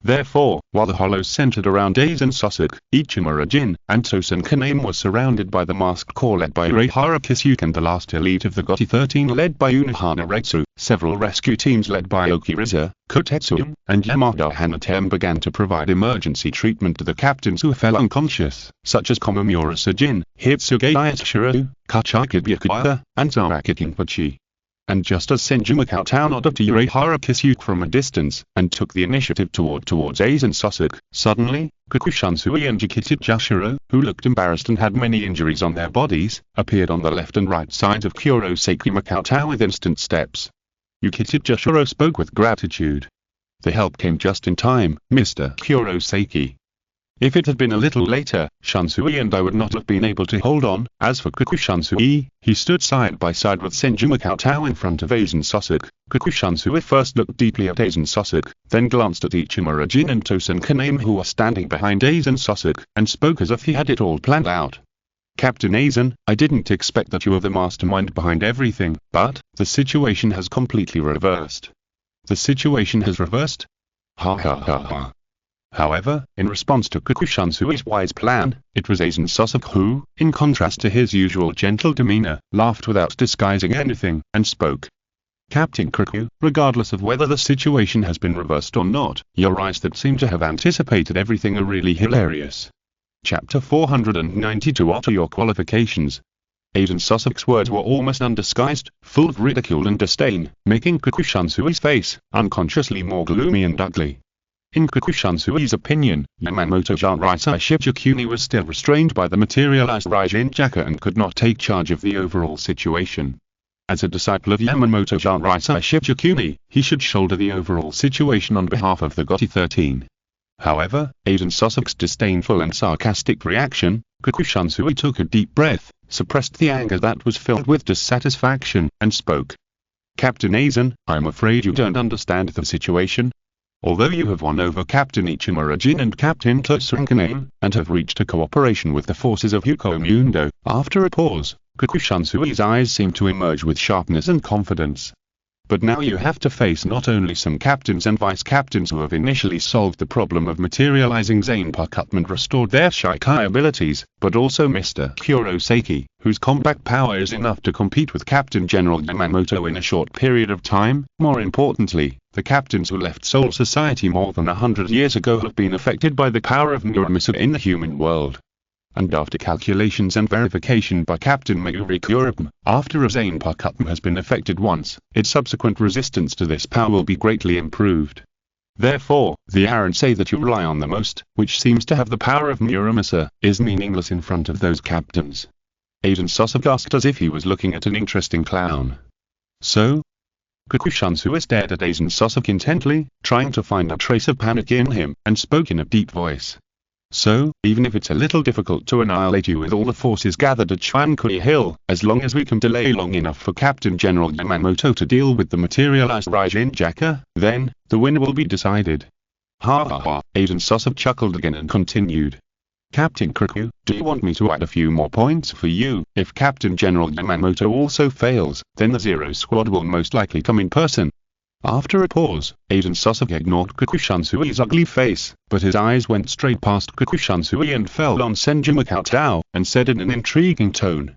Therefore, while the hollows centered around Aizen Sasuke, Ichimura Jin, and Tosen Kaname were surrounded by the masked corps led by Uehara Kisuke and the last elite of the Gotti 13 led by Unohana Retsu, several rescue teams led by Okiriza, Kotetsu, and Yamada Hanatem began to provide emergency treatment to the captains who fell unconscious, such as Komamura Sujin, Hitsuge Yashiro, Kachika Byakuya, and Zaraki Kinpachi. And just as Senju Makoto nodded to Uehara Kisuke from a distance, and took the initiative towards Aizen Sasuke, suddenly, Kikuchansui and Jikiti Jashiro, who looked embarrassed and had many injuries on their bodies, appeared on the left and right sides of Kuroseki Makoto with instant steps. Yukiti Jashiro spoke with gratitude. "The help came just in time, Mr. Kuroseki. If it had been a little later, Shansui and I would not have been able to hold on." As for Kikuchansui, he stood side by side with Senju Makoto in front of Aizen Sasuke. Kikuchansui first looked deeply at Aizen Sasuke, then glanced at Ichimura Jin and Tosen Kaname who were standing behind Aizen Sasuke, and spoke as if he had it all planned out. "Captain Aizen, I didn't expect that you were the mastermind behind everything, but the situation has completely reversed." "The situation has reversed? Ha ha ha ha." However, in response to Kikuchansui's wise plan, it was Aizen Sasuke who, in contrast to his usual gentle demeanor, laughed without disguising anything, and spoke. "Captain Kiku, regardless of whether the situation has been reversed or not, your eyes that seem to have anticipated everything are really hilarious." Chapter 492. What are your qualifications? Aizen Sasuke's words were almost undisguised, full of ridicule and disdain, making Kikuchansui's face, unconsciously more gloomy and ugly. In Kikusansui's opinion, Yamamoto Seireitei Shibukuni was still restrained by the materialized Raijinjaka and could not take charge of the overall situation. As a disciple of Yamamoto Seireitei Shibukuni, he should shoulder the overall situation on behalf of the Gotti 13. However, Aiden Sosok's disdainful and sarcastic reaction, Kikusansui took a deep breath, suppressed the anger that was filled with dissatisfaction, and spoke. Captain Aizen, I'm afraid you don't understand the situation. Although you have won over Captain Ichimura Jin and Captain Totsurankaname, and have reached a cooperation with the forces of Yuko Mundo, after a pause, Kikusansui's eyes seemed to emerge with sharpness and confidence. But now you have to face not only some captains and vice-captains who have initially solved the problem of materializing zanpakutō and restored their Shikai abilities, but also Mr. Kurosaki, whose combat power is enough to compete with Captain General Yamamoto in a short period of time. More importantly, the captains who left Soul Society more than 100 years ago have been affected by the power of Muramasa in the human world. And after calculations and verification by Captain Mayuri Kurapma, after a zanpakutō has been affected once, its subsequent resistance to this power will be greatly improved. Therefore, the errand say that you rely on the most, which seems to have the power of Muramasa, is meaningless in front of those captains. Aiden Sosok asked as if he was looking at an interesting clown. So? Kikusansui stared at Aiden Sosok intently, trying to find a trace of panic in him, and spoke in a deep voice. So, even if it's a little difficult to annihilate you with all the forces gathered at Shuankui Hill, as long as we can delay long enough for Captain General Yamamoto to deal with the materialized Raijinjaka, then, the winner will be decided. Ha ha ha, Aiden Sosok chuckled again and continued. Captain Kirku, do you want me to add a few more points for you? If Captain General Yamamoto also fails, then the Zero Squad will most likely come in person. After a pause, Aiden Sosok ignored Kikusansui's ugly face, but his eyes went straight past Kikusansui and fell on Senju Cheng, and said in an intriguing tone.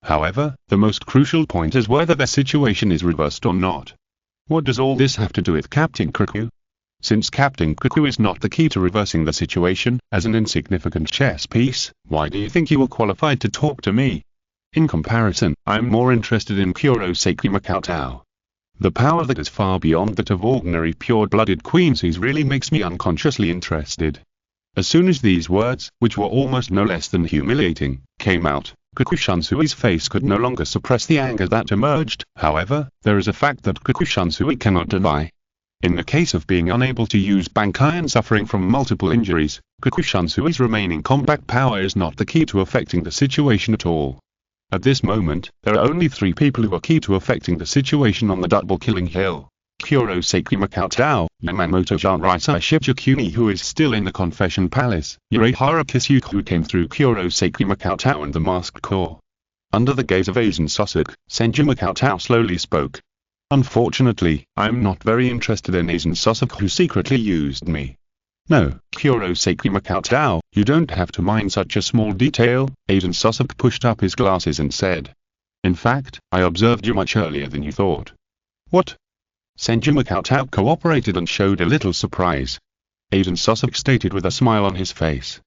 However, the most crucial point is whether the situation is reversed or not. What does all this have to do with Captain Kirku? Since Captain Kirku is not the key to reversing the situation, as an insignificant chess piece, why do you think you are qualified to talk to me? In comparison, I'm more interested in Kurosaki Makoto. The power that is far beyond that of ordinary pure-blooded queensies really makes me unconsciously interested. As soon as these words, which were almost no less than humiliating, came out, Kikusansui's face could no longer suppress the anger that emerged. However, there is a fact that Kikusansui cannot deny. In the case of being unable to use Bankai and suffering from multiple injuries, Kikusansui's remaining combat power is not the key to affecting the situation at all. At this moment, there are only 3 people who are key to affecting the situation on the double killing hill. Kurosaki Makoto, Yamamoto Seireitei Shibukuni who is still in the Confession Palace, Urahara Kisuke who came through Kurosaki Makoto and the Masked Corps. Under the gaze of Aizen Sosok, Senju Makoto slowly spoke. Unfortunately, I'm not very interested in Aizen Sosok who secretly used me. No, Kurosaki Makoto, you don't have to mind such a small detail. Aiden Sosok pushed up his glasses and said. In fact, I observed you much earlier than you thought. What? Senju Makoto cooperated and showed a little surprise. Aiden Sosok stated with a smile on his face.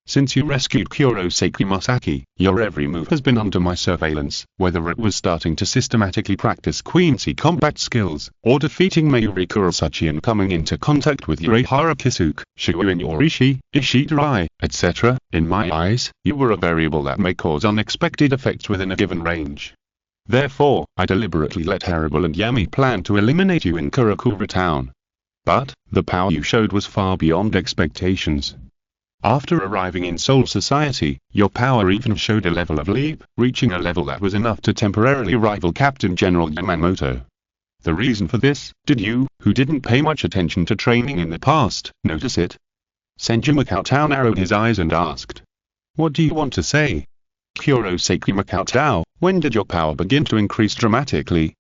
Since you rescued Kurosaki Masaki, your every move has been under my surveillance, whether it was starting to systematically practice queency combat skills, or defeating Mayuri Kurosaki and coming into contact with Urahara Kisuke, Shuin Yorishi, Ishidarai, etc. In my eyes, you were a variable that may cause unexpected effects within a given range. Therefore, I deliberately let Haribal and Yami plan to eliminate you in Karakura town. But, the power you showed was far beyond expectations. After arriving in Soul Society, your power even showed a level of leap, reaching a level that was enough to temporarily rival Captain General Yamamoto. The reason for this, did you, who didn't pay much attention to training in the past, notice it? Senju Makoto narrowed his eyes and asked. What do you want to say? Kurosaki Makoto, when did your power begin to increase dramatically?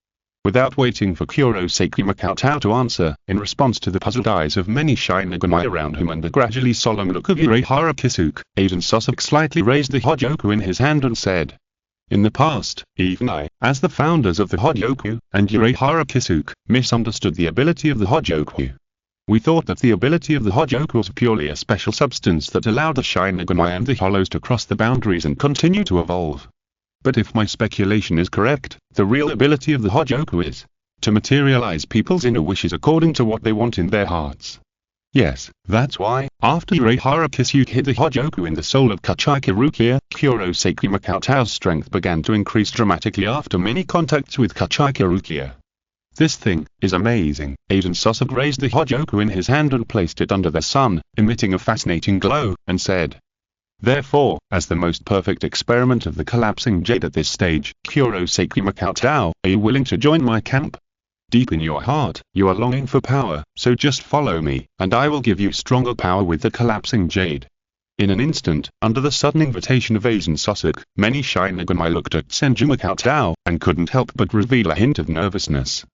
Without waiting for Kurosaki Makoto to answer, in response to the puzzled eyes of many Shinigami around him and the gradually solemn look of Urahara Kisuke, Aiden Sosok slightly raised the Hojoku in his hand and said. In the past, even I, as the founders of the Hojoku, and Urahara Kisuke, misunderstood the ability of the Hojoku. We thought that the ability of the Hojoku was purely a special substance that allowed the Shinigami and the Hollows to cross the boundaries and continue to evolve. But if my speculation is correct, the real ability of the Hojoku is to materialize people's inner wishes according to what they want in their hearts. Yes, that's why, after Urehara Kisuke hit the Hojoku in the soul of Kachika Rukia, Kurosaki Makoto's strength began to increase dramatically after many contacts with Kachika Rukia. This thing is amazing. Aiden Sosok raised the Hojoku in his hand and placed it under the sun, emitting a fascinating glow, and said, "Therefore, as the most perfect experiment of the collapsing jade at this stage, Kurosaki Makoto, are you willing to join my camp? Deep in your heart, you are longing for power, so just follow me, and I will give you stronger power with the collapsing jade." In an instant, under the sudden invitation of Aizen Sosok, many Shinigami looked at Senju Makoto, and couldn't help but reveal a hint of nervousness.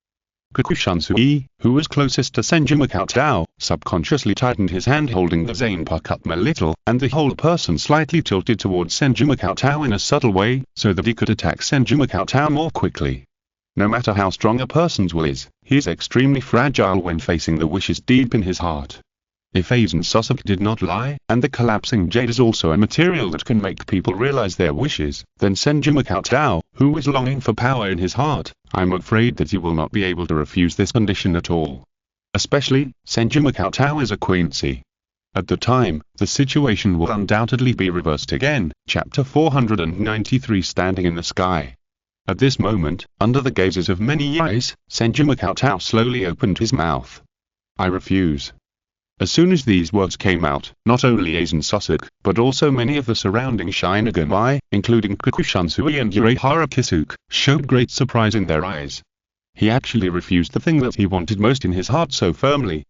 Kakushansui, who was closest to Senju Makoto, subconsciously tightened his hand holding the zanpakutō a little, and the whole person slightly tilted towards Senju Makoto in a subtle way, so that he could attack Senju Makoto more quickly. No matter how strong a person's will is, he is extremely fragile when facing the wishes deep in his heart. If Aizen Sosok did not lie, and the collapsing jade is also a material that can make people realize their wishes, then Senju Makoto, who is longing for power in his heart, I'm afraid that he will not be able to refuse this condition at all. Especially, Senju Makoto is a quincy. At the time, the situation will undoubtedly be reversed again. Chapter 493 Standing in the Sky. At this moment, under the gazes of many eyes, Senju Makoto slowly opened his mouth. "I refuse." As soon as these words came out, not only Aizen Sosok, but also many of the surrounding Shinigami, including Kakushansui and Urehara Kisuke, showed great surprise in their eyes. He actually refused the thing that he wanted most in his heart so firmly.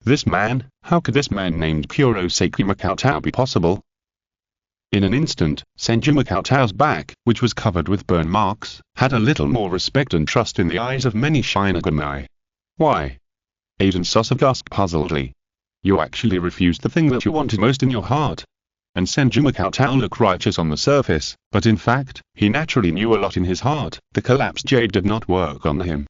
This man, how could this man named Kurosaki Makoto be possible? In an instant, Senju Makoto's back, which was covered with burn marks, had a little more respect and trust in the eyes of many Shinigami. "Why?" Aizen Sosok asked puzzledly. "You actually refused the thing that you wanted most in your heart." And Senju Makoto looked righteous on the surface, but in fact, he naturally knew a lot in his heart. The collapsed jade did not work on him.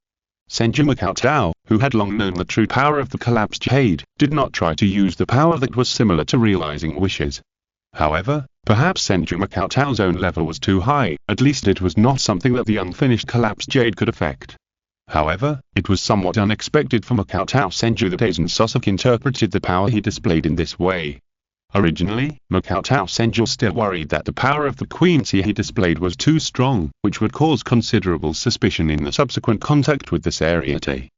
Senju Makoto, who had long known the true power of the collapsed jade, did not try to use the power that was similar to realizing wishes. However, perhaps Senju Makoto's own level was too high, at least it was not something that the unfinished collapsed jade could affect. However, it was somewhat unexpected for Makoto Senju that Aizen Sosok interpreted the power he displayed in this way. Originally, Makoto Senju still worried that the power of the quincy he displayed was too strong, which would cause considerable suspicion in the subsequent contact with the Seireitei.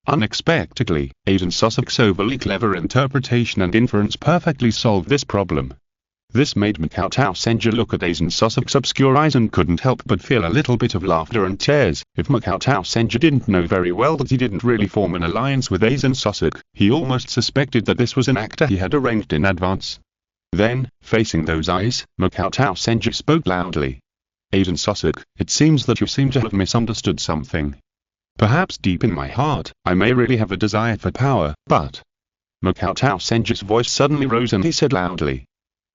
Unexpectedly, Aizen Sosok's overly clever interpretation and inference perfectly solved this problem. This made Makoto Senju look at Aizen Sosok's obscure eyes and couldn't help but feel a little bit of laughter and tears. If Makoto Senju didn't know very well that he didn't really form an alliance with Aizen Sosok, he almost suspected that this was an act he had arranged in advance. Then, facing those eyes, Makoto Senju spoke loudly. "Aizen Sosok, it seems that you seem to have misunderstood something. Perhaps deep in my heart, I may really have a desire for power, but..." Makoto Senju's voice suddenly rose and he said loudly,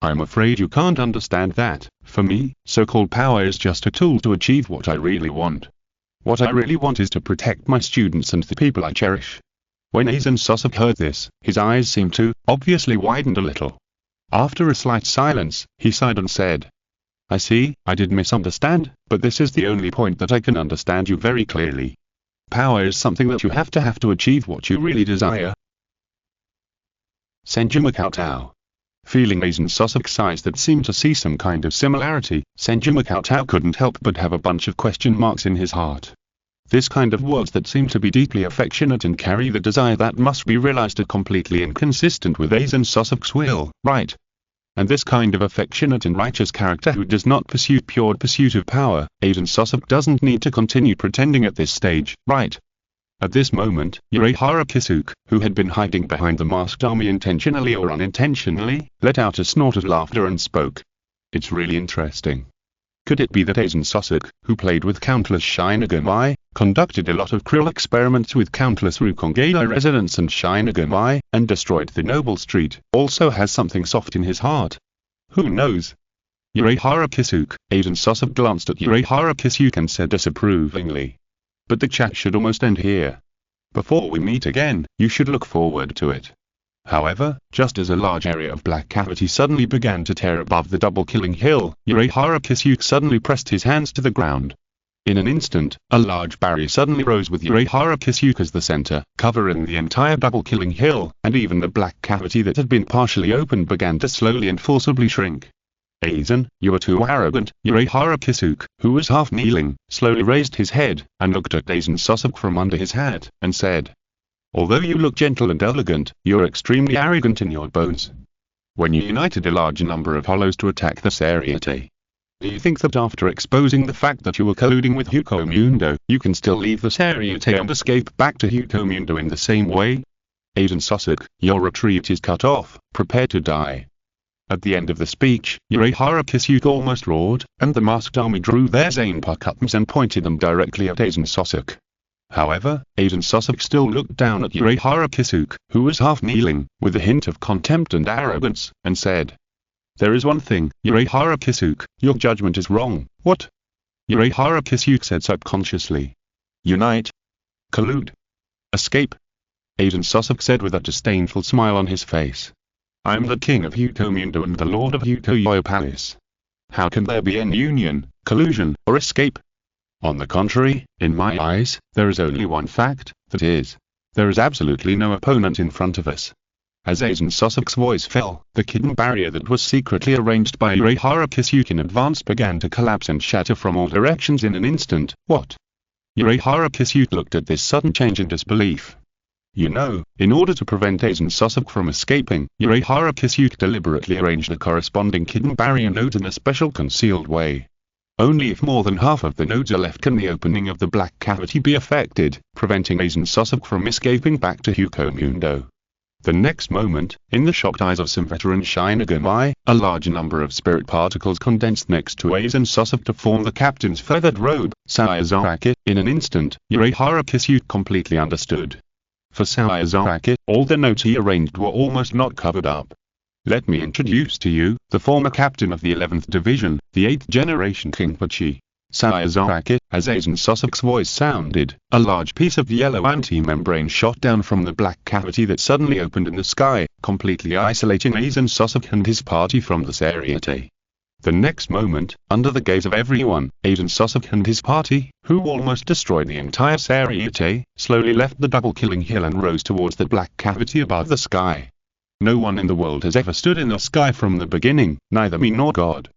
"I'm afraid you can't understand that. For me, so-called power is just a tool to achieve what I really want. What I really want is to protect my students and the people I cherish." When Aizen Sosok heard this, his eyes seemed to, obviously widened a little. After a slight silence, he sighed and said, "I see, I did misunderstand, but this is the only point that I can understand you very clearly. Power is something that you have to achieve what you really desire." Senju Makoto. Feeling Aizen Sosok's eyes that seemed to see some kind of similarity, Senju Makoto couldn't help but have a bunch of question marks in his heart. This kind of words that seem to be deeply affectionate and carry the desire that must be realized are completely inconsistent with Aizen Sosok's will, right? And this kind of affectionate and righteous character who does not pursue pure pursuit of power, Aizen Sosok doesn't need to continue pretending at this stage, right? At this moment, Urehara Kisuke, who had been hiding behind the masked army intentionally or unintentionally, let out a snort of laughter and spoke. "It's really interesting. Could it be that Aizen Sosok, who played with countless Shinigami, conducted a lot of cruel experiments with countless Rukongei residents and Shinigami, and destroyed the noble street, also has something soft in his heart? Who knows?" Urehara Kisuke. Aizen Sosok glanced at Urehara Kisuke and said disapprovingly, "But the chat should almost end here. Before we meet again, you should look forward to it." However, just as a large area of black cavity suddenly began to tear above the double-killing hill, Urehara Kisuke suddenly pressed his hands to the ground. In an instant, a large barrier suddenly rose with Urahara Kisuke as the center, covering the entire double-killing hill, and even the black cavity that had been partially opened began to slowly and forcibly shrink. Aizen, you are too arrogant. Urahara Kisuke, who was half kneeling, slowly raised his head, and looked at Aizen Sasuke from under his hat, and said, "Although you look gentle and elegant, you're extremely arrogant in your bones. When you united a large number of hollows to attack the Seireitei, do you think that after exposing the fact that you were colluding with Hukomundo, you can still leave the Seireitei and escape back to Hukomundo in the same way? Aizen Sasuke, your retreat is cut off, prepare to die." At the end of the speech, Urahara Kisuke almost roared, and the masked army drew their zanpakutōs and pointed them directly at Aizen Sasuke. However, Aizen Sasuke still looked down at Urahara Kisuke, who was half kneeling, with a hint of contempt and arrogance, and said, "There is one thing, Urahara Kisuke, your judgment is wrong." "What?" Urahara Kisuke said subconsciously. "Unite. Collude. Escape." Aizen Sasuke said with a disdainful smile on his face. "I am the king of Hukomundo and the lord of Hukoyo Palace. How can there be any union, collusion, or escape? On the contrary, in my eyes, there is only one fact, that is, there is absolutely no opponent in front of us." As Aizen Sasuke's voice fell, the hidden barrier that was secretly arranged by Urahara Kisuke in advance began to collapse and shatter from all directions in an instant. "What?" Urahara Kisuke looked at this sudden change in disbelief. "You know, in order to prevent Aizen Sasuke from escaping, Urahara Kisuke deliberately arranged a corresponding hidden barrier node in a special concealed way. Only if more than half of the nodes are left can the opening of the black cavity be affected, preventing Aizen Sasuke from escaping back to Hukomundo." The next moment, in the shocked eyes of some veteran Shinigami, a large number of spirit particles condensed next to Aizen Sasuke to form the captain's feathered robe, Seireitei. In an instant, Urahara Kisuke completely understood. For Seireitei, all the nodes he arranged were almost not covered up. "Let me introduce to you, the former captain of the 11th Division, the 8th generation King-Pachi, Seireitei." As Aizen Sasuke's voice sounded, a large piece of yellow anti-membrane shot down from the black cavity that suddenly opened in the sky, completely isolating Aizen Sasuke and his party from the Seireitei. The next moment, under the gaze of everyone, Aizen Sasuke and his party, who almost destroyed the entire Seireitei, slowly left the double-killing hill and rose towards the black cavity above the sky. No one in the world has ever stood in the sky from the beginning, neither me nor God.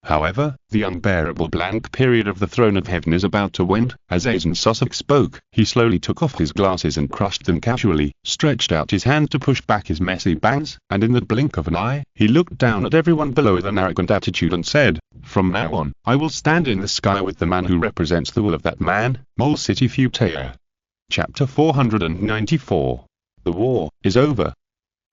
However, the unbearable blank period of the throne of heaven is about to end. As Aizen Sasuke spoke, he slowly took off his glasses and crushed them casually, stretched out his hand to push back his messy bangs, and in the blink of an eye, he looked down at everyone below with an arrogant attitude and said, "From now on, I will stand in the sky with the man who represents the will of that man, Mole City Futea." Chapter 494. The war is over.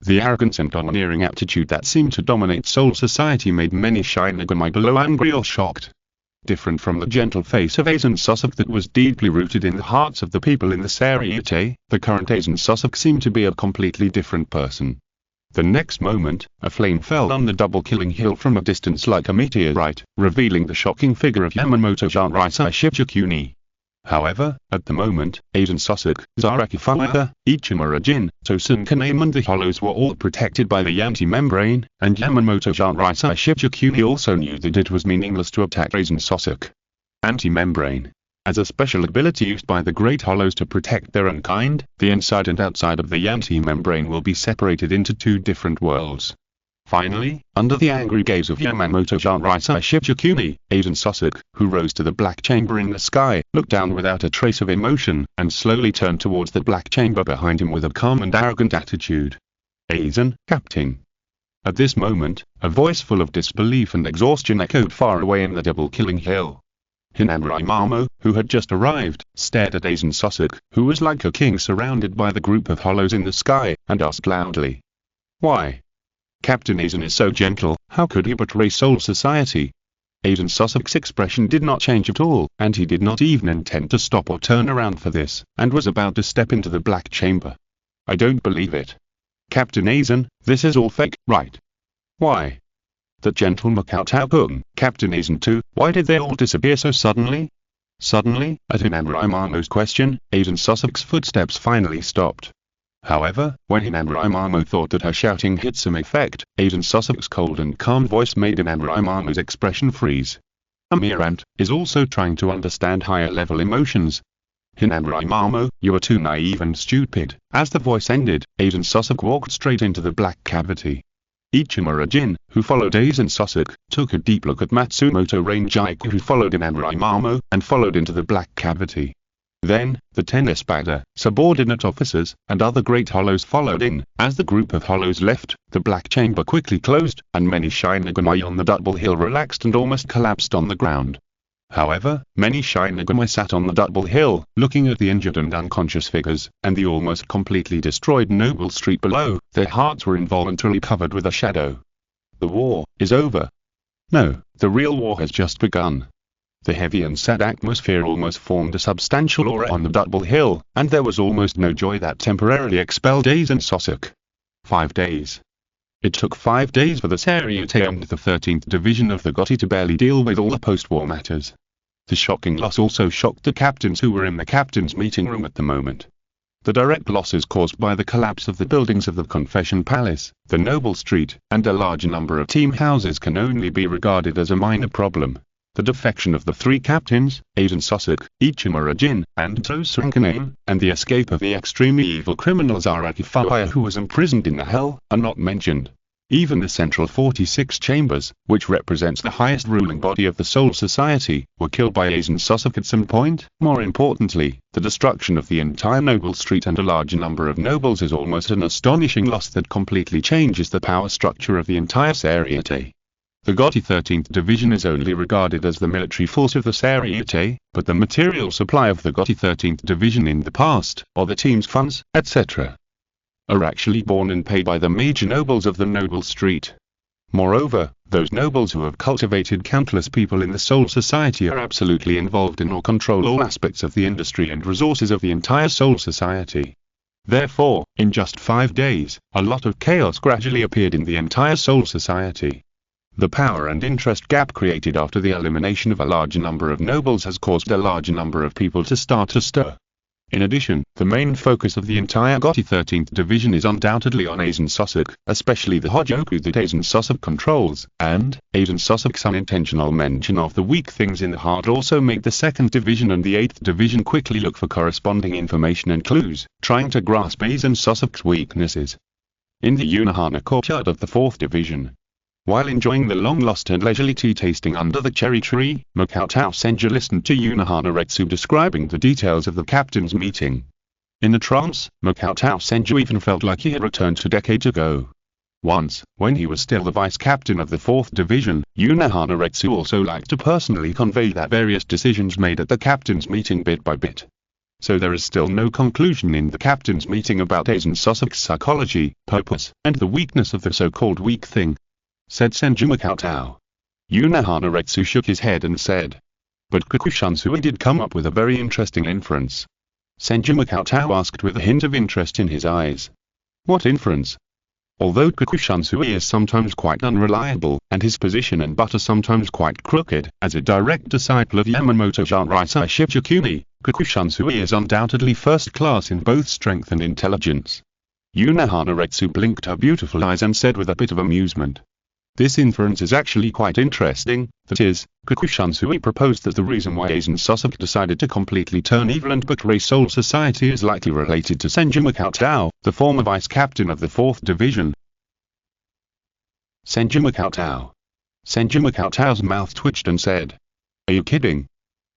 The arrogance and domineering attitude that seemed to dominate Soul Society made many Shinigami below angry or shocked. Different from the gentle face of Aizen Sasuke that was deeply rooted in the hearts of the people in the Seireitei, the current Aizen Sasuke seemed to be a completely different person. The next moment, a flame fell on the double-killing hill from a distance like a meteorite, revealing the shocking figure of Yamamoto Shinraisai Shichikuni. However, at the moment, Aizen Sasuke, Zaraki Fire, Ichimura Jin, Tosun Kaname and the Hollows were all protected by the anti-membrane, and Yamamoto Shinraisai Shichikuni also knew that it was meaningless to attack Aizen Sasuke. Anti-membrane. As a special ability used by the Great Hollows to protect their own kind, the inside and outside of the anti-membrane will be separated into two different worlds. Finally, under the angry gaze of Yamamoto Shinraisai Shichikuni, Aizen Sasuke, who rose to the black chamber in the sky, looked down without a trace of emotion, and slowly turned towards the black chamber behind him with a calm and arrogant attitude. "Aizen, Captain." At this moment, a voice full of disbelief and exhaustion echoed far away in the double-killing hill. Hinamura Mamo, who had just arrived, stared at Aizen Sasuke, who was like a king surrounded by the group of hollows in the sky, and asked loudly, "Why? Captain Aizen is so gentle, how could he betray Soul Society?" Aizen Sasuke's expression did not change at all, and he did not even intend to stop or turn around for this, and was about to step into the black chamber. "I don't believe it. Captain Aizen, this is all fake, right? Why? That gentle Makoto-kun, Captain Aizen too, why did they all disappear so suddenly?" Suddenly, at Hinamura Mamo's question, Aizen Sasuke's footsteps finally stopped. However, when Hinamura Mamo thought that her shouting had some effect, Aizen Sasuke's cold and calm voice made Hinamura Mamo's expression freeze. a mere ant, is also trying to understand higher-level emotions. Hinamori Mamo, you are too naive and stupid. As the voice ended, Aizen Sasuke walked straight into the black cavity. Ichimura Jin, who followed Aizen Sasuke, took a deep look at Matsumoto Ranjaiku, who followed Hinamori Mamo, and followed into the black cavity. Then, the 10 Espada, subordinate officers, and other great hollows followed in. As the group of hollows left, the black chamber quickly closed, and many Shinigami on the double hill relaxed and almost collapsed on the ground. However, many Shinigami sat on the double hill, looking at the injured and unconscious figures, and the almost completely destroyed noble street below. Their hearts were involuntarily covered with a shadow. The war is over. No, the real war has just begun. The heavy and sad atmosphere almost formed a substantial aura on the double hill, and there was almost no joy that temporarily expelled Aizen Sasuke. 5 days. It took 5 days for the Seireitei and the 13th Division of the GOTY to barely deal with all the post-war matters. The shocking loss also shocked the captains who were in the captain's meeting room at the moment. The direct losses caused by the collapse of the buildings of the Confession Palace, the Noble Street, and a large number of team houses can only be regarded as a minor problem. The defection of the 3 captains, Aizen Sasuke, Ichimura Jin, and Tozankaname, and the escape of the extremely evil criminal Araki Furuya, who was imprisoned in the hell, are not mentioned. Even the Central 46 Chambers, which represents the highest ruling body of the Soul Society, were killed by Aizen Sasuke at some point. More importantly, the destruction of the entire Noble Street and a large number of nobles is almost an astonishing loss that completely changes the power structure of the entire Seireitei. The GOTY 13th Division is only regarded as the military force of the Seireitei, but the material supply of the GOTY 13th Division in the past, or the team's funds, etc., are actually borne and paid by the major nobles of the Noble Street. Moreover, those nobles who have cultivated countless people in the Soul Society are absolutely involved in or control all aspects of the industry and resources of the entire Soul Society. Therefore, in just 5 days, a lot of chaos gradually appeared in the entire Soul Society. The power and interest gap created after the elimination of a large number of nobles has caused a large number of people to start to stir. In addition, the main focus of the entire GOTY 13th Division is undoubtedly on Aizen Sasuke, especially the Hojoku that Aizen Sasuke controls, and Aizen Sasuke's unintentional mention of the weak things in the heart also made the 2nd Division and the 8th Division quickly look for corresponding information and clues, trying to grasp Aizen Sasuke's weaknesses. In the Unohana courtyard of the 4th Division, while enjoying the long-lost and leisurely tea tasting under the cherry tree, Makoto Senju listened to Unohana Retsu describing the details of the captain's meeting. In a trance, Makoto Senju even felt like he had returned to decades ago. Once, when he was still the vice-captain of the 4th Division, Unohana Retsu also liked to personally convey that various decisions made at the captain's meeting bit by bit. So there is still no conclusion in the captain's meeting about Aizen Sasuke's psychology, purpose, and the weakness of the so-called weak thing, said Senju Makoto. Unohana Retsu shook his head and said, but Kikuchansui did come up with a very interesting inference. Senju Makoto asked with a hint of interest in his eyes. What inference? Although Kikuchansui is sometimes quite unreliable, and his position and butt are sometimes quite crooked, as a direct disciple of Yamamoto Seireitei Shichikuni, Kikuchansui is undoubtedly first class in both strength and intelligence. Unohana Retsu blinked her beautiful eyes and said with a bit of amusement, this inference is actually quite interesting. That is, Kikuchansui proposed that the reason why Aizen Sasuke decided to completely turn evil and betray Soul Society is likely related to Senju Makoto, the former vice-captain of the 4th Division. Senju Makoto. Senju Makoto's mouth twitched and said, are you kidding?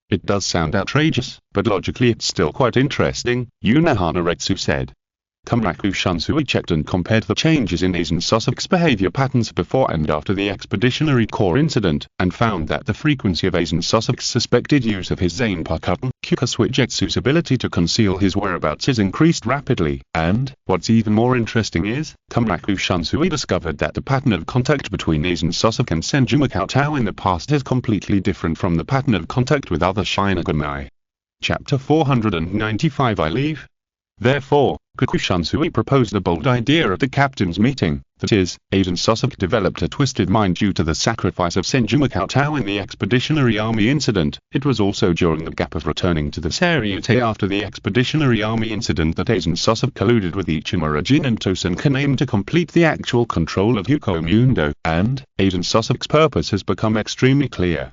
It does sound outrageous, but logically it's still quite interesting, Unohana Retsu said. Kikuchansui checked and compared the changes in Aizen Sasuke's behavior patterns before and after the Expeditionary Corps incident, and found that the frequency of Aizen Sasuke's suspected use of his zanpakutō, Kikasui ability to conceal his whereabouts is increased rapidly, and, what's even more interesting is, Kikuchansui discovered that the pattern of contact between Aizen Sasuke and Senju Makoto in the past is completely different from the pattern of contact with other Shinigami. Chapter 495 I leave. Therefore, Kikuchansui proposed a bold idea at the captain's meeting, that is, Aizen Sasuke developed a twisted mind due to the sacrifice of Senju Makoto in the Expeditionary Army incident. It was also during the gap of returning to the Seireitei after the Expeditionary Army incident that Aizen Sasuke colluded with Ichimura Jin and Tozankaname to complete the actual control of Hukou Mundo, and Aizen Sasuke's purpose has become extremely clear.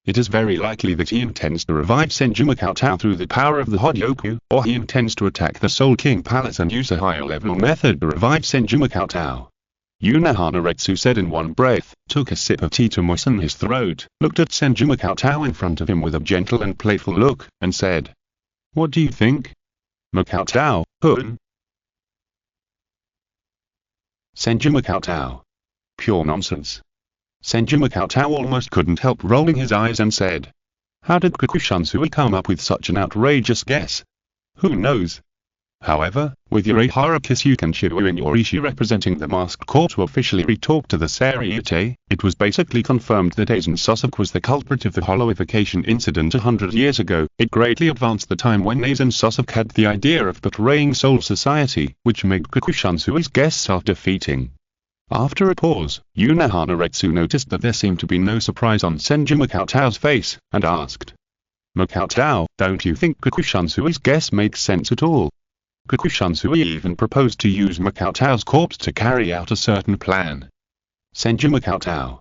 It is very likely that he intends to revive Senju Cheng through the power of the Hogyoku, or he intends to attack the Soul King Palace and use a higher level method to revive Senju Cheng. Hanaretsu said in one breath, took a sip of tea to moisten his throat, looked at Senju Cheng in front of him with a gentle and playful look, and said, "What do you think? Cheng, hun?" Senju Cheng. Pure nonsense. Senju Cheng almost couldn't help rolling his eyes and said, "How did Kakushansui come up with such an outrageous guess? Who knows? However, with Urahara Kisuken Shibu and Yorishi representing the masked corps to officially re-talk to the Seireitei, it was basically confirmed that Aizen Sasuke was the culprit of the hollowification incident 100 years ago. It greatly advanced the time when Aizen Sasuke had the idea of betraying Soul Society, which made Kakushansui's guess self-defeating. After a pause, Hanaretsu noticed that there seemed to be no surprise on Senju Cheng's face, and asked, "Cheng, don't you think Kakushansui's guess makes sense at all? Kakushansui even proposed to use Cheng's corpse to carry out a certain plan." Senju Cheng.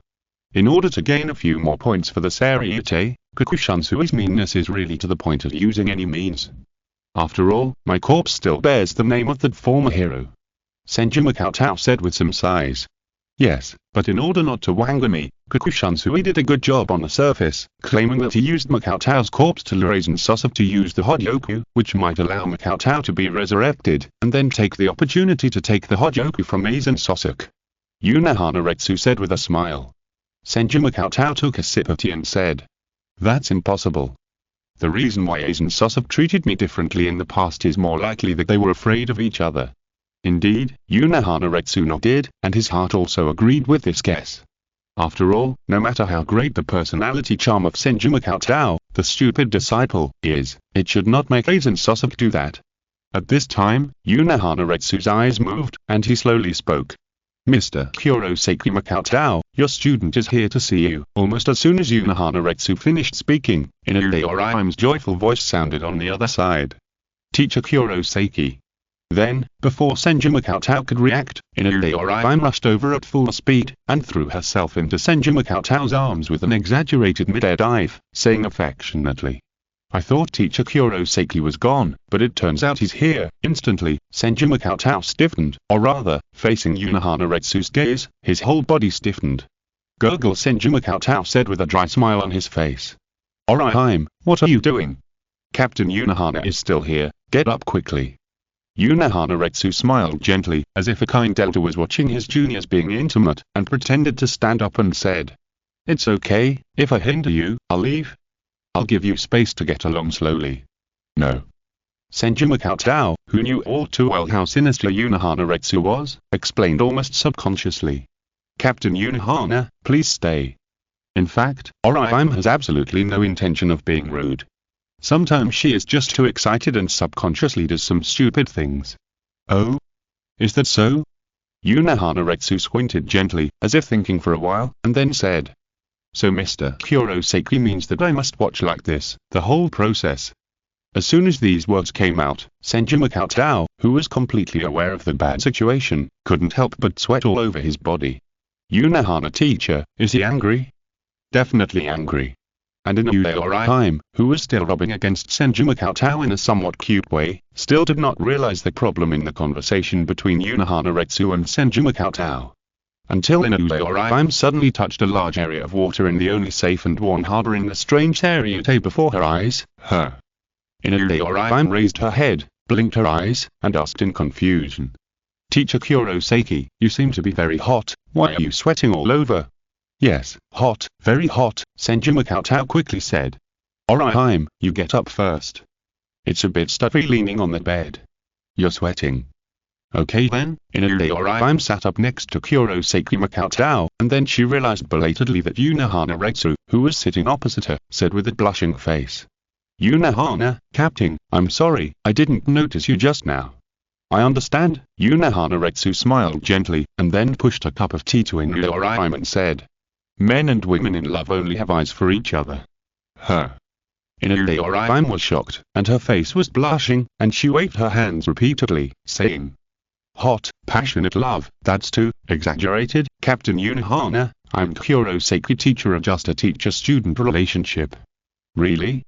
In order to gain a few more points for the Seireitei, Kakushansui's meanness is really to the point of using any means. After all, my corpse still bears the name of the former hero. Senju Cheng said with some sighs. Yes, but in order not to anger me, Kakushansui did a good job on the surface, claiming that he used Cheng's corpse to lure Aizen Sasuke to use the Hogyoku, which might allow Cheng to be resurrected, and then take the opportunity to take the Hogyoku from Aizen Sasuke. Hanaretsu said with a smile. Senju Cheng took a sip of tea and said, "That's impossible. The reason why Aizen Sasuke treated me differently in the past is more likely that they were afraid of each other." Indeed, Hanaretsu nodded, and his heart also agreed with this guess. After all, no matter how great the personality charm of Senju Cheng, the stupid disciple, is, it should not make Aizen Sasuke do that. At this time, Hanaretsu's eyes moved, and he slowly spoke. "Mr. Kurosaki Cheng, your student is here to see you." Almost as soon as Hanaretsu finished speaking, Inouraim's joyful voice sounded on the other side. "Teacher Kurosaki." Then, before Senju Cheng could react, Inouraim rushed over at full speed, and threw herself into Senju Cheng's arms with an exaggerated mid-air dive, saying affectionately, "I thought Teacher Kurosaki was gone, but it turns out he's here." Instantly, Senju Cheng stiffened, or rather, facing Hanaretsu's gaze, his whole body stiffened. "Gurgle," Senju Cheng said with a dry smile on his face. "Uraim, what are you doing? Captain Hana is still here, get up quickly." Hanaretsu smiled gently, as if a kind elder was watching his juniors being intimate, and pretended to stand up and said, "It's okay, if I hinder you, I'll leave. I'll give you space to get along slowly." "No." Senju Cheng, who knew all too well how sinister Hanaretsu was, explained almost subconsciously. "Captain Hana, please stay. In fact, Uraim has absolutely no intention of being rude. Sometimes she is just too excited and subconsciously does some stupid things." "Oh? Is that so?" Hanaretsu squinted gently, as if thinking for a while, and then said, "So Mr. Kurosaki means that I must watch like this, the whole process." As soon as these words came out, Senju Cheng, who was completely aware of the bad situation, couldn't help but sweat all over his body. "Hana teacher, is he angry?" "Definitely angry." And Inouraim, who was still rubbing against Senju Cheng in a somewhat cute way, still did not realize the problem in the conversation between Hanaretsu and Senju Cheng. Until Inouraim suddenly touched a large area of water in the only safe and warm harbor in the strange Seireitei before her eyes. Inouraim raised her head, blinked her eyes, and asked in confusion, "Teacher Kurosaki, you seem to be very hot, why are you sweating all over?" "Yes, hot, very hot," Senju Cheng quickly said. "Uraim, you get up first. It's a bit stuffy leaning on the bed. You're sweating." "Okay then." Inouraim sat up next to Kurosaki Cheng, and then she realized belatedly that Hanaretsu, who was sitting opposite her, said with a blushing face, "Hana, Captain, I'm sorry, I didn't notice you just now." "I understand." Hanaretsu smiled gently, and then pushed a cup of tea to Inouraim and said, "Men and women in love only have eyes for each other." Inouraim was shocked, and her face was blushing, and she waved her hands repeatedly, saying, "Hot, passionate love, that's too exaggerated, Captain Hana, I'm Kurosaki, teacher, just a teacher-student relationship. Really?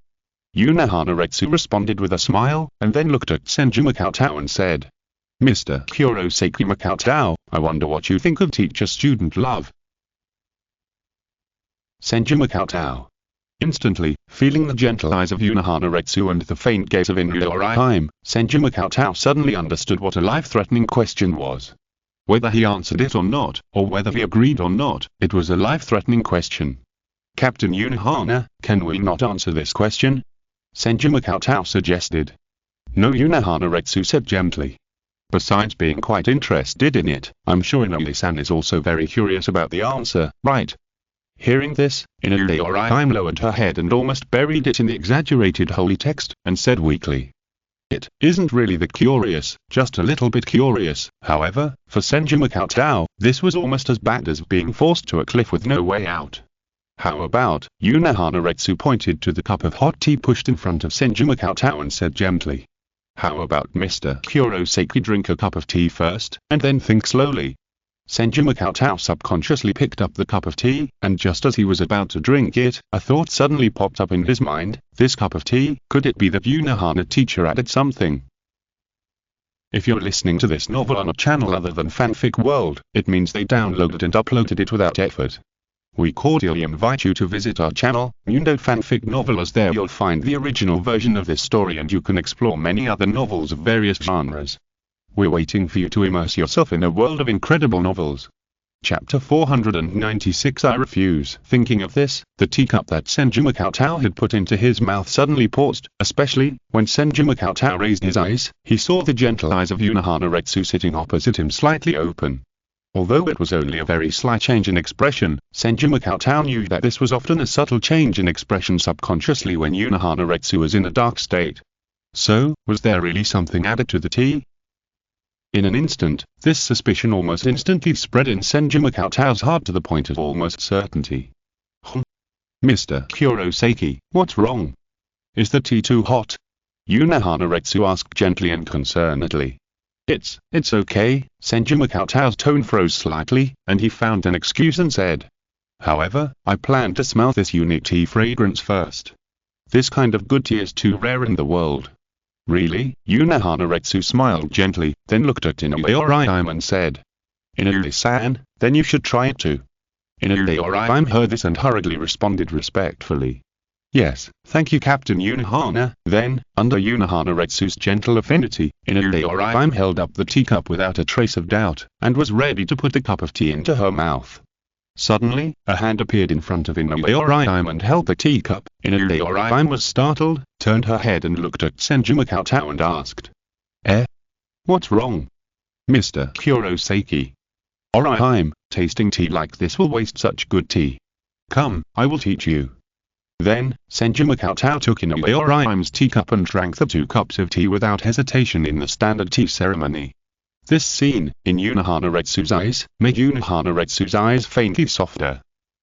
Unohanaretsu responded with a smile, and then looked at Senju Makoto and said, Mr. Kurosaki Makoto, I wonder what you think of teacher-student love. Senju Makoto. Instantly, feeling the gentle eyes of Unohanaretsu and the faint gaze of Inuyori, Senju Makoto suddenly understood what a life-threatening question was. Whether he answered it or not, or whether he agreed or not, it was a life-threatening question. Captain Unohana, can we not answer this question? Senju Makoto suggested. No, Unohanaretsu said gently. Besides being quite interested in it, I'm sure Inui-san is also very curious about the answer, right? Hearing this, Inuyori lowered her head and almost buried it in the exaggerated holy text, and said weakly. It isn't really that curious, just a little bit curious. However, for Senju Makoto, this was almost as bad as being forced to a cliff with no way out. How about, Unohanaretsu pointed to the cup of hot tea pushed in front of Senju Makoto and said gently. How about Mr. Kurosaki drink a cup of tea first, and then think slowly? Senju Makoto subconsciously picked up the cup of tea, and just as he was about to drink it, a thought suddenly popped up in his mind. This cup of tea, could it be that Unohana teacher added something? If you're listening to this novel on a channel other than Fanfic World, it means they downloaded and uploaded it without effort. We cordially invite you to visit our channel, Mundo Fanfic Novel, as there you'll find the original version of this story and you can explore many other novels of various genres. We're waiting for you to immerse yourself in a world of incredible novels. Chapter 496. I refuse. Thinking of this, the teacup that Senju Makoto had put into his mouth suddenly paused, especially when Senju Makoto raised his eyes. He saw the gentle eyes of Unohanaretsu sitting opposite him slightly open. Although it was only a very slight change in expression, Senju Makoto knew that this was often a subtle change in expression subconsciously when Unohanaretsu was in a dark state. So, was there really something added to the tea? In an instant, this suspicion almost instantly spread in Senju Makoto's heart to the point of almost certainty. Mr. Kurosaki, what's wrong? Is the tea too hot? Unohanaretsu asked gently and concernedly. It's okay. Senju Makoto's tone froze slightly, and he found an excuse and said. However, I plan to smell this unique tea fragrance first. This kind of good tea is too rare in the world. Really? Unohanaretsu smiled gently, then looked at Inuyori and said. Inui-san, then you should try it too. Inuyori heard this and hurriedly responded respectfully. Yes, thank you Captain Unohana. Then, under Unohanaretsu's gentle affinity, Inuyori held up the teacup without a trace of doubt, and was ready to put the cup of tea into her mouth. Suddenly, a hand appeared in front of Inuyori and held the teacup. Inuyori was startled, turned her head and looked at Senju Makoto and asked. What's wrong? Mr. Kurosaki. Alright, tasting tea like this will waste such good tea. Come, I will teach you. Then, Senju Makoto took Inuyori's teacup and drank the 2 cups of tea without hesitation in the standard tea ceremony. This scene, in Unohanaretsu's eyes, made Unohanaretsu's eyes faintly softer.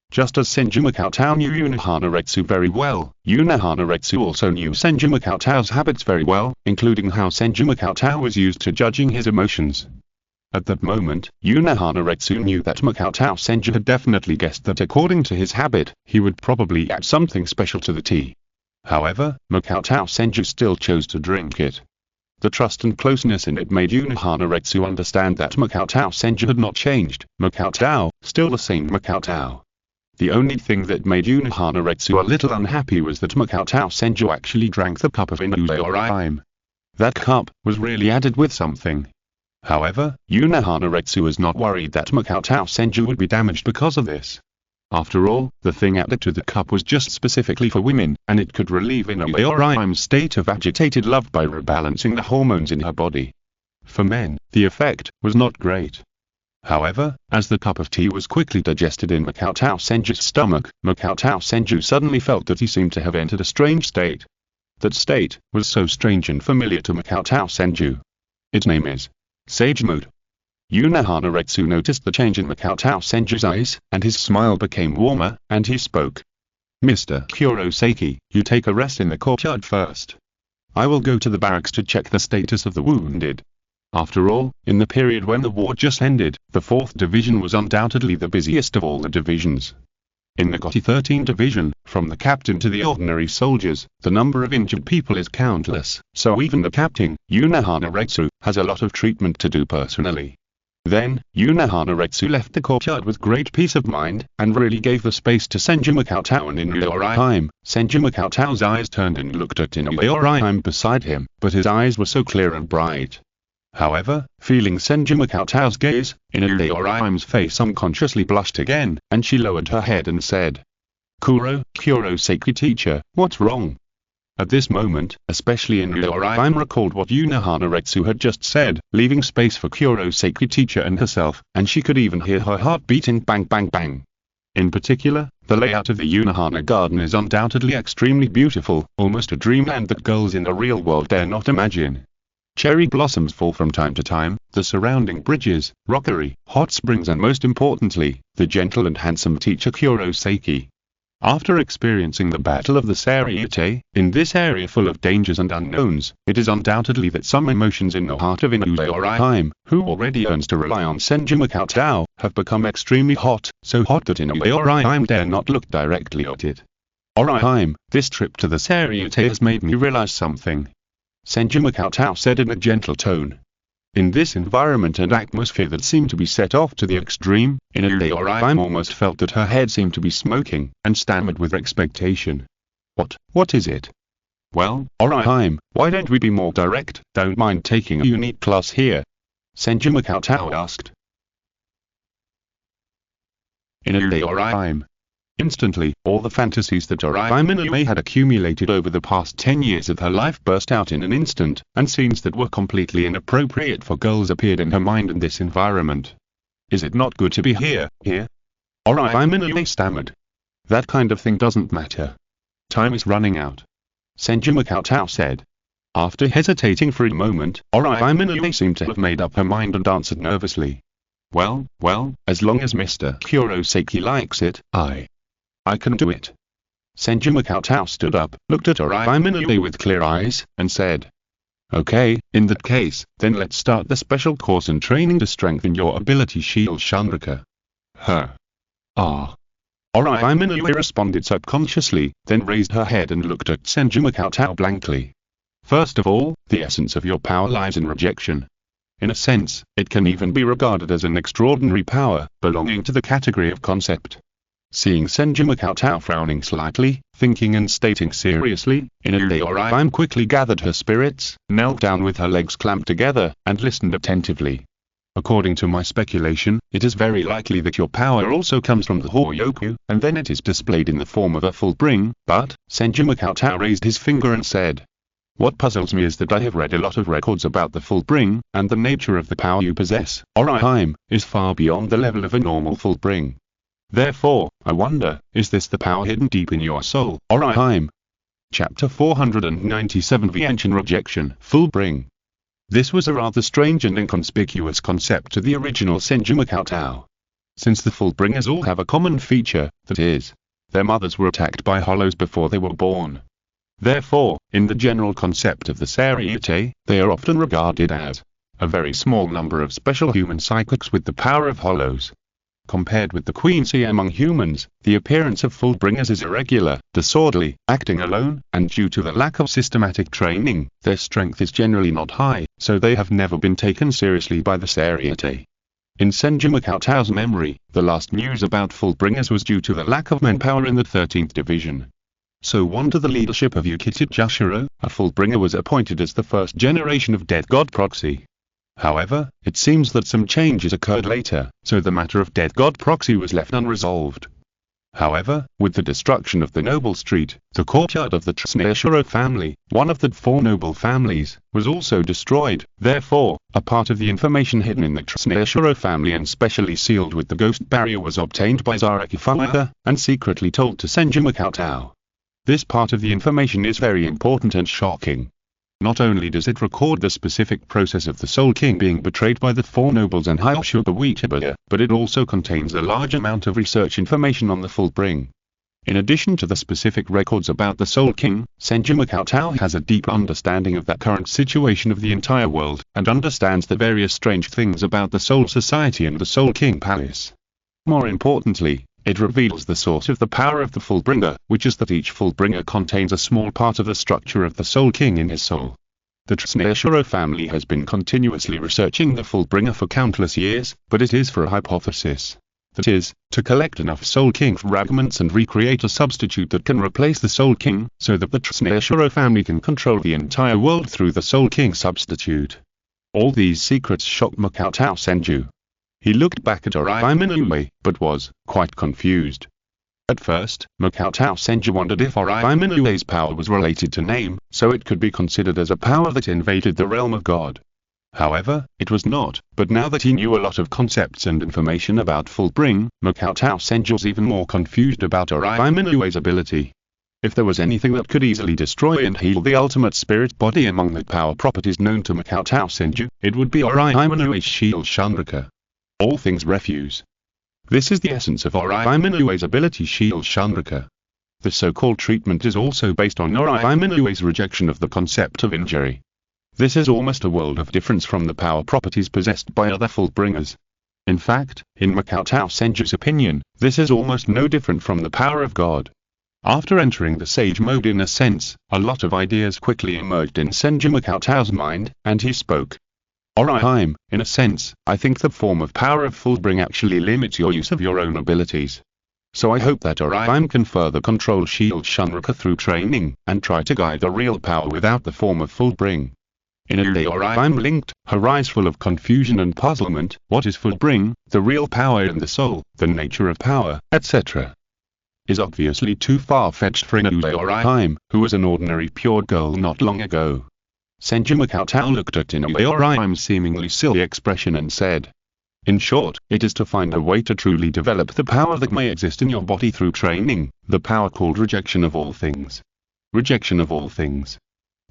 Just as Senju Makoto knew Unohanaretsu very well, Unohanaretsu also knew Senju Makoto's habits very well, including how Senju Makoto was used to judging his emotions. At that moment, Unohanaretsu knew that Makoto Senju had definitely guessed that according to his habit, he would probably add something special to the tea. However, Makoto Senju still chose to drink it. The trust and closeness in it made Unohanaretsu understand that Makoto Senju had not changed. Makoto, still the same Makoto. The only thing that made Unohanaretsu a little unhappy was that Makoto Senju actually drank the cup of Inuyori. That cup was really added with something. However, Unohanaretsu was not worried that Makoto Senju would be damaged because of this. After all, the thing added to the cup was just specifically for women, and it could relieve Inuyori's state of agitated love by rebalancing the hormones in her body. For men, the effect was not great. However, as the cup of tea was quickly digested in Makoto Senju's stomach, Makoto Senju suddenly felt that he seemed to have entered a strange state. That state was so strange and familiar to Makoto Senju. Its name is Sage Mood. Unohanaretsu noticed the change in Makoto Senju's eyes, and his smile became warmer, and he spoke. Mr. Kurosaki, you take a rest in the courtyard first. I will go to the barracks to check the status of the wounded. After all, in the period when the war just ended, the 4th Division was undoubtedly the busiest of all the divisions. In the 13th Division, from the captain to the ordinary soldiers, the number of injured people is countless, so even the captain, Unohana has a lot of treatment to do personally. Then, Unohana left the courtyard with great peace of mind, and really gave the space to Senju Cheng and Inoue. Senju Cheng's eyes turned and looked at Inoue beside him, but his eyes were so clear and bright. However, feeling Senju Cheng's gaze, Inoue face unconsciously blushed again, and she lowered her head and said, Kurosaki teacher, what's wrong? At this moment, especially Inoue recalled what Unohana had just said, leaving space for Kurosaki teacher and herself, and she could even hear her heart beating bang bang bang. In particular, the layout of the Unohana garden is undoubtedly extremely beautiful, almost a dreamland that girls in the real world dare not imagine. Cherry blossoms fall from time to time, the surrounding bridges, rockery, hot springs and most importantly, the gentle and handsome teacher Kurosaki. After experiencing the Battle of the Seireitei, in this area full of dangers and unknowns, it is undoubtedly that some emotions in the heart of Inoue, who already yearns to rely on Senju Cheng, have become extremely hot, so hot that Inoue dare not look directly at it. Alright, this trip to the Seireitei has made me realize something. Senju Cheng said in a gentle tone. In this environment and atmosphere that seemed to be set off to the extreme, Inoue almost felt that her head seemed to be smoking, and stammered with expectation. What is it? Well, alright, why don't we be more direct? Don't mind taking a unique class here? Senju Cheng asked. Inoue. Instantly, all the fantasies that Inoue had accumulated over the past 10 years of her life burst out in an instant, and scenes that were completely inappropriate for girls appeared in her mind in this environment. Is it not good to be here? Alright, Inoue stammered. That kind of thing doesn't matter. Time is running out. Senju Cheng said. After hesitating for a moment, Inoue seemed to have made up her mind and answered nervously. Well, as long as Mr. Kurosaki likes it, I can do it. Senju Cheng stood up, looked at Inoue with clear eyes, and said, Okay, in that case, then let's start the special course in training to strengthen your ability shield Shanrika. Alright, Inoue responded subconsciously, then raised her head and looked at Senju Cheng blankly. First of all, the essence of your power lies in rejection. In a sense, it can even be regarded as an extraordinary power, belonging to the category of concept. Seeing Senju Cheng frowning slightly, thinking and stating seriously, Inoue quickly gathered her spirits, knelt down with her legs clamped together, and listened attentively. According to my speculation, it is very likely that your power also comes from the Horyoku, and then it is displayed in the form of a full bring, but, Senju Cheng raised his finger and said, What puzzles me is that I have read a lot of records about the full bring, and the nature of the power you possess, is far beyond the level of a normal full bring. Therefore, I wonder, is this the power hidden deep in your soul? Chapter 497 Vacant Rejection, Full Bring. This was a rather strange and inconspicuous concept to the original Senju Cheng. Since the full bringers all have a common feature, that is, their mothers were attacked by hollows before they were born. Therefore, in the general concept of the Seireitei, they are often regarded as a very small number of special human psychics with the power of hollows. Compared with the Queen Sea among humans, the appearance of full bringers is irregular, disorderly, acting alone, and due to the lack of systematic training, their strength is generally not high, so they have never been taken seriously by the Seireitei. In Senju Cheng's memory, the last news about full bringers was due to the lack of manpower in the 13th Division. So under the leadership of Yukita Jashiro, a full bringer was appointed as the first generation of Death God proxy. However, it seems that some changes occurred later, so the matter of Death God proxy was left unresolved. However, with the destruction of the Noble Street, the courtyard of the Tsuneshiro family, one of the four noble families, was also destroyed. Therefore, a part of the information hidden in the Tsuneshiro family and specially sealed with the ghost barrier was obtained by Seireitei, and secretly told to Senju Cheng. This part of the information is very important and shocking. Not only does it record the specific process of the Soul King being betrayed by the four nobles and Hyoshuba Wichibaya, but it also contains a large amount of research information on the full bring. In addition to the specific records about the Soul King, Senju Cheng has a deep understanding of the current situation of the entire world, and understands the various strange things about the Soul Society and the Soul King Palace. More importantly, it reveals the source of the power of the Fullbringer, which is that each Fullbringer contains a small part of the structure of the Soul King in his soul. The Seireitei family has been continuously researching the Fullbringer for countless years, but it is for a hypothesis. That is, to collect enough Soul King fragments and recreate a substitute that can replace the Soul King, so that the Seireitei family can control the entire world through the Soul King substitute. All these secrets shocked Makoto Senju. He looked back at Uraiminoue, but was quite confused. At first, Makoto Senju wondered if Uraiminoue power was related to name, so it could be considered as a power that invaded the realm of God. However, it was not, but now that he knew a lot of concepts and information about Fullbring, Makoto Senju was even more confused about Uraiminue's ability. If there was anything that could easily destroy and heal the ultimate spirit body among the power properties known to Makoto Senju, it would be Uraiminue's shield Shanrika. All things refuse. This is the essence of Uraiminue's ability shield Shanrika. The so-called treatment is also based on Uraiminue's rejection of the concept of injury. This is almost a world of difference from the power properties possessed by other Fullbringers. In fact, in Makoto Senju's opinion, this is almost no different from the power of God. After entering the sage mode in a sense, a lot of ideas quickly emerged in Senju Makoto's mind, and he spoke. Alright, in a sense, I think the form of power of Fullbring actually limits your use of your own abilities. So I hope that Uraim can further control Shield Shanrika through training, and try to guide the real power without the form of Fullbring. In a day Uraim blinked, her eyes full of confusion and puzzlement. What is Fullbring, the real power in the soul, the nature of power, etc. Is obviously too far-fetched for Inoue Uraim, who was an ordinary pure girl not long ago. Senju Makoto looked at Inoue Uraim's seemingly silly expression and said, in short, it is to find a way to truly develop the power that may exist in your body through training, the power called rejection of all things. Rejection of all things.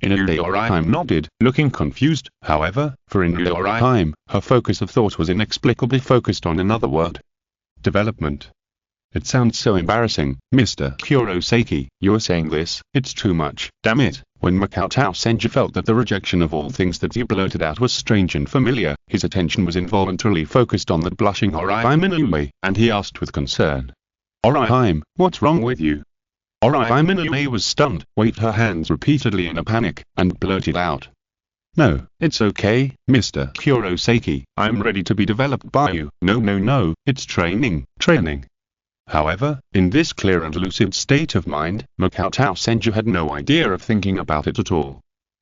Inoue Uraim nodded, looking confused. However, for Inoue Uraim, her focus of thought was inexplicably focused on another word. Development. It sounds so embarrassing, Mr. Kurosaki, you are saying this, it's too much, damn it. When Makoto Senju felt that the rejection of all things that he blurted out was strange and familiar, his attention was involuntarily focused on that blushing Uraim, and he asked with concern. Uraim, what's wrong with you? Uraim was stunned, waved her hands repeatedly in a panic, and blurted out. No, it's okay, Mr. Kurosaki, I'm ready to be developed by you. No, it's training. However, in this clear and lucid state of mind, Makoto Senju had no idea of thinking about it at all.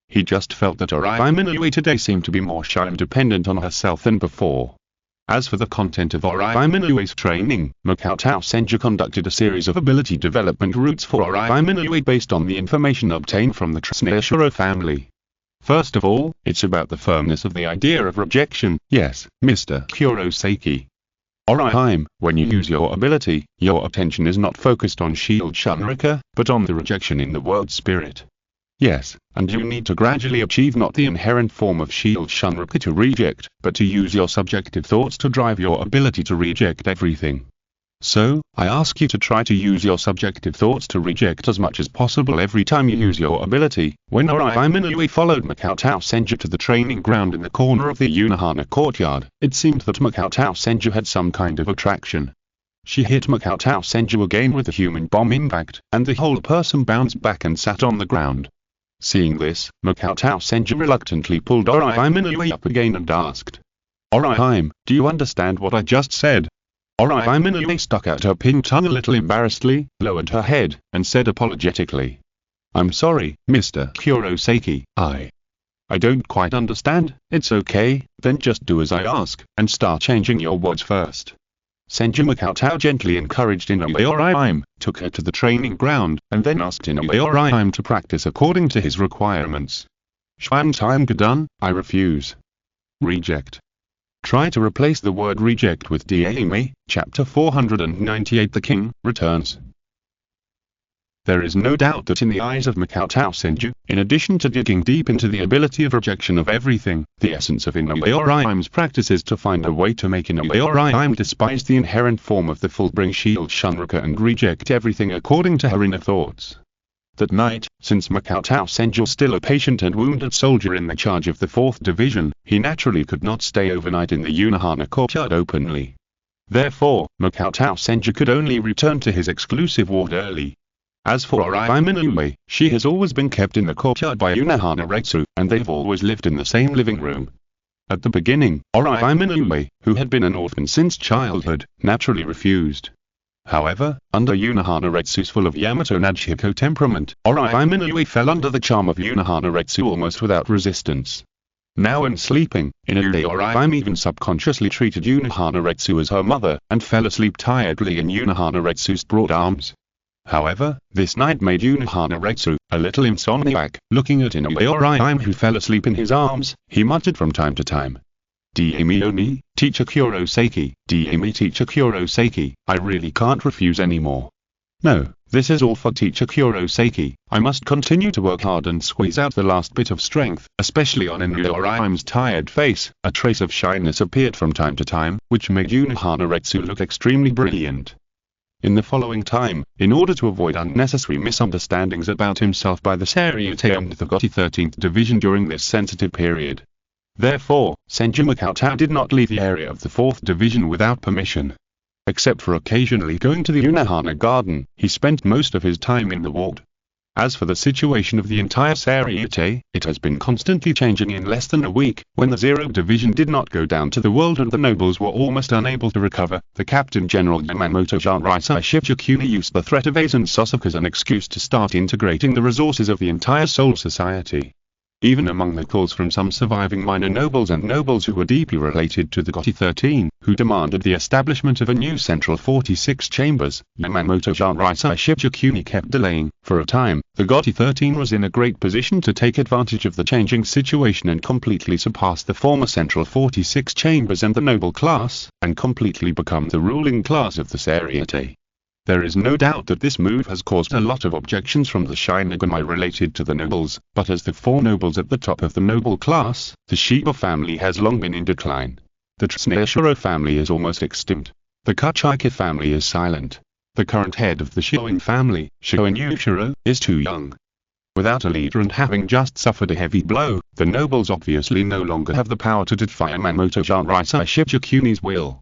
He just felt that Uraim today seemed to be more shy and dependent on herself than before. As for the content of Uraim training, Makoto Senju conducted a series of ability development routes for Uraim based on the information obtained from the Seireitei family. First of all, it's about the firmness of the idea of rejection. Yes, Mr. Kurosaki. Uraim, when you use your ability, your attention is not focused on Shield Shanrika, but on the rejection in the world spirit. Yes, and you need to gradually achieve not the inherent form of Shield Shanrika to reject, but to use your subjective thoughts to drive your ability to reject everything. So, I ask you to try to use your subjective thoughts to reject as much as possible every time you use your ability. When Uraim followed Makoto Senju to the training ground in the corner of the Unohana courtyard, it seemed that Makoto Senju had some kind of attraction. She hit Makoto Senju again with a human bomb impact, and the whole person bounced back and sat on the ground. Seeing this, Makoto Senju reluctantly pulled Uraim up again and asked, Uraim, do you understand what I just said? Uraim stuck out her pink tongue a little embarrassedly, lowered her head, and said apologetically, I'm sorry, Mr. Kurosaki, I don't quite understand. It's okay, then just do as I ask, and start changing your words first. Senju Makoto gently encouraged Inoue Uraim, took her to the training ground, and then asked Inoue Uraim to practice according to his requirements. Shwantai I refuse. Reject. Try to replace the word reject with Daime. Chapter 498 The King returns. There is no doubt that in the eyes of Makoto Senju, in addition to digging deep into the ability of rejection of everything, the essence of Inoue-Orime's practice is to find a way to make Inoue-Orime despise the inherent form of the full-bring shield Shunrika and reject everything according to her inner thoughts. That night, since Makoto Senju was still a patient and wounded soldier in the charge of the 4th Division, he naturally could not stay overnight in the Unohana courtyard openly. Therefore, Makoto Senju could only return to his exclusive ward early. As for Orime Inoue, she has always been kept in the courtyard by Unohana Retsu, and they've always lived in the same living room. At the beginning, Orime Inoue, who had been an orphan since childhood, naturally refused. However, under Unohana Retsu's full of Yamato Nadeshiko temperament, Orime Inoue fell under the charm of Unohana Retsu almost without resistance. Now when sleeping, Inoue-Orime even subconsciously treated Unohana Retsu as her mother, and fell asleep tiredly in Unohana Retsu's broad arms. However, this night made Unohana Retsu a little insomniac. Looking at Inoue-Orime who fell asleep in his arms, he muttered from time to time, "Daime Oni, Teacher Kurosaki, Daime Teacher Kurosaki, I really can't refuse anymore. No, this is all for Teacher Kurosaki, I must continue to work hard and squeeze out the last bit of strength." Especially on Inoue-Orime's tired face, a trace of shyness appeared from time to time, which made Unohana Retsu look extremely brilliant. In the following time, in order to avoid unnecessary misunderstandings about himself by the Seireitei and the Gotti 13th Division during this sensitive period, therefore, Senju Makoto did not leave the area of the 4th Division without permission. Except for occasionally going to the Unohana Garden, he spent most of his time in the ward. As for the situation of the entire Seireitei, it has been constantly changing in less than a week. When the 0th Division did not go down to the world and the nobles were almost unable to recover, the Captain General Yamamoto Shinigami Shibukuni used the threat of Aizen Sasuke as an excuse to start integrating the resources of the entire Soul Society. Even among the calls from some surviving minor nobles and nobles who were deeply related to the Gotti 13, who demanded the establishment of a new central 46 chambers, Yamamoto Shinigami Shibukuni kept delaying. For a time, the Gotti 13 was in a great position to take advantage of the changing situation and completely surpass the former central 46 chambers and the noble class, and completely become the ruling class of the Seireitei. There is no doubt that this move has caused a lot of objections from the Shinigami related to the nobles, but as the 4 nobles at the top of the noble class, the Shiba family has long been in decline. The Tsuneyoshiro family is almost extinct. The Kachika family is silent. The current head of the Shoin family, Shoin Yushiro, is too young. Without a leader and having just suffered a heavy blow, the nobles obviously no longer have the power to defy Yamamoto Shinigami Shibukuni's will.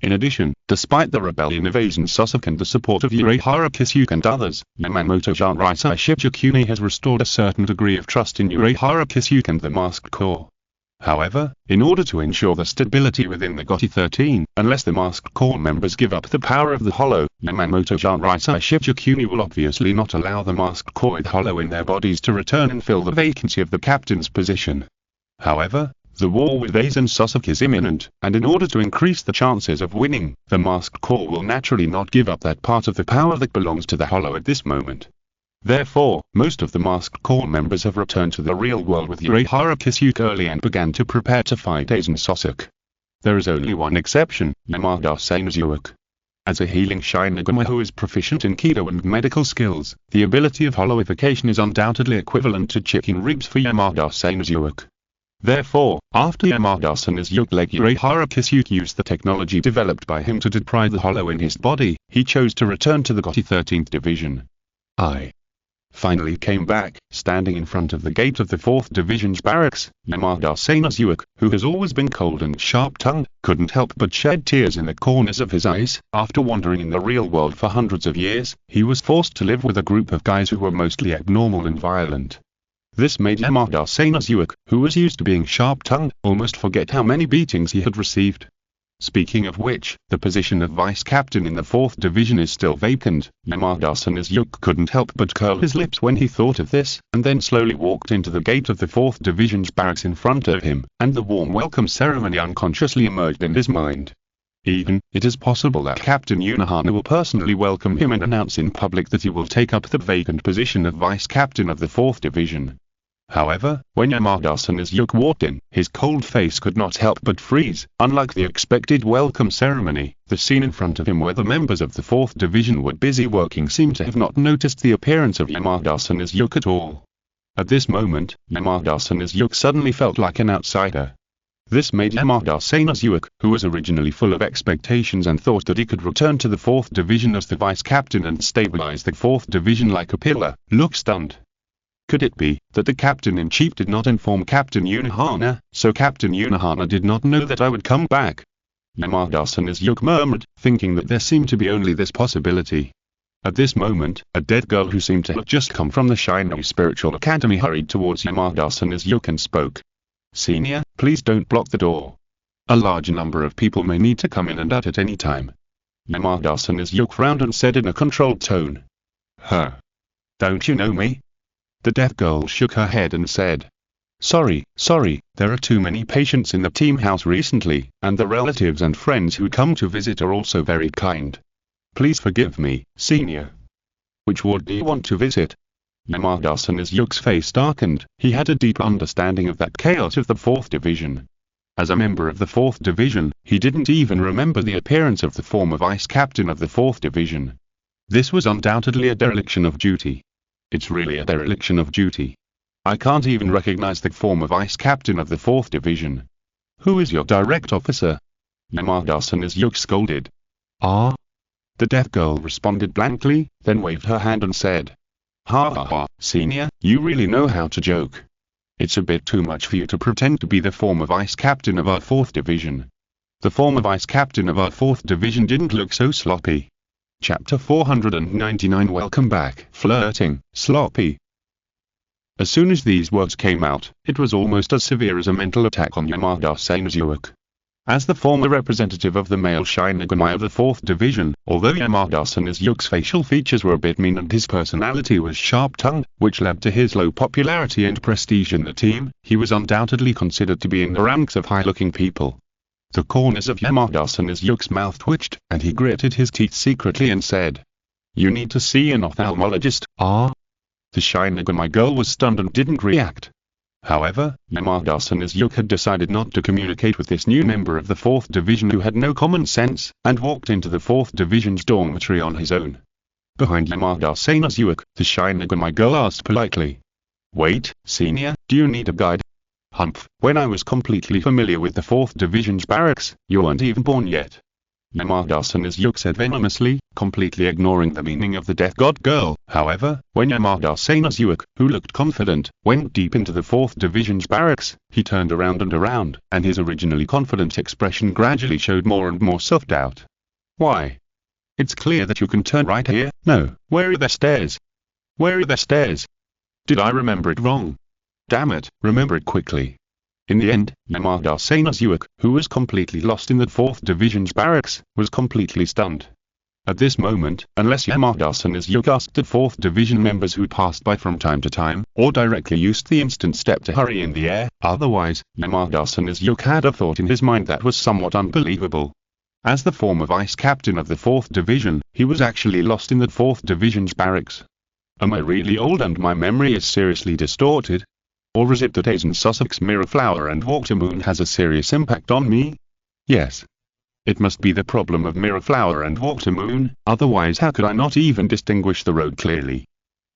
In addition, despite the rebellion of Aizen Sasuke and the support of Urahara Kisuke and others, Yamamoto Shinigami Shibukuni has restored a certain degree of trust in Urahara Kisuke and the Masked Corps. However, in order to ensure the stability within the Gotti 13, unless the Masked Corps members give up the power of the Hollow, Yamamoto Shinigami Shibukuni will obviously not allow the Masked Corps with Hollow in their bodies to return and fill the vacancy of the captain's position. However, the war with Aizen Sasuke is imminent, and in order to increase the chances of winning, the Masked Corps will naturally not give up that part of the power that belongs to the Hollow at this moment. Therefore, most of the Masked Corps members have returned to the real world with Urahara Kisuke early and began to prepare to fight Aizen Sasuke. There is only one exception, Yamada Senju. As a healing Shinigami who is proficient in Kido and medical skills, the ability of Hollowification is undoubtedly equivalent to chicken ribs for Yamada Senju. Therefore, after Yamada Senju leg Urahara Kisuke used the technology developed by him to deprive the Hollow in his body, he chose to return to the Gotti 13th Division. I finally came back, standing in front of the gate of the 4th Division's barracks. Yamada Senju, who has always been cold and sharp-tongued, couldn't help but shed tears in the corners of his eyes. After wandering in the real world for hundreds of years, he was forced to live with a group of guys who were mostly abnormal and violent. This made Yamada Senju, who was used to being sharp-tongued, almost forget how many beatings he had received. Speaking of which, the position of vice captain in the 4th Division is still vacant. Yamada Senju couldn't help but curl his lips when he thought of this, and then slowly walked into the gate of the 4th Division's barracks in front of him, and the warm welcome ceremony unconsciously emerged in his mind. Even, it is possible that Captain Unohana will personally welcome him and announce in public that he will take up the vacant position of vice captain of the 4th Division. However, when Yamada Senju walked in, his cold face could not help but freeze. Unlike the expected welcome ceremony, the scene in front of him where the members of the 4th Division were busy working seemed to have not noticed the appearance of Yamada Senju at all. At this moment, Yamada Senju suddenly felt like an outsider. This made Yamada Senju, who was originally full of expectations and thought that he could return to the 4th Division as the vice-captain and stabilize the 4th Division like a pillar, look stunned. Could it be that the captain-in-chief did not inform Captain Unohana, so Captain Unohana did not know that I would come back? Yamada Senju murmured, thinking that there seemed to be only this possibility. At this moment, a dead girl who seemed to have just come from the Shinigami Spiritual Academy hurried towards Yamada Senju and spoke. Senior, please don't block the door. A large number of people may need to come in and out at any time. Yamada Senju frowned and said in a controlled tone. Huh? Don't you know me? The deaf girl shook her head and said. Sorry, there are too many patients in the team house recently, and the relatives and friends who come to visit are also very kind. Please forgive me, senior. Which ward do you want to visit? Yamada Senju's face darkened. He had a deep understanding of that chaos of the 4th Division. As a member of the 4th Division, he didn't even remember the appearance of the former vice-captain of the 4th Division. This was undoubtedly a dereliction of duty. It's really a dereliction of duty. I can't even recognize the former vice-captain of the 4th Division. Who is your direct officer? Yamada Senju scolded. Ah? The deaf girl responded blankly, then waved her hand and said. Ha ha ha, senior, you really know how to joke. It's a bit too much for you to pretend to be the former vice-captain of our 4th Division. The former vice-captain of our 4th Division didn't look so sloppy. Chapter 499. Welcome back. Flirting, sloppy. As soon as these words came out, it was almost as severe as a mental attack on Yamada Senju. As the former representative of the male Shinigami of the 4th Division, although Yamada Senju's facial features were a bit mean and his personality was sharp-tongued, which led to his low popularity and prestige in the team, he was undoubtedly considered to be in the ranks of high-looking people. The corners of Yamada Senju's mouth twitched, and he gritted his teeth secretly and said, You need to see an ophthalmologist. Ah? The Shinigami girl was stunned and didn't react. However, Yamada Senju had decided not to communicate with this new member of the 4th Division who had no common sense, and walked into the 4th Division's dormitory on his own. Behind Yamada Senju, the Shinigami girl asked politely. Wait, senior, do you need a guide? Humph, when I was completely familiar with the 4th Division's barracks, you weren't even born yet. Yamada Senju said venomously, completely ignoring the meaning of the death god girl. However, when Yamada Senju, who looked confident, went deep into the 4th Division's barracks, he turned around, and his originally confident expression gradually showed more and more self-doubt. Why? It's clear that you can turn right here. No, where are the stairs? Where are the stairs? Did I remember it wrong? Damn it, remember it quickly. In the end, Yamada Senju, who was completely lost in the 4th Division's barracks, was completely stunned. At this moment, unless Yamada Senju asked the 4th Division members who passed by from time to time, or directly used the instant step to hurry in the air, otherwise, Yamada Senju had a thought in his mind that was somewhat unbelievable. As the former vice-captain of the 4th Division, he was actually lost in the 4th Division's barracks. Am I really old and my memory is seriously distorted? Or is it that Aizen Sussex Mirror Flower and Water Moon has a serious impact on me? Yes. It must be the problem of Mirror Flower and Water Moon, otherwise how could I not even distinguish the road clearly?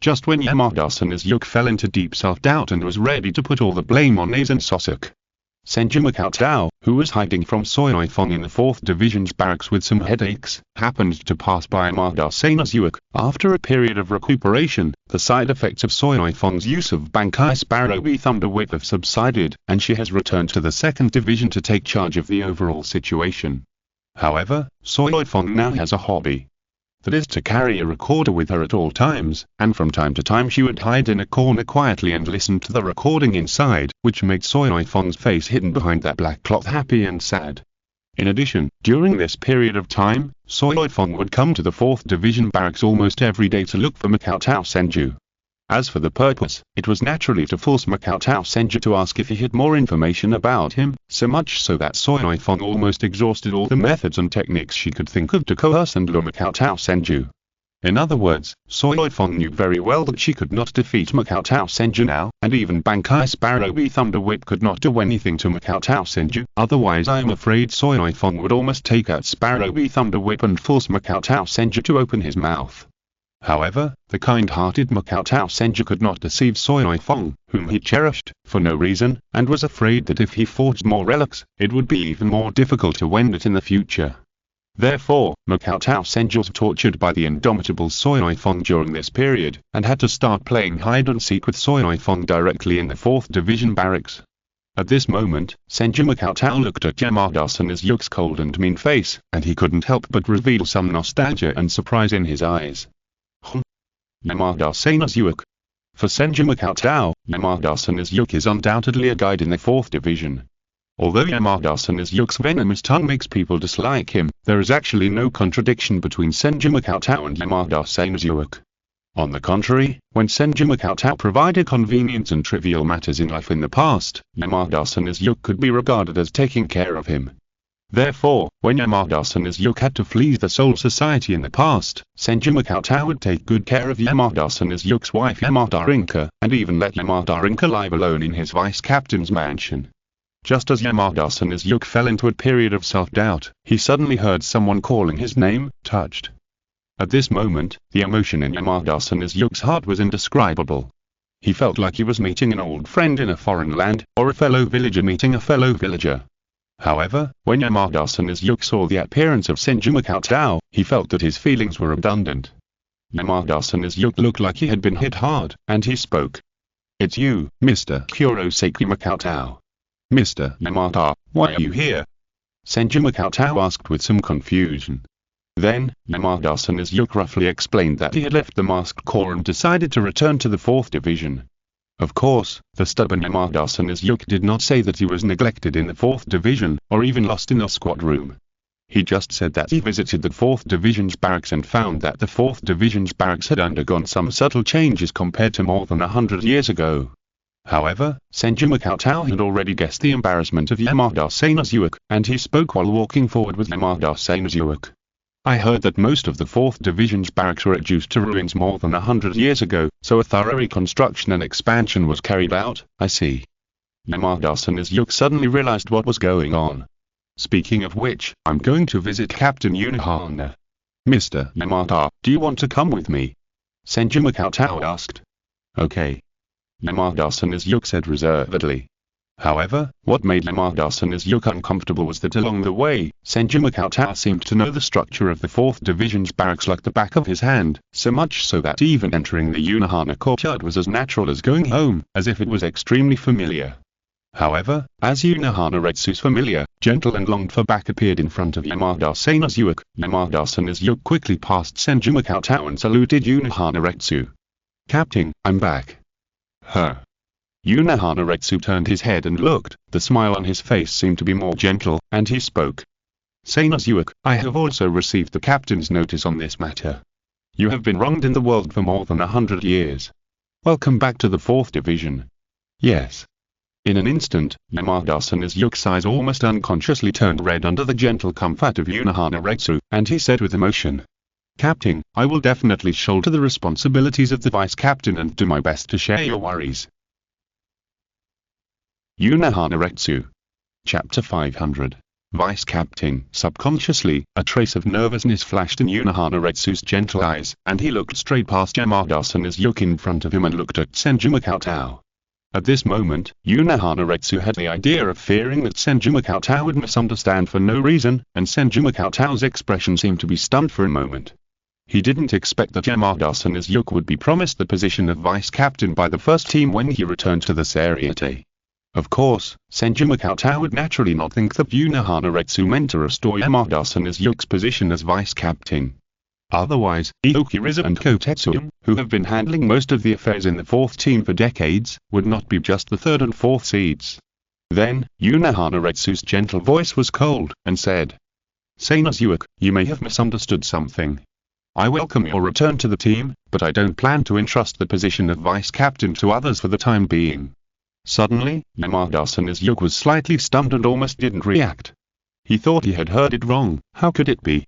Just when Yamada Senju fell into deep self-doubt and was ready to put all the blame on Aizen Sussex, Senju Makao, who was hiding from Seireitei in the 4th Division's barracks with some headaches, happened to pass by Yamada Senju. After a period of recuperation, the side effects of Seireitei's use of Bankai Sparrow Thunder Whip have subsided, and she has returned to the 2nd Division to take charge of the overall situation. However, Seireitei now has a hobby. That is to carry a recorder with her at all times, and from time to time she would hide in a corner quietly and listen to the recording inside, which made Seireitei's face hidden behind that black cloth happy and sad. In addition, during this period of time, Seireitei would come to the 4th Division barracks almost every day to look for Makoto Senju. As for the purpose, it was naturally to force Makoto Senju to ask if he had more information about him, so much so that Seireitei almost exhausted all the methods and techniques she could think of to coerce and lure Makoto Senju. In other words, Seireitei knew very well that she could not defeat Makoutou Senju now, and even Bankai Sparrowbee Thunder Whip could not do anything to Makoutou Senju. Otherwise I am afraid Seireitei would almost take out Sparrowbee Thunder Whip and force Makoutou Senju to open his mouth. However, the kind-hearted Makoutou Senju could not deceive Seireitei, whom he cherished, for no reason, and was afraid that if he forged more relics, it would be even more difficult to win it in the future. Therefore, Makoutou Senju was tortured by the indomitable Seireitei during this period, and had to start playing hide-and-seek with Seireitei directly in the 4th Division barracks. At this moment, Senju Makoutou looked at Yamada Seinu's cold and mean face, and he couldn't help but reveal some nostalgia and surprise in his eyes. Yamada Seinu's. For Senju Makoutou, Yamada Seinu's is undoubtedly a guide in the 4th Division. Although Yamada Seinu's venomous tongue makes people dislike him, there is actually no contradiction between Senju Makoutou and Yamada Seinu's. On the contrary, when Senju Makoutou provided convenience and trivial matters in life in the past, Yamada Seinu's could be regarded as taking care of him. Therefore, when Yamada Seinu's had to flee the Soul Society in the past, Senju Makoutou would take good care of Yamada Seinu's wife Yamada Rinka, and even let Yamada Rinka live alone in his vice-captain's mansion. Just as Yamada Seinu's fell into a period of self-doubt, he suddenly heard someone calling his name, touched. At this moment, the emotion in Yamada Seinu's heart was indescribable. He felt like he was meeting an old friend in a foreign land, or a fellow villager meeting a fellow villager. However, when Yamada Seinu's saw the appearance of Senju Makoutou, he felt that his feelings were redundant. Yamada Seinu's looked like he had been hit hard, and he spoke. "It's you, Mr. Kurosaki Makoutou." "Mr. Yamada, why are you here?" Senju Makoutou asked with some confusion. Then, Yamada Seinu's roughly explained that he had left the Masked Corps and decided to return to the 4th Division. Of course, the stubborn Yamada Seinu's did not say that he was neglected in the 4th Division, or even lost in the squad room. He just said that he visited the 4th Division's barracks and found that the 4th Division's barracks had undergone some subtle changes compared to more than 100 years ago. However, Senju Makoutou had already guessed the embarrassment of Yamada Seinu's, and he spoke while walking forward with Yamada Seinu's. "I heard that most of the 4th Division's barracks were reduced to ruins more than 100 years ago, so a thorough reconstruction and expansion was carried out." "I see." Yamada Seinu's suddenly realized what was going on. "Speaking of which, I'm going to visit Captain Unohana. Mr. Yamada, do you want to come with me?" Senju Makoutou asked. "Okay," Yamada Seinu's said reservedly. However, what made Yamada Seinu's uncomfortable was that along the way, Senju Makoutou seemed to know the structure of the 4th Division's barracks like the back of his hand, so much so that even entering the Unohana courtyard was as natural as going home, as if it was extremely familiar. However, as Unohana Retsu's familiar, gentle and longed-for back appeared in front of Yamada Seinu's, Yamada Seinu's quickly passed Senju Makoutou and saluted Unohana Retsu. "Captain, I'm back." "Huh?" Unohana Retsu turned his head and looked. The smile on his face seemed to be more gentle, and he spoke. "Seinu's, I have also received the captain's notice on this matter. You have been wronged in the world for more than 100 years. Welcome back to the 4th Division." "Yes." In an instant, Yamada Seinu's eyes almost unconsciously turned red under the gentle comfort of Unohana Retsu, and he said with emotion, "Captain, I will definitely shoulder the responsibilities of the vice-captain and do my best to share your worries." Unohana Retsu. Chapter 500. Vice-Captain. Subconsciously, a trace of nervousness flashed in Unohana Retsu's gentle eyes, and he looked straight past Yamada Seinu's in front of him and looked at Senju Makoutou. At this moment, Unohana Retsu had the idea of fearing that Senju Makoutou would misunderstand for no reason, and Senju Makoutou's expression seemed to be stunned for a moment. He didn't expect that Yamada Seinu's would be promised the position of vice-captain by the first team when he returned to the Seireitei. Of course, Senju Makoutou would naturally not think that Unohana Retsu meant to restore Yamada Seinu's position as vice-captain. Otherwise, Iokiriza and Kotetsu, who have been handling most of the affairs in the 4th team for decades, would not be just the 3rd and 4th seeds. Then, Unohana Retsu's gentle voice was cold, and said, "Seinu's, you may have misunderstood something. I welcome your return to the team, but I don't plan to entrust the position of vice-captain to others for the time being." Suddenly, Yamada Seinu's was slightly stunned and almost didn't react. He thought he had heard it wrong. How could it be?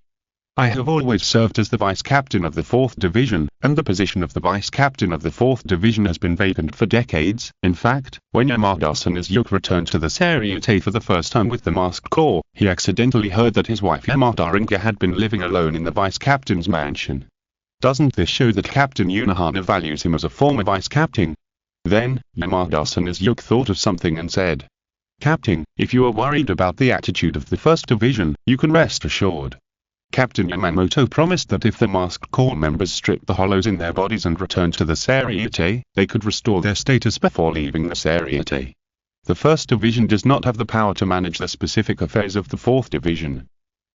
I have always served as the vice captain of the 4th Division, and the position of the vice captain of the 4th Division has been vacant for decades. In fact, when Yamada-san returned to the Seireitei for the first time with the Masked Corps, he accidentally heard that his wife Yamada Rinka had been living alone in the vice captain's mansion. Doesn't this show that Captain Unohana values him as a former vice captain? Then, Yamada-san thought of something and said, "Captain, if you are worried about the attitude of the 1st Division, you can rest assured. Captain Yamamoto promised that if the Masked Corps members stripped the hollows in their bodies and returned to the Seireitei, they could restore their status before leaving the Seireitei. The 1st Division does not have the power to manage the specific affairs of the 4th Division."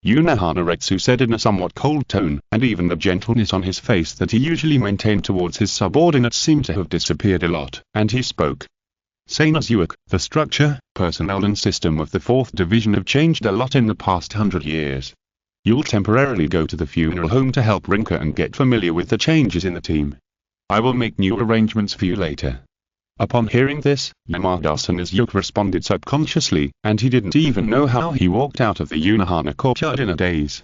Unohana said in a somewhat cold tone, and even the gentleness on his face that he usually maintained towards his subordinates seemed to have disappeared a lot, and he spoke. "Seinezuke, the structure, personnel and system of the 4th Division have changed a lot in the past 100 years. You'll temporarily go to the funeral home to help Rinka and get familiar with the changes in the team. I will make new arrangements for you later." Upon hearing this, Yamada-san responded subconsciously, and he didn't even know how he walked out of the Unohana courtyard in a daze.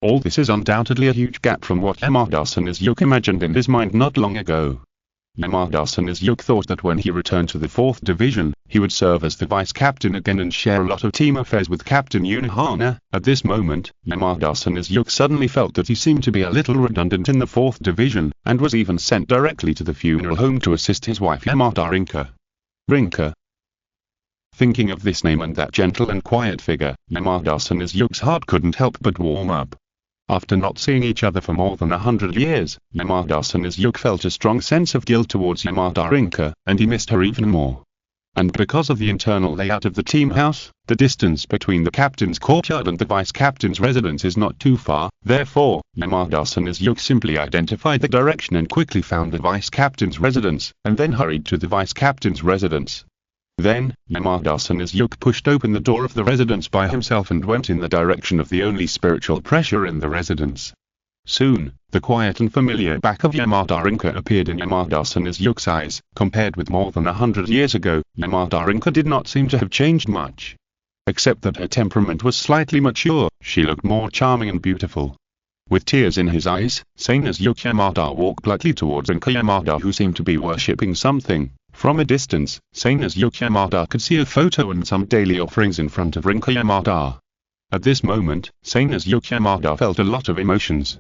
All this is undoubtedly a huge gap from what Yamada-san imagined in his mind not long ago. Yamada-san thought that when he returned to the 4th Division, he would serve as the vice captain again and share a lot of team affairs with Captain Unohana. At this moment, Yamada-san suddenly felt that he seemed to be a little redundant in the 4th Division, and was even sent directly to the funeral home to assist his wife Yamada Rinka. Rinka. Thinking of this name and that gentle and quiet figure, Yamada-san's heart couldn't help but warm up. After not seeing each other for more than 100 years, Yamada-san felt a strong sense of guilt towards Yamada Rinka, and he missed her even more. And because of the internal layout of the team house, the distance between the captain's courtyard and the vice captain's residence is not too far. Therefore, Yamada-san simply identified the direction and quickly found the vice captain's residence, and then hurried to the vice captain's residence. Then, Yamada-san pushed open the door of the residence by himself and went in the direction of the only spiritual pressure in the residence. Soon, the quiet and familiar back of Yamada Rinka appeared in Yamada-san's eyes. Compared with more than 100 years ago, Yamada Rinka did not seem to have changed much. Except that her temperament was slightly mature, she looked more charming and beautiful. With tears in his eyes, Seinezuke Yamada walked lightly towards Rinka Yamada, who seemed to be worshipping something. From a distance, Seinezuke Yamada could see a photo and some daily offerings in front of Rinka Yamada. At this moment, Seinezuke Yamada felt a lot of emotions.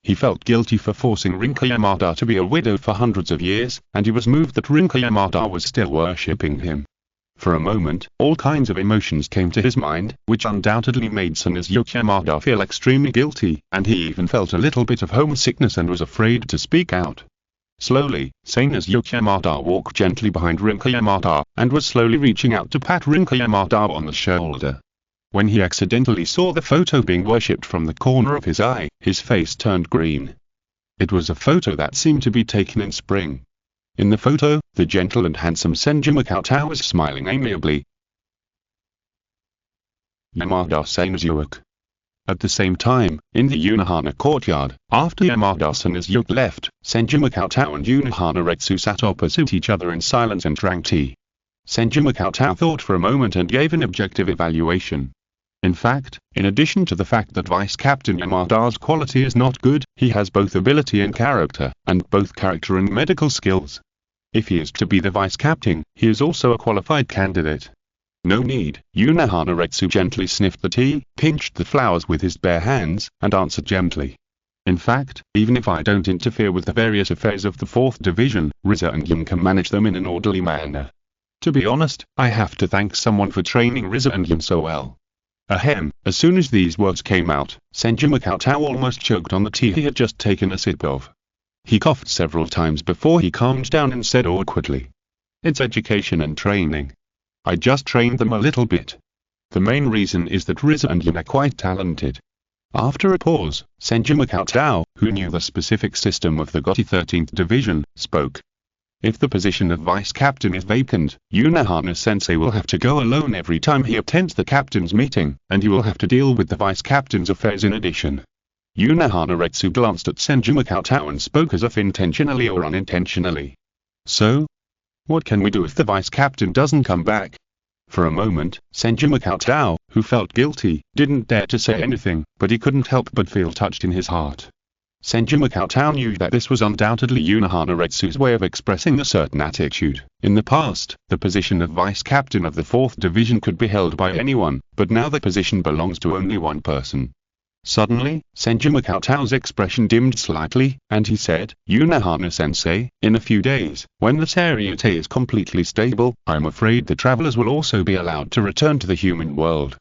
He felt guilty for forcing Rinka Yamada to be a widow for hundreds of years, and he was moved that Rinka Yamada was still worshipping him. For a moment, all kinds of emotions came to his mind, which undoubtedly made Seinezuke Yamada feel extremely guilty, and he even felt a little bit of homesickness and was afraid to speak out. Slowly, Seinezuke Yamada walked gently behind Rinka Yamada, and was slowly reaching out to pat Rinka Yamada on the shoulder. When he accidentally saw the photo being worshipped from the corner of his eye, his face turned green. It was a photo that seemed to be taken in spring. In the photo, the gentle and handsome Senju Cheng was smiling amiably. Yamada Seinezuke. At the same time, in the Unohana courtyard, after Yamada-san left, Senju Cheng and Unohana sat opposite each other in silence and drank tea. Senju Cheng thought for a moment and gave an objective evaluation. In fact, in addition to the fact that Vice Captain Yamada's quality is not good, he has both ability and character, and both character and medical skills. If he is to be the Vice Captain, he is also a qualified candidate. No need. Unohana gently sniffed the tea, pinched the flowers with his bare hands, and answered gently. In fact, even if I don't interfere with the various affairs of the 4th Division, Riza and Yun can manage them in an orderly manner. To be honest, I have to thank someone for training Riza and Yun so well. Ahem. As soon as these words came out, Senju Cheng almost choked on the tea he had just taken a sip of. He coughed several times before he calmed down and said awkwardly. It's education and training. I just trained them a little bit. The main reason is that Riza and Yun are quite talented. After a pause, Senju Cheng, who knew the specific system of the GOTY 13th Division, spoke. If the position of vice captain is vacant, Unohana-sensei will have to go alone every time he attends the captain's meeting, and he will have to deal with the vice captain's affairs in addition. Unohana glanced at Senju Cheng and spoke as if intentionally or unintentionally. So? What can we do if the vice captain doesn't come back? For a moment, Senju Cheng, who felt guilty, didn't dare to say anything, but he couldn't help but feel touched in his heart. Senju Cheng knew that this was undoubtedly Unohana Retsu's way of expressing a certain attitude. In the past, the position of vice captain of the 4th Division could be held by anyone, but now the position belongs to only one person. Suddenly, Senju Cheng's expression dimmed slightly, and he said, "Unohana-sensei, in a few days, when the Seireitei is completely stable, I'm afraid the travelers will also be allowed to return to the human world."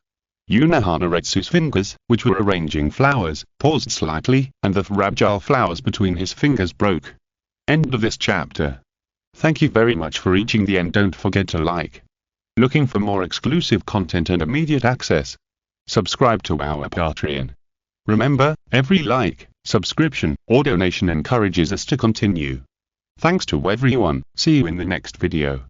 Unohana Retsu's fingers, which were arranging flowers, paused slightly, and the fragile flowers between his fingers broke. End of this chapter. Thank you very much for reaching the end. Don't forget to like. Looking for more exclusive content and immediate access? Subscribe to our Patreon. Remember, every like, subscription, or donation encourages us to continue. Thanks to everyone. See you in the next video.